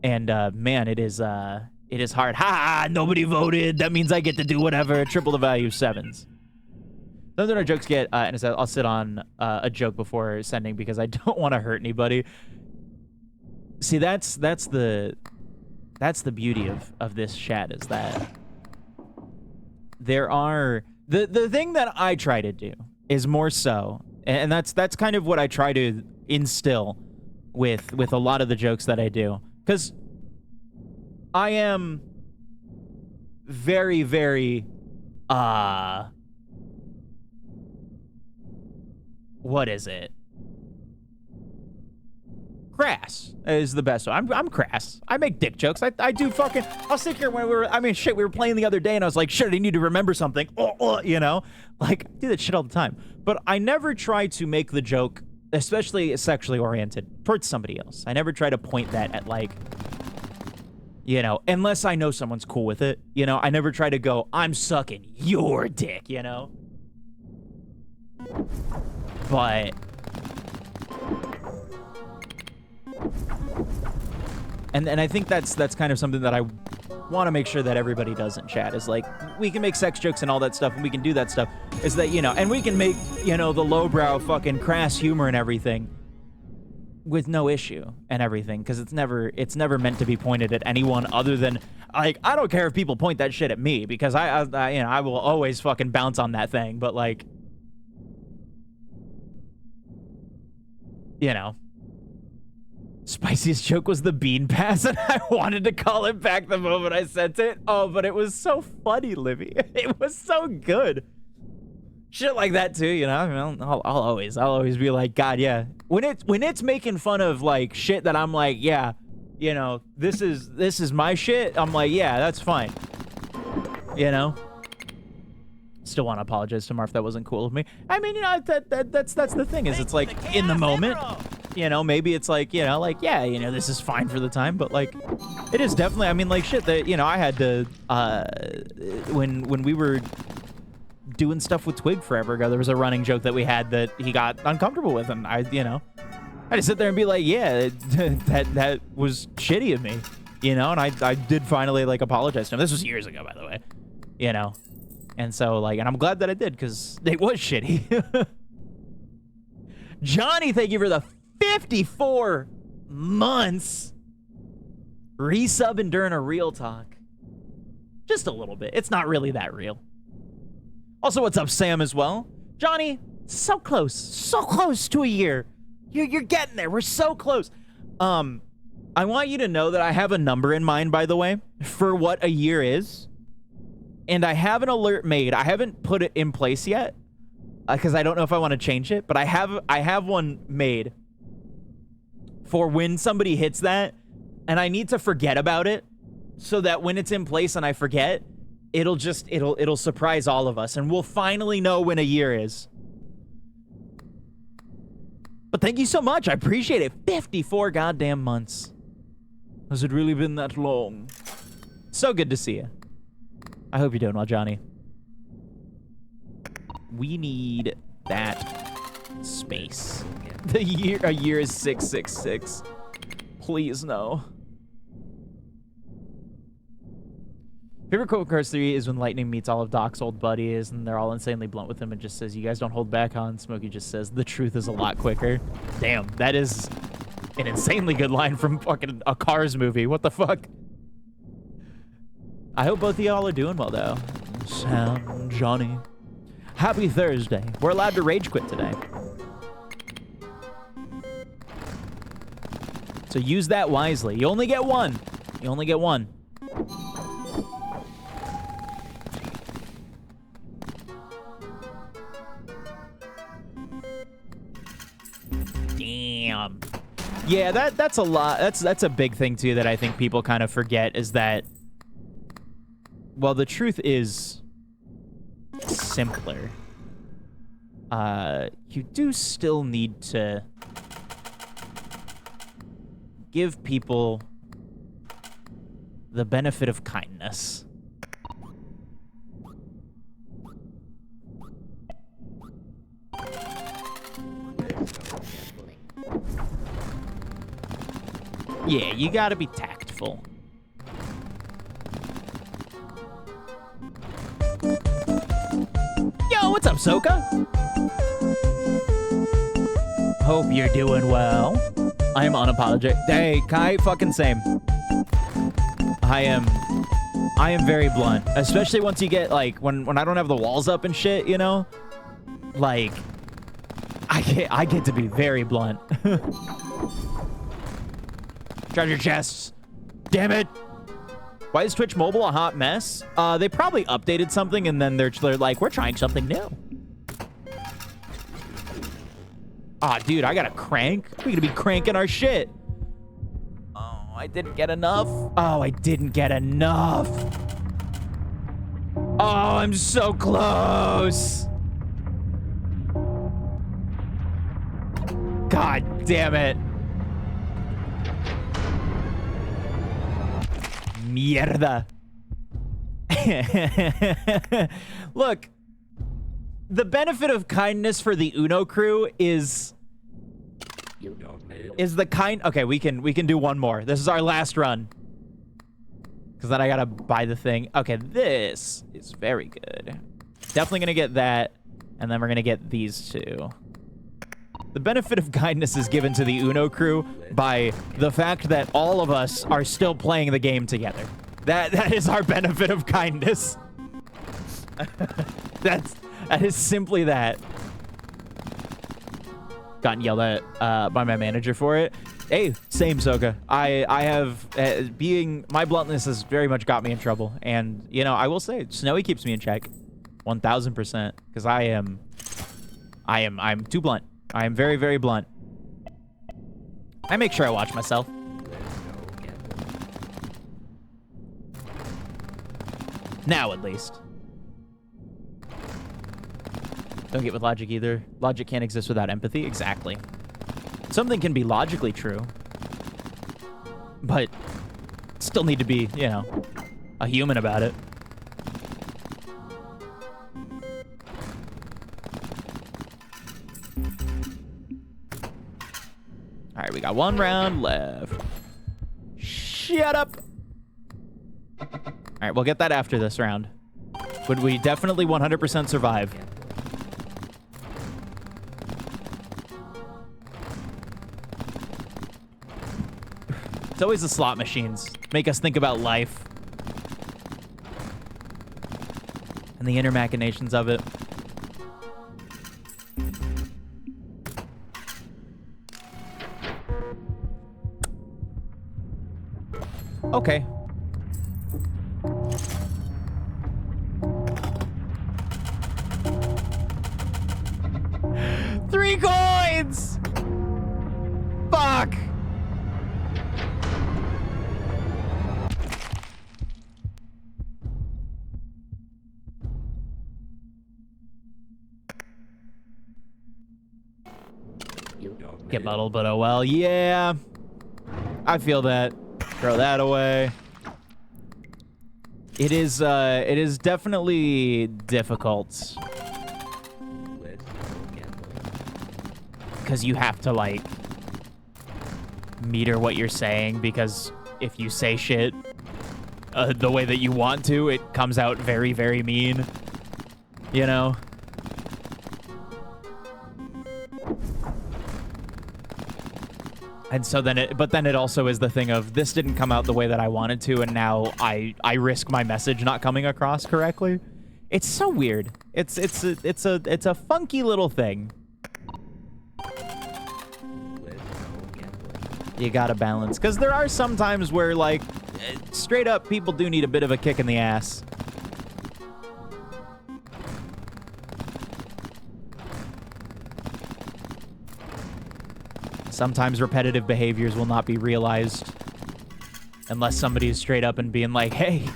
And man, it is hard. Ha! Nobody voted. That means I get to do whatever. Triple the value of 7s. Something our jokes get, and I'll sit on a joke before sending because I don't want to hurt anybody. See, that's the beauty of this chat, is that there are the thing that I try to do is more so, and that's kind of what I try to instill with a lot of the jokes that I do, because I am very, very what is it? Crass is the best. I'm crass. I make dick jokes. I do fucking. I'll sit here when we were playing the other day, and I was like, shit, I need to remember something. You know, like, I do that shit all the time. But I never try to make the joke, especially sexually oriented, towards somebody else. I never try to point that at, like, you know, unless I know someone's cool with it. You know, I never try to go, I'm sucking your dick, you know? But and I think that's kind of something that I want to make sure that everybody does in chat, is like, we can make sex jokes and all that stuff, and we can do that stuff, is that, you know, and we can make, you know, the lowbrow fucking crass humor and everything with no issue and everything, because it's never meant to be pointed at anyone other than, like, I don't care if people point that shit at me, because I you know, I will always fucking bounce on that thing, but, like, you know, spiciest joke was the bean pass, and I wanted to call it back the moment I sent it. Oh, but it was so funny, Livy. It was so good. Shit like that too, you know. I mean, I'll always be like, God, yeah. When it's making fun of, like, shit that I'm like, yeah, you know, this is my shit. I'm like, yeah, that's fine. You know. Still want to apologize to Marv. That wasn't cool of me. I mean, you know, that's the thing, is it's like, in the moment, you know, maybe it's like, you know, like, yeah, you know, this is fine for the time, but, like, it is definitely, I mean, like, shit that, you know, I had to, when we were doing stuff with Twig forever ago, there was a running joke that we had that he got uncomfortable with, and I, you know, I had to sit there and be like, yeah, that was shitty of me, you know, and I did finally, like, apologize to him. This was years ago, by the way, you know. And so, like, and I'm glad that I did, because it was shitty. Johnny, thank you for the 54 months. Resubbing during a real talk. Just a little bit. It's not really that real. Also, what's up, Sam, as well? Johnny, so close to a year. You're getting there. We're so close. I want you to know that I have a number in mind, by the way, for what a year is. And I have an alert made. I haven't put it in place yet, because I don't know if I want to change it, but I have one made for when somebody hits that, and I need to forget about it, so that when it's in place and I forget, it'll surprise all of us, and we'll finally know when a year is. But thank you so much. I appreciate it. 54 goddamn months. Has it really been that long? So good to see you. I hope you're doing well, Johnny. We need that space. A year is 666. Please no. Favorite quote from Cars 3 is when Lightning meets all of Doc's old buddies, and they're all insanely blunt with him and just says, "You guys don't hold back, on." Smokey just says, "The truth is a lot quicker." Damn, that is an insanely good line from fucking a Cars movie. What the fuck? I hope both of y'all are doing well, though. Sam, Johnny. Happy Thursday. We're allowed to rage quit today. So use that wisely. You only get one. You only get one. Damn. Yeah, that's a lot. That's a big thing, too, that I think people kind of forget, is that, well, the truth is simpler. You do still need to give people the benefit of kindness. Yeah, you gotta be tactful. Yo, what's up, Soka? Hope you're doing well. I am unapologetic. Hey, Kai, fucking same. I am very blunt, especially once you get like when I don't have the walls up and shit, you know, like I get to be very blunt. Treasure chests, damn it! Why is Twitch Mobile a hot mess? They probably updated something and then they're like, we're trying something new. Ah, dude, I got a crank. We gonna be cranking our shit. Oh, I didn't get enough. Oh, I didn't get enough. Oh, I'm so close. God damn it. Mierda. Look, the benefit of kindness for the Uno crew is the kind. Okay, we can do one more. This is our last run. Because then I gotta buy the thing. Okay, this is very good. Definitely gonna get that, and then we're gonna get these two. The benefit of kindness is given to the Uno crew by the fact that all of us are still playing the game together. That is our benefit of kindness. That is simply that. Gotten yelled at by my manager for it. Hey, same, Soka. I have my bluntness has very much got me in trouble, and you know I will say Snowy keeps me in check, 1000%, because I'm too blunt. I am very, very blunt. I make sure I watch myself. Now, at least. Don't get with logic either. Logic can't exist without empathy. Exactly. Something can be logically true, but still need to be, you know, a human about it. All right, we got one round left. Shut up. All right, we'll get that after this round. Would we definitely 100% survive? It's always the slot machines. Make us think about life. And the inner machinations of it. Okay. Three coins! Fuck! Get muddled, but oh well. Yeah. I feel that. Throw that away. It is definitely difficult. Because you have to, like, meter what you're saying, because if you say shit the way that you want to, it comes out very, very mean. You know? And so then it also is the thing of this didn't come out the way that I wanted to, and now I risk my message not coming across correctly. It's so weird. It's a funky little thing. You gotta balance, because there are some times where, like, straight up people do need a bit of a kick in the ass. Sometimes repetitive behaviors will not be realized unless somebody is straight up and being like, hey,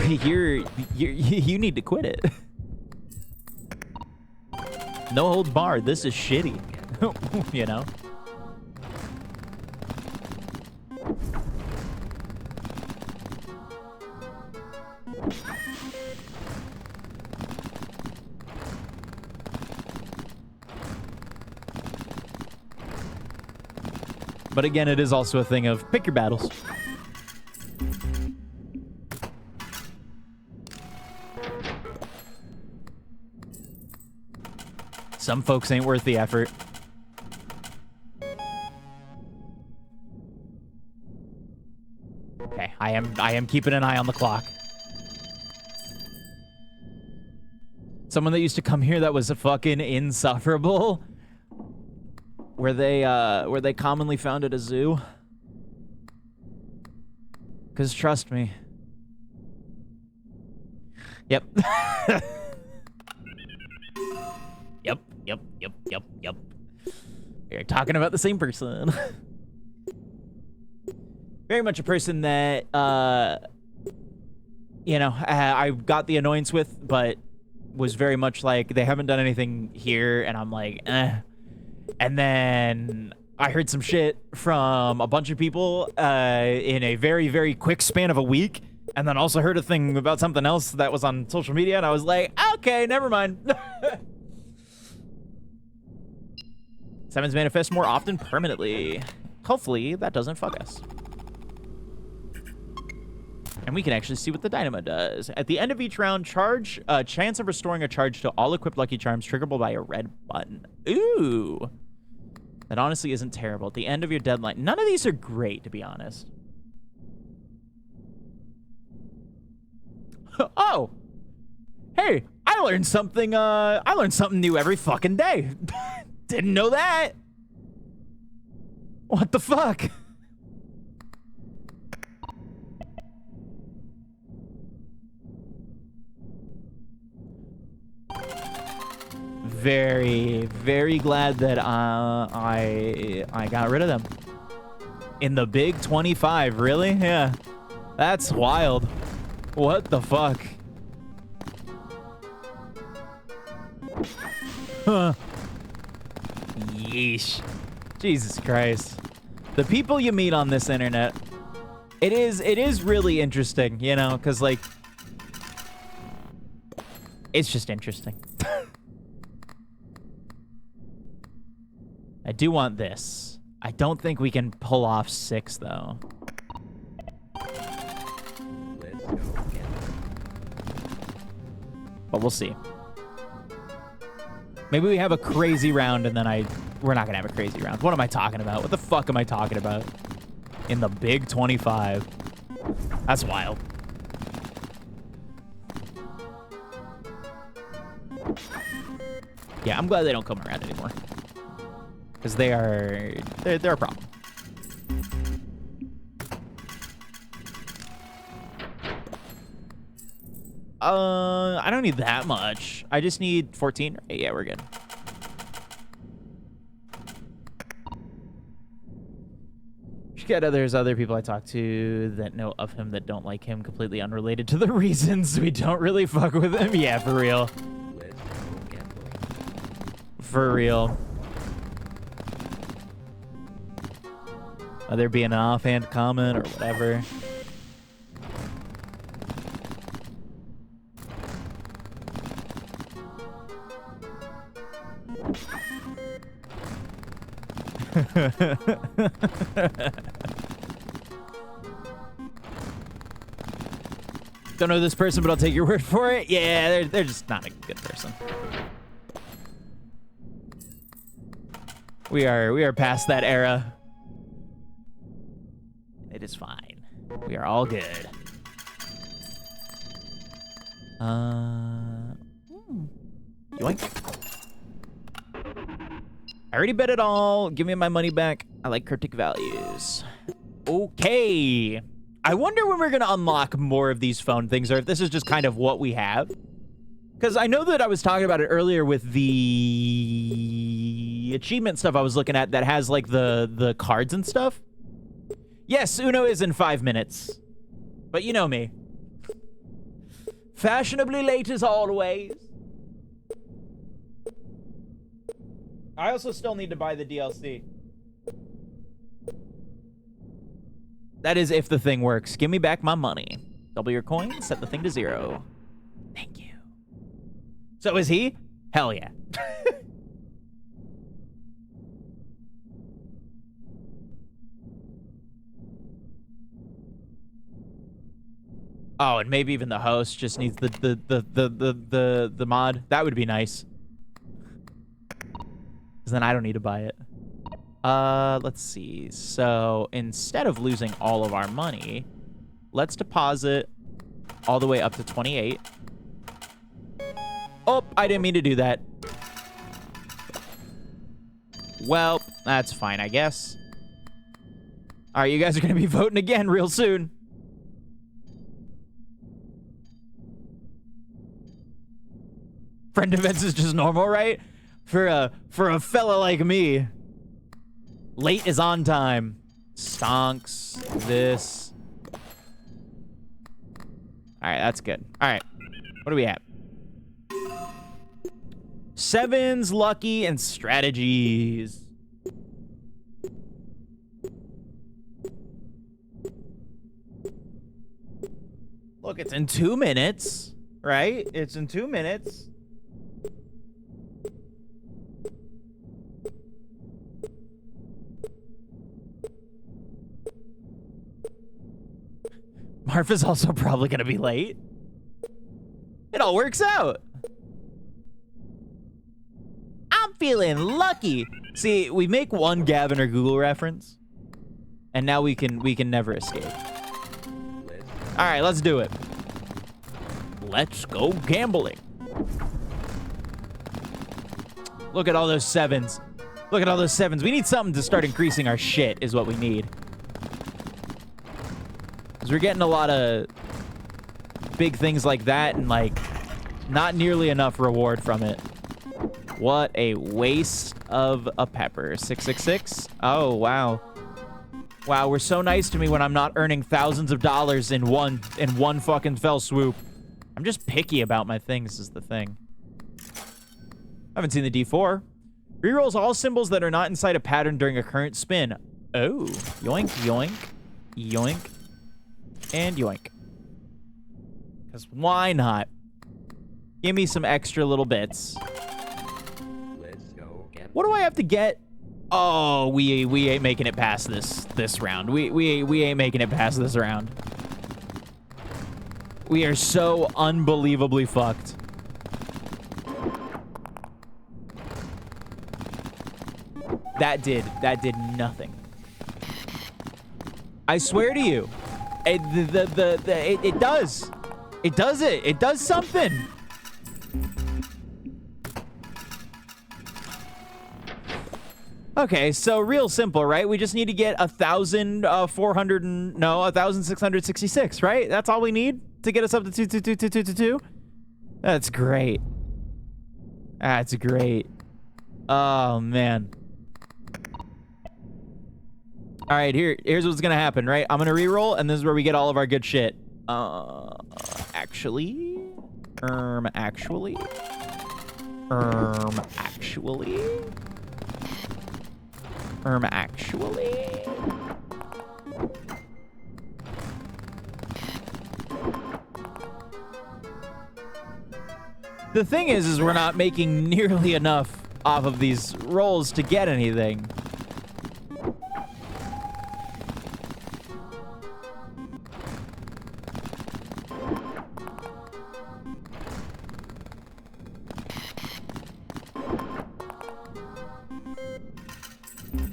you need to quit it. No holds barred. This is shitty. You know? But again, it is also a thing of pick your battles. Some folks ain't worth the effort. Okay, I am keeping an eye on the clock. Someone that used to come here that was fucking insufferable. Where they commonly found at a zoo. Cause trust me. Yep. Yep. You're talking about the same person. Very much a person that, you know, I got the annoyance with, but was very much like, they haven't done anything here, and I'm like, eh. And then I heard some shit from a bunch of people in a very, very quick span of a week, and then also heard a thing about something else that was on social media, and I was like, okay, never mind. Sevens manifest more often permanently. Hopefully, that doesn't fuck us. And we can actually see what the dynamo does. At the end of each round, chance of restoring a charge to all equipped Lucky Charms triggerable by a red button. Ooh. That honestly isn't terrible. At the end of your deadline. None of these are great, to be honest. Oh. Hey, I learned something new every fucking day. Didn't know that. What the fuck? Very, very glad that I got rid of them. In the big 25, really? Yeah. That's wild. What the fuck? Huh. Yeesh. Jesus Christ. The people you meet on this internet, it is really interesting, you know, because, like, it's just interesting. I do want this. I don't think we can pull off 6, though. Let's go again. But we'll see. Maybe we have a crazy round and then we're not gonna have a crazy round. What am I talking about? What the fuck am I talking about? In the big 25. That's wild. Yeah, I'm glad they don't come around anymore. Because they're a problem. I don't need that much. I just need 14. Yeah, we're good. There's other people I talk to that know of him that don't like him, completely unrelated to the reasons we don't really fuck with him. Yeah, for real. Let's go again. For real. Whether it be an offhand comment or whatever. Don't know this person, but I'll take your word for it. Yeah, they're just not a good person. We are past that era. It is fine. We are all good. Yoink. I already bet it all. Give me my money back. I like cryptic values. Okay. I wonder when we're going to unlock more of these phone things, or if this is just kind of what we have. Because I know that I was talking about it earlier with the achievement stuff I was looking at that has, like, the cards and stuff. Yes, Uno is in 5 minutes. But you know me. Fashionably late as always. I also still need to buy the DLC. That is if the thing works. Give me back my money. Double your coins, set the thing to 0. Thank you. So is he? Hell yeah. Oh, and maybe even the host just needs the mod. That would be nice. Because then I don't need to buy it. Let's see. So instead of losing all of our money, let's deposit all the way up to 28. Oh, I didn't mean to do that. Well, that's fine, I guess. All right, you guys are going to be voting again real soon. Friend events is just normal, right? For a fella like me. Late is on time. Stonks. This. All right, that's good. All right. What are we at? Sevens, lucky, and strategies. Look, it's in 2 minutes, right? It's in 2 minutes. Marfa's also probably going to be late. It all works out. I'm feeling lucky. See, we make one Gavin or Google reference, and now we can never escape. All right, let's do it. Let's go gambling. Look at all those sevens. Look at all those sevens. We need something to start increasing our shit is what we need. Because we're getting a lot of big things like that and, like, not nearly enough reward from it. What a waste of a pepper. 666? Oh, wow. Wow, we're so nice to me when I'm not earning thousands of dollars in one fucking fell swoop. I'm just picky about my things is the thing. I haven't seen the D4. Rerolls all symbols that are not inside a pattern during a current spin. Oh. Yoink, yoink, yoink, and yoink. Because why not? Give me some extra little bits. Let's go get. What do I have to get? Oh, we ain't making it past this round. We ain't making it past this round. We are so unbelievably fucked. That did nothing. I swear to you, it does. It does it. It does something. Okay, so real simple, right? We just need to get 1,666, right? That's all we need to get us up to 2222222. That's great. That's great. Oh man. All right, here's what's gonna happen, right? I'm gonna re-roll, and this is where we get all of our good shit. Actually. The thing is we're not making nearly enough off of these rolls to get anything.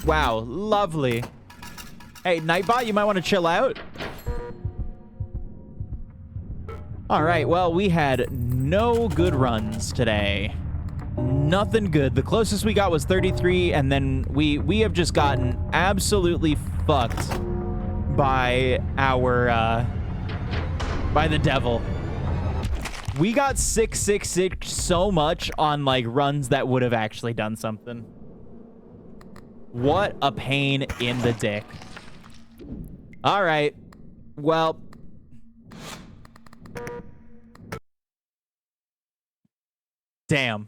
Wow, lovely. Hey, Nightbot, you might want to chill out. All right, well, we had no good runs today. Nothing good. The closest we got was 33, and then we have just gotten absolutely fucked by our, by the devil. We got 666 so much on, like, runs that would have actually done something. What a pain in the dick. All right. Well. Damn.